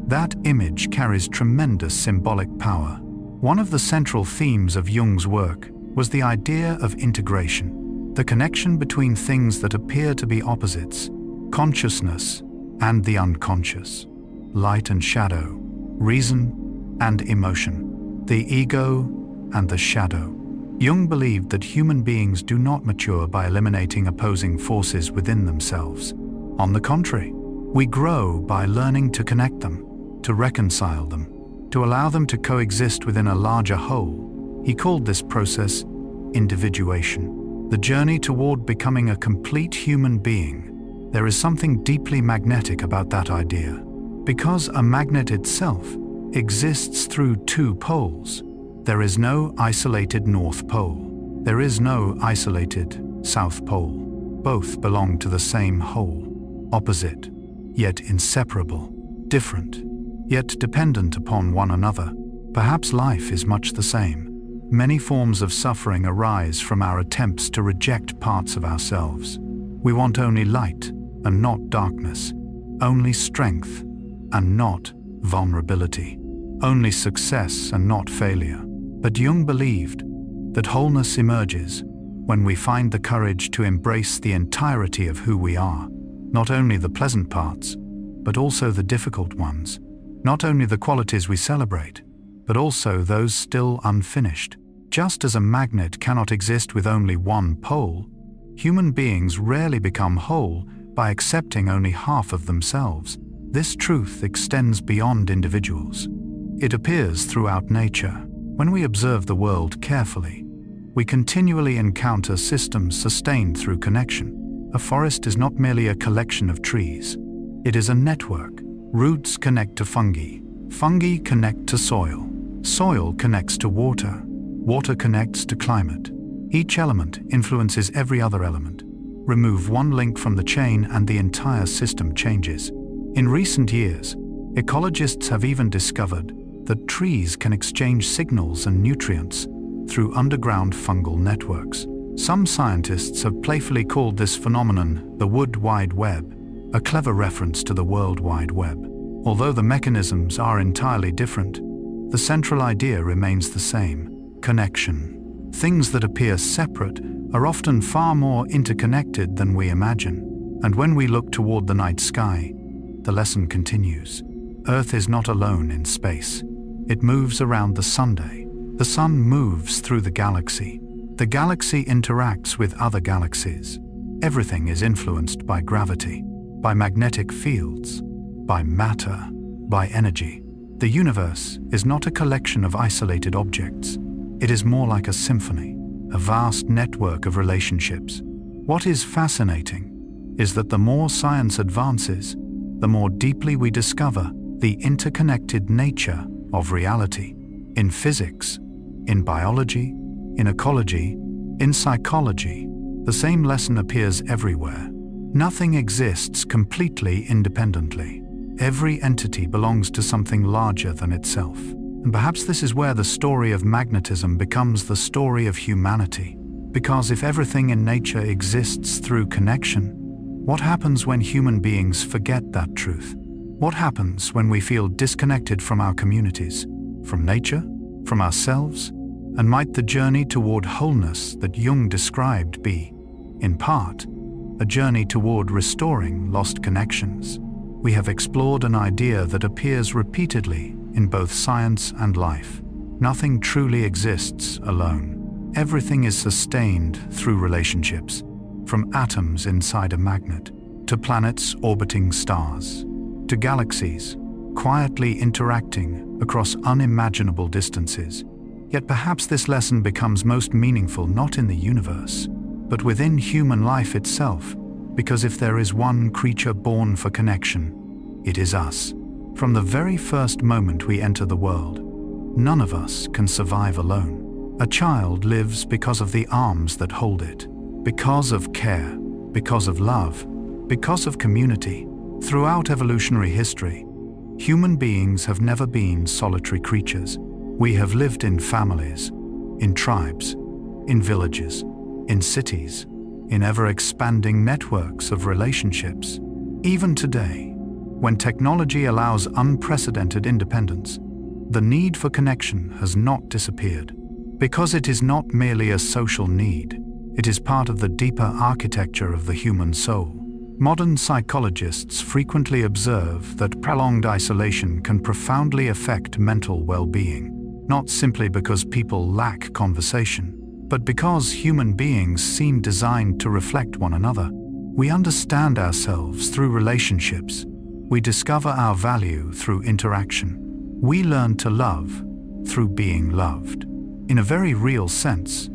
that image carries tremendous symbolic power. One of the central themes of Jung's work was the idea of integration, the connection between things that appear to be opposites, consciousness and the unconscious, light and shadow, reason and emotion, the ego and the shadow. Jung believed that human beings do not mature by eliminating opposing forces within themselves. On the contrary, we grow by learning to connect them, to reconcile them, to allow them to coexist within a larger whole. He called this process individuation, the journey toward becoming a complete human being. There is something deeply magnetic about that idea. Because a magnet itself exists through two poles, there is no isolated North Pole. There is no isolated South Pole. Both belong to the same whole, opposite, yet inseparable, different, yet dependent upon one another. Perhaps life is much the same. Many forms of suffering arise from our attempts to reject parts of ourselves. We want only light and not darkness, only strength and not vulnerability, only success and not failure. But Jung believed that wholeness emerges when we find the courage to embrace the entirety of who we are, not only the pleasant parts, but also the difficult ones, not only the qualities we celebrate, but also those still unfinished. Just as a magnet cannot exist with only one pole, human beings rarely become whole by accepting only half of themselves. This truth extends beyond individuals. It appears throughout nature. When we observe the world carefully, we continually encounter systems sustained through connection. A forest is not merely a collection of trees. It is a network. Roots connect to fungi. Fungi connect to soil. Soil connects to water. Water connects to climate. Each element influences every other element. Remove one link from the chain and the entire system changes. In recent years, ecologists have even discovered that trees can exchange signals and nutrients through underground fungal networks. Some scientists have playfully called this phenomenon the Wood Wide Web, a clever reference to the World Wide Web. Although the mechanisms are entirely different, the central idea remains the same: connection. Things that appear separate are often far more interconnected than we imagine. And when we look toward the night sky, the lesson continues. Earth is not alone in space. It moves around the Sunday. The sun moves through the galaxy. The galaxy interacts with other galaxies. Everything is influenced by gravity, by magnetic fields, by matter, by energy. The universe is not a collection of isolated objects. It is more like a symphony, a vast network of relationships. What is fascinating is that the more science advances, the more deeply we discover the interconnected nature of reality. In physics, in biology, in ecology, in psychology, the same lesson appears everywhere. Nothing exists completely independently. Every entity belongs to something larger than itself. And perhaps this is where the story of magnetism becomes the story of humanity. Because if everything in nature exists through connection, what happens when human beings forget that truth? What happens when we feel disconnected from our communities, from nature, from ourselves? And might the journey toward wholeness that Jung described be, in part, a journey toward restoring lost connections? We have explored an idea that appears repeatedly in both science and life. Nothing truly exists alone. Everything is sustained through relationships, from atoms inside a magnet, to planets orbiting stars, to galaxies quietly interacting across unimaginable distances. Yet perhaps this lesson becomes most meaningful not in the universe, but within human life itself, because if there is one creature born for connection, it is us. From the very first moment we enter the world, none of us can survive alone. A child lives because of the arms that hold it, because of care, because of love, because of community. Throughout evolutionary history, human beings have never been solitary creatures. We have lived in families, in tribes, in villages, in cities, in ever-expanding networks of relationships. Even today, when technology allows unprecedented independence, the need for connection has not disappeared. Because it is not merely a social need, it is part of the deeper architecture of the human soul. Modern psychologists frequently observe that prolonged isolation can profoundly affect mental well-being. Not simply because people lack conversation, but because human beings seem designed to reflect one another. We understand ourselves through relationships. We discover our value through interaction. We learn to love through being loved. In a very real sense,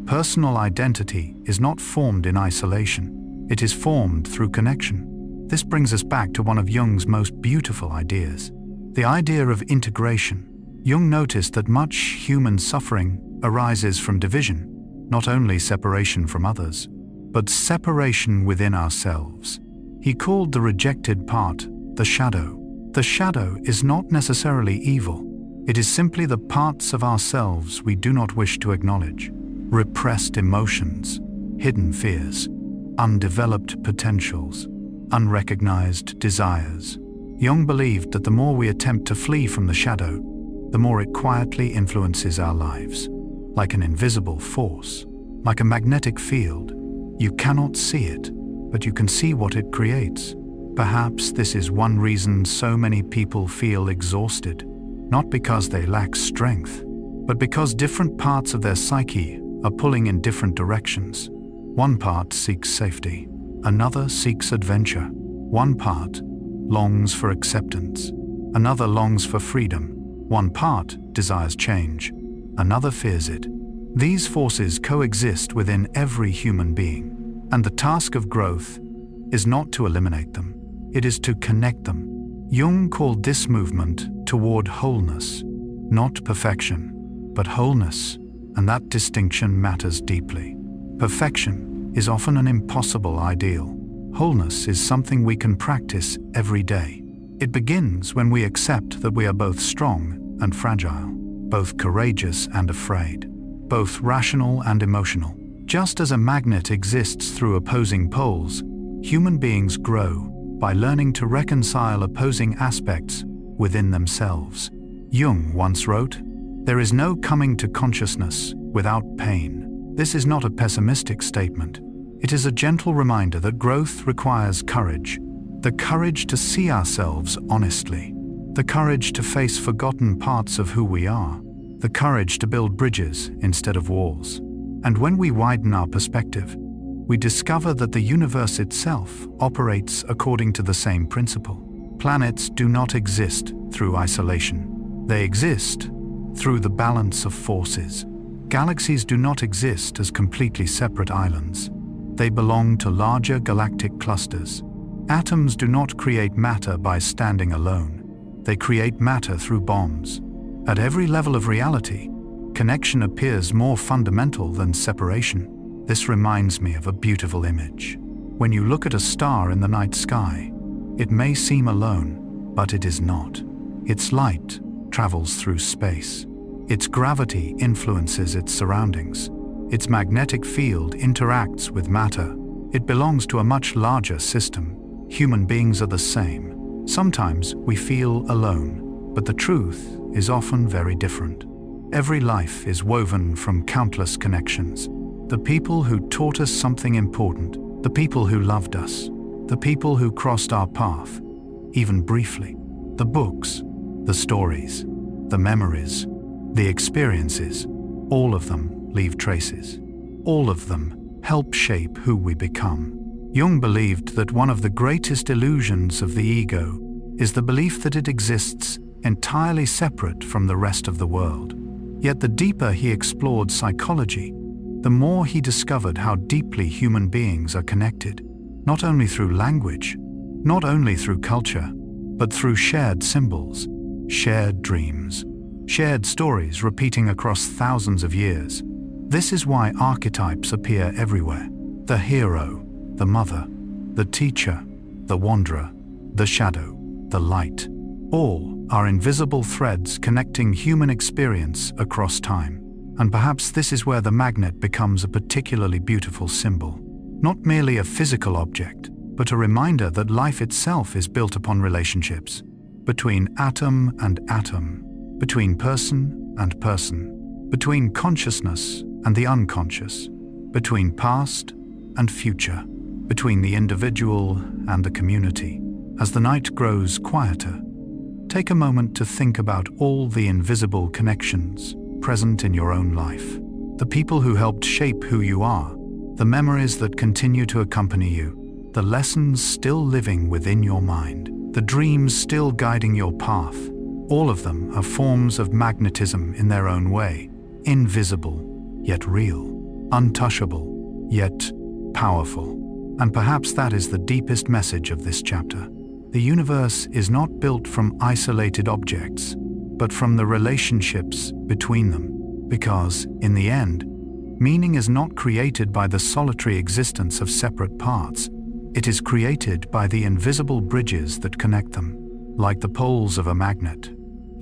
personal identity is not formed in isolation. It is formed through connection. This brings us back to one of Jung's most beautiful ideas, the idea of integration. Jung noticed that much human suffering arises from division, not only separation from others, but separation within ourselves. He called the rejected part the shadow. The shadow is not necessarily evil. It is simply the parts of ourselves we do not wish to acknowledge, repressed emotions, hidden fears, undeveloped potentials, unrecognized desires. Jung believed that the more we attempt to flee from the shadow, the more it quietly influences our lives. Like an invisible force, like a magnetic field, you cannot see it, but you can see what it creates. Perhaps this is one reason so many people feel exhausted, not because they lack strength, but because different parts of their psyche are pulling in different directions. One part seeks safety, another seeks adventure. One part longs for acceptance, another longs for freedom. One part desires change, another fears it. These forces coexist within every human being, and the task of growth is not to eliminate them, it is to connect them. Jung called this movement toward wholeness, not perfection, but wholeness, and that distinction matters deeply. Perfection is often an impossible ideal. Wholeness is something we can practice every day. It begins when we accept that we are both strong and fragile, both courageous and afraid, both rational and emotional. Just as a magnet exists through opposing poles, human beings grow by learning to reconcile opposing aspects within themselves. Jung once wrote, "There is no coming to consciousness without pain." This is not a pessimistic statement. It is a gentle reminder that growth requires courage, the courage to see ourselves honestly, the courage to face forgotten parts of who we are, the courage to build bridges instead of walls. And when we widen our perspective, we discover that the universe itself operates according to the same principle. Planets do not exist through isolation. They exist through the balance of forces. Galaxies do not exist as completely separate islands. They belong to larger galactic clusters. Atoms do not create matter by standing alone. They create matter through bonds. At every level of reality, connection appears more fundamental than separation. This reminds me of a beautiful image. When you look at a star in the night sky, it may seem alone, but it is not. Its light travels through space. Its gravity influences its surroundings. Its magnetic field interacts with matter. It belongs to a much larger system. Human beings are the same. Sometimes we feel alone, but the truth is often very different. Every life is woven from countless connections. The people who taught us something important, the people who loved us, the people who crossed our path, even briefly, the books, the stories, the memories, the experiences, all of them leave traces. All of them help shape who we become. Jung believed that one of the greatest illusions of the ego is the belief that it exists entirely separate from the rest of the world. Yet the deeper he explored psychology, the more he discovered how deeply human beings are connected, not only through language, not only through culture, but through shared symbols, shared dreams, shared stories repeating across thousands of years. This is why archetypes appear everywhere. The hero, the mother, the teacher, the wanderer, the shadow, the light. All are invisible threads connecting human experience across time. And perhaps this is where the magnet becomes a particularly beautiful symbol. Not merely a physical object, but a reminder that life itself is built upon relationships. Between atom and atom, between person and person, between consciousness and the unconscious, between past and future, between the individual and the community. As the night grows quieter, take a moment to think about all the invisible connections present in your own life. The people who helped shape who you are, the memories that continue to accompany you, the lessons still living within your mind, the dreams still guiding your path. All of them are forms of magnetism in their own way, invisible, yet real, untouchable, yet powerful. And perhaps that is the deepest message of this chapter. The universe is not built from isolated objects, but from the relationships between them. Because, in the end, meaning is not created by the solitary existence of separate parts. It is created by the invisible bridges that connect them, like the poles of a magnet,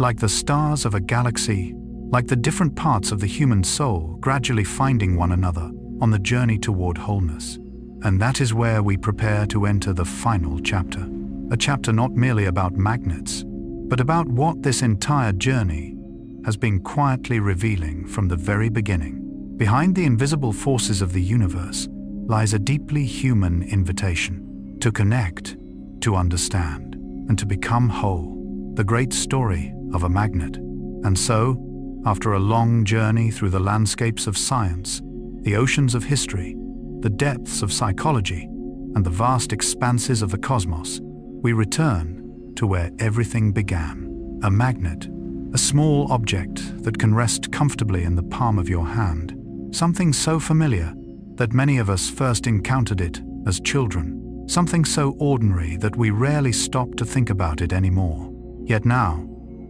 like the stars of a galaxy, like the different parts of the human soul gradually finding one another on the journey toward wholeness. And that is where we prepare to enter the final chapter. A chapter not merely about magnets, but about what this entire journey has been quietly revealing from the very beginning. Behind the invisible forces of the universe lies a deeply human invitation to connect, to understand, and to become whole. The great story of a magnet. And so, after a long journey through the landscapes of science, the oceans of history, the depths of psychology, and the vast expanses of the cosmos, we return to where everything began. A magnet, a small object that can rest comfortably in the palm of your hand, something so familiar that many of us first encountered it as children, something so ordinary that we rarely stop to think about it anymore. Yet now,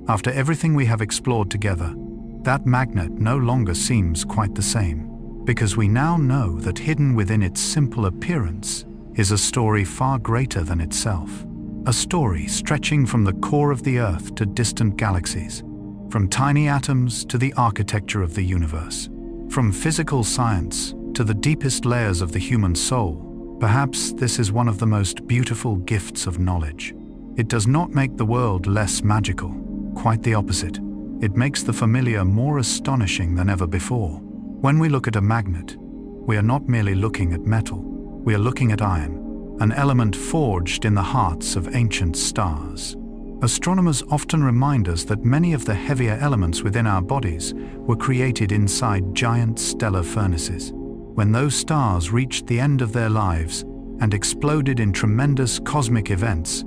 after everything we have explored together, that magnet no longer seems quite the same, because we now know that hidden within its simple appearance is a story far greater than itself. A story stretching from the core of the Earth to distant galaxies, from tiny atoms to the architecture of the universe, from physical science to the deepest layers of the human soul. Perhaps this is one of the most beautiful gifts of knowledge. It does not make the world less magical, quite the opposite. It makes the familiar more astonishing than ever before. When we look at a magnet, we are not merely looking at metal, we are looking at iron, an element forged in the hearts of ancient stars. Astronomers often remind us that many of the heavier elements within our bodies were created inside giant stellar furnaces. When those stars reached the end of their lives and exploded in tremendous cosmic events,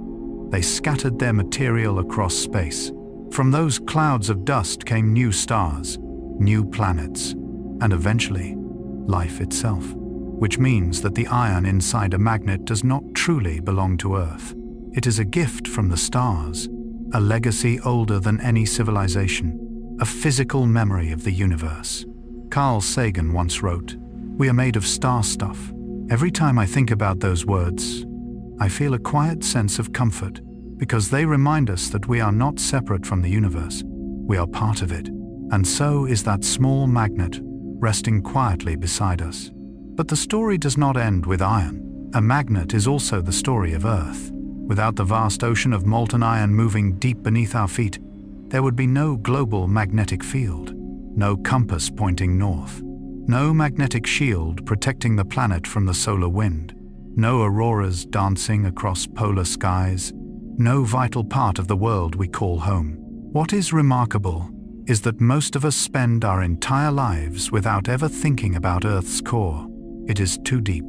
they scattered their material across space. From those clouds of dust came new stars, new planets, and eventually, life itself. Which means that the iron inside a magnet does not truly belong to Earth. It is a gift from the stars, a legacy older than any civilization, a physical memory of the universe. Carl Sagan once wrote, "We are made of star stuff." Every time I think about those words, I feel a quiet sense of comfort, because they remind us that we are not separate from the universe. We are part of it, and so is that small magnet resting quietly beside us. But the story does not end with iron. A magnet is also the story of Earth. Without the vast ocean of molten iron moving deep beneath our feet, there would be no global magnetic field, no compass pointing north, no magnetic shield protecting the planet from the solar wind, no auroras dancing across polar skies, no vital part of the world we call home. What is remarkable is that most of us spend our entire lives without ever thinking about Earth's core. It is too deep,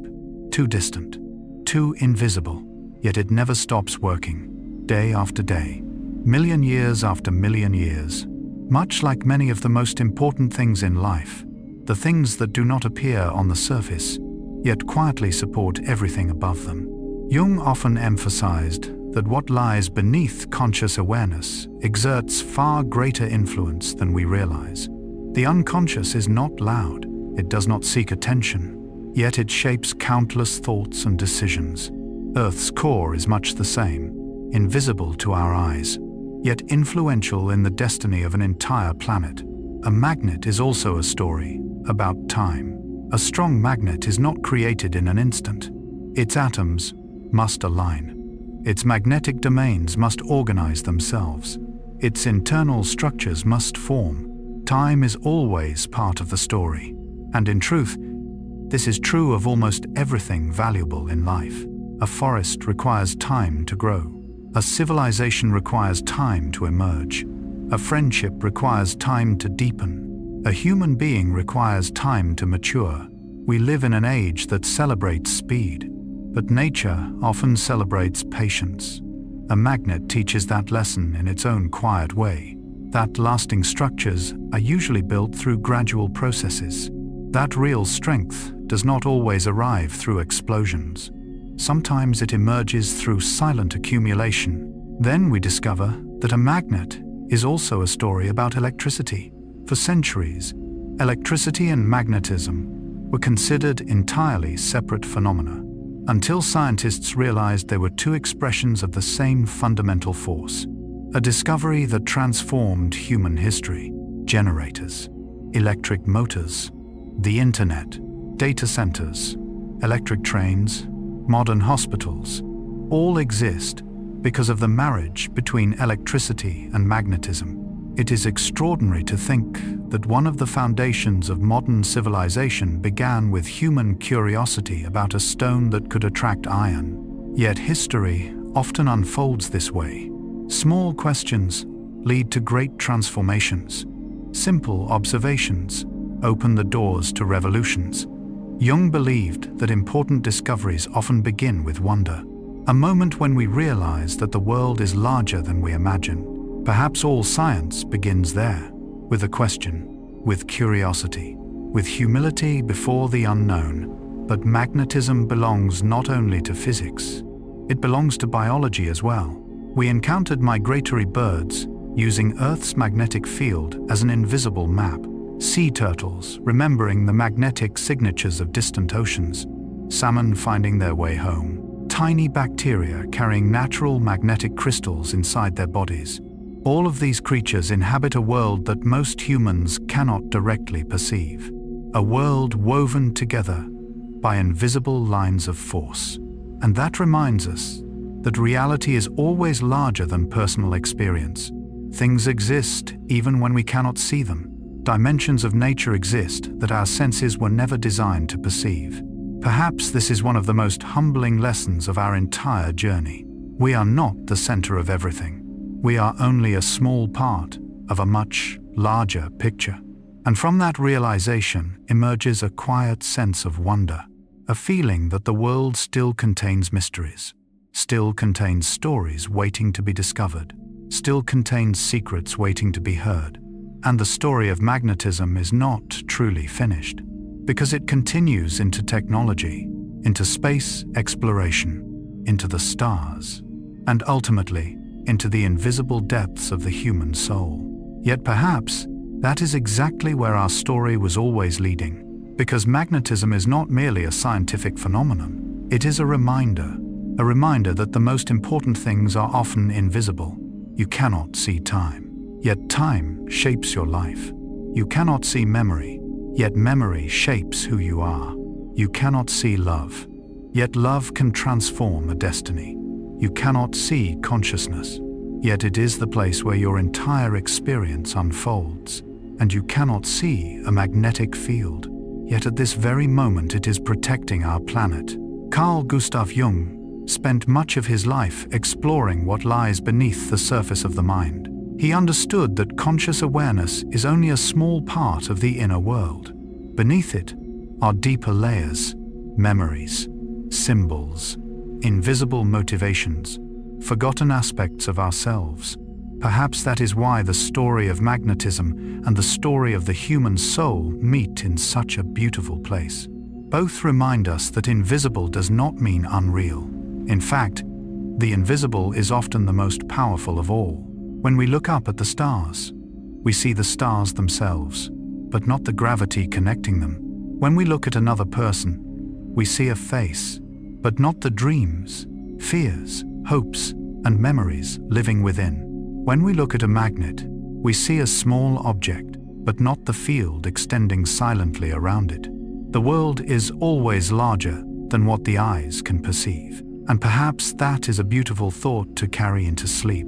too distant, too invisible, yet it never stops working, day after day, million years after million years. Much like many of the most important things in life, the things that do not appear on the surface, yet quietly support everything above them. Jung often emphasized that what lies beneath conscious awareness exerts far greater influence than we realize. The unconscious is not loud, it does not seek attention, yet it shapes countless thoughts and decisions. Earth's core is much the same, invisible to our eyes, yet influential in the destiny of an entire planet. A magnet is also a story about time. A strong magnet is not created in an instant. Its atoms must align. Its magnetic domains must organize themselves. Its internal structures must form. Time is always part of the story. And in truth, this is true of almost everything valuable in life. A forest requires time to grow. A civilization requires time to emerge. A friendship requires time to deepen. A human being requires time to mature. We live in an age that celebrates speed, but nature often celebrates patience. A magnet teaches that lesson in its own quiet way. That lasting structures are usually built through gradual processes. That real strength does not always arrive through explosions. Sometimes it emerges through silent accumulation. Then we discover that a magnet is also a story about electricity. For centuries, electricity and magnetism were considered entirely separate phenomena, until scientists realized they were two expressions of the same fundamental force. a discovery that transformed human history. Generators, electric motors, the internet, data centers, electric trains, modern hospitals, all exist because of the marriage between electricity and magnetism. It is extraordinary to think that one of the foundations of modern civilization began with human curiosity about a stone that could attract iron. Yet history often unfolds this way. Small questions lead to great transformations. Simple observations open the doors to revolutions. Jung believed that important discoveries often begin with wonder, a moment when we realize that the world is larger than we imagine. Perhaps all science begins there, with a question, with curiosity, with humility before the unknown. But magnetism belongs not only to physics, it belongs to biology as well. We encountered migratory birds using Earth's magnetic field as an invisible map, sea turtles remembering the magnetic signatures of distant oceans, salmon finding their way home, tiny bacteria carrying natural magnetic crystals inside their bodies. All of these creatures inhabit a world that most humans cannot directly perceive, a world woven together by invisible lines of force. And that reminds us that reality is always larger than personal experience. Things exist even when we cannot see them. Dimensions of nature exist that our senses were never designed to perceive. Perhaps this is one of the most humbling lessons of our entire journey. We are not the center of everything. We are only a small part of a much larger picture. And from that realization emerges a quiet sense of wonder, a feeling that the world still contains mysteries, still contains stories waiting to be discovered, still contains secrets waiting to be heard. And the story of magnetism is not truly finished, because it continues into technology, into space exploration, into the stars, and ultimately into the invisible depths of the human soul. Yet perhaps that is exactly where our story was always leading, because magnetism is not merely a scientific phenomenon. It is a reminder that the most important things are often invisible. You cannot see time, yet time shapes your life. You cannot see memory, yet memory shapes who you are. You cannot see love, yet love can transform a destiny. You cannot see consciousness, yet it is the place where your entire experience unfolds. And you cannot see a magnetic field, yet at this very moment it is protecting our planet. Carl Gustav Jung spent much of his life exploring what lies beneath the surface of the mind. He understood that conscious awareness is only a small part of the inner world. Beneath it are deeper layers, memories, symbols, invisible motivations, forgotten aspects of ourselves. Perhaps that is why the story of magnetism and the story of the human soul meet in such a beautiful place. Both remind us that invisible does not mean unreal. In fact, the invisible is often the most powerful of all. When we look up at the stars, we see the stars themselves, but not the gravity connecting them. When we look at another person, we see a face, but not the dreams, fears, hopes, and memories living within. When we look at a magnet, we see a small object, but not the field extending silently around it. The world is always larger than what the eyes can perceive. And perhaps that is a beautiful thought to carry into sleep,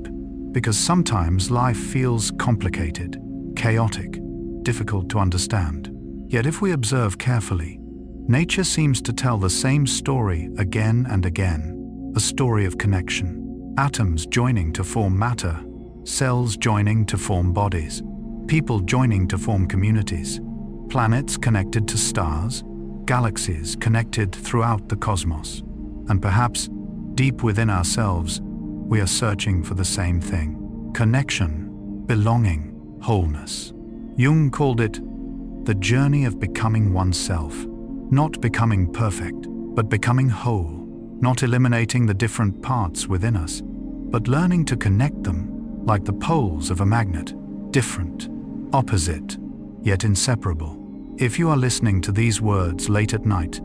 because sometimes life feels complicated, chaotic, difficult to understand. Yet if we observe carefully, nature seems to tell the same story again and again, a story of connection. Atoms joining to form matter, cells joining to form bodies, people joining to form communities, planets connected to stars, galaxies connected throughout the cosmos. And perhaps, deep within ourselves, we are searching for the same thing: connection, belonging, wholeness. Jung called it the journey of becoming oneself, not becoming perfect, but becoming whole, not eliminating the different parts within us, but learning to connect them like the poles of a magnet, different, opposite, yet inseparable. If you are listening to these words late at night,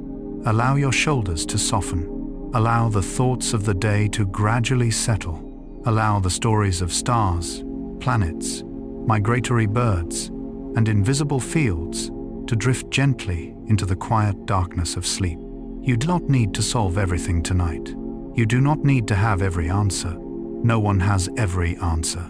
allow your shoulders to soften. Allow the thoughts of the day to gradually settle. Allow the stories of stars, planets, migratory birds, and invisible fields to drift gently into the quiet darkness of sleep. You do not need to solve everything tonight. You do not need to have every answer. No one has every answer.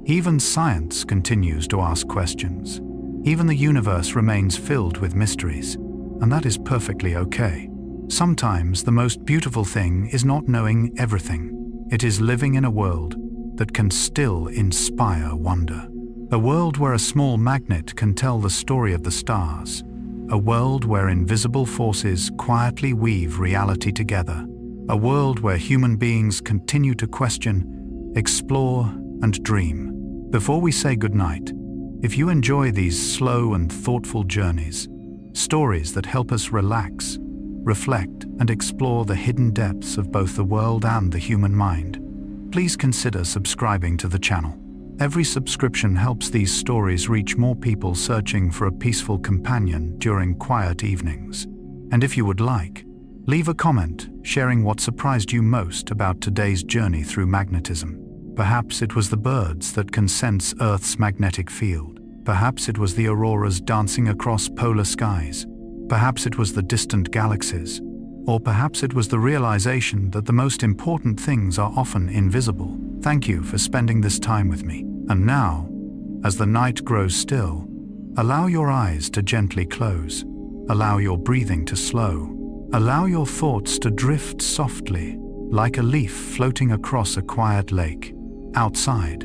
Even science continues to ask questions. Even the universe remains filled with mysteries, and that is perfectly okay. Sometimes the most beautiful thing is not knowing everything. It is living in a world that can still inspire wonder. A world where a small magnet can tell the story of the stars. A world where invisible forces quietly weave reality together. A world where human beings continue to question, explore, and dream. Before we say goodnight, if you enjoy these slow and thoughtful journeys, stories that help us relax, reflect, and explore the hidden depths of both the world and the human mind, please consider subscribing to the channel. Every subscription helps these stories reach more people searching for a peaceful companion during quiet evenings. And if you would like, leave a comment sharing what surprised you most about today's journey through magnetism. Perhaps it was the birds that can sense Earth's magnetic field. Perhaps it was the auroras dancing across polar skies. Perhaps it was the distant galaxies. Or perhaps it was the realization that the most important things are often invisible. Thank you for spending this time with me. And now, as the night grows still, allow your eyes to gently close. Allow your breathing to slow. Allow your thoughts to drift softly, like a leaf floating across a quiet lake. Outside,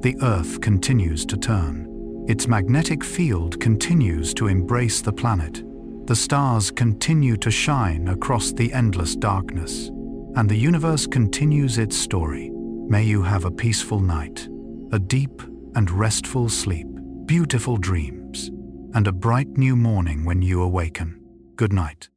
the Earth continues to turn. Its magnetic field continues to embrace the planet. The stars continue to shine across the endless darkness, and the universe continues its story. May you have a peaceful night, a deep and restful sleep, beautiful dreams, and a bright new morning when you awaken. Good night.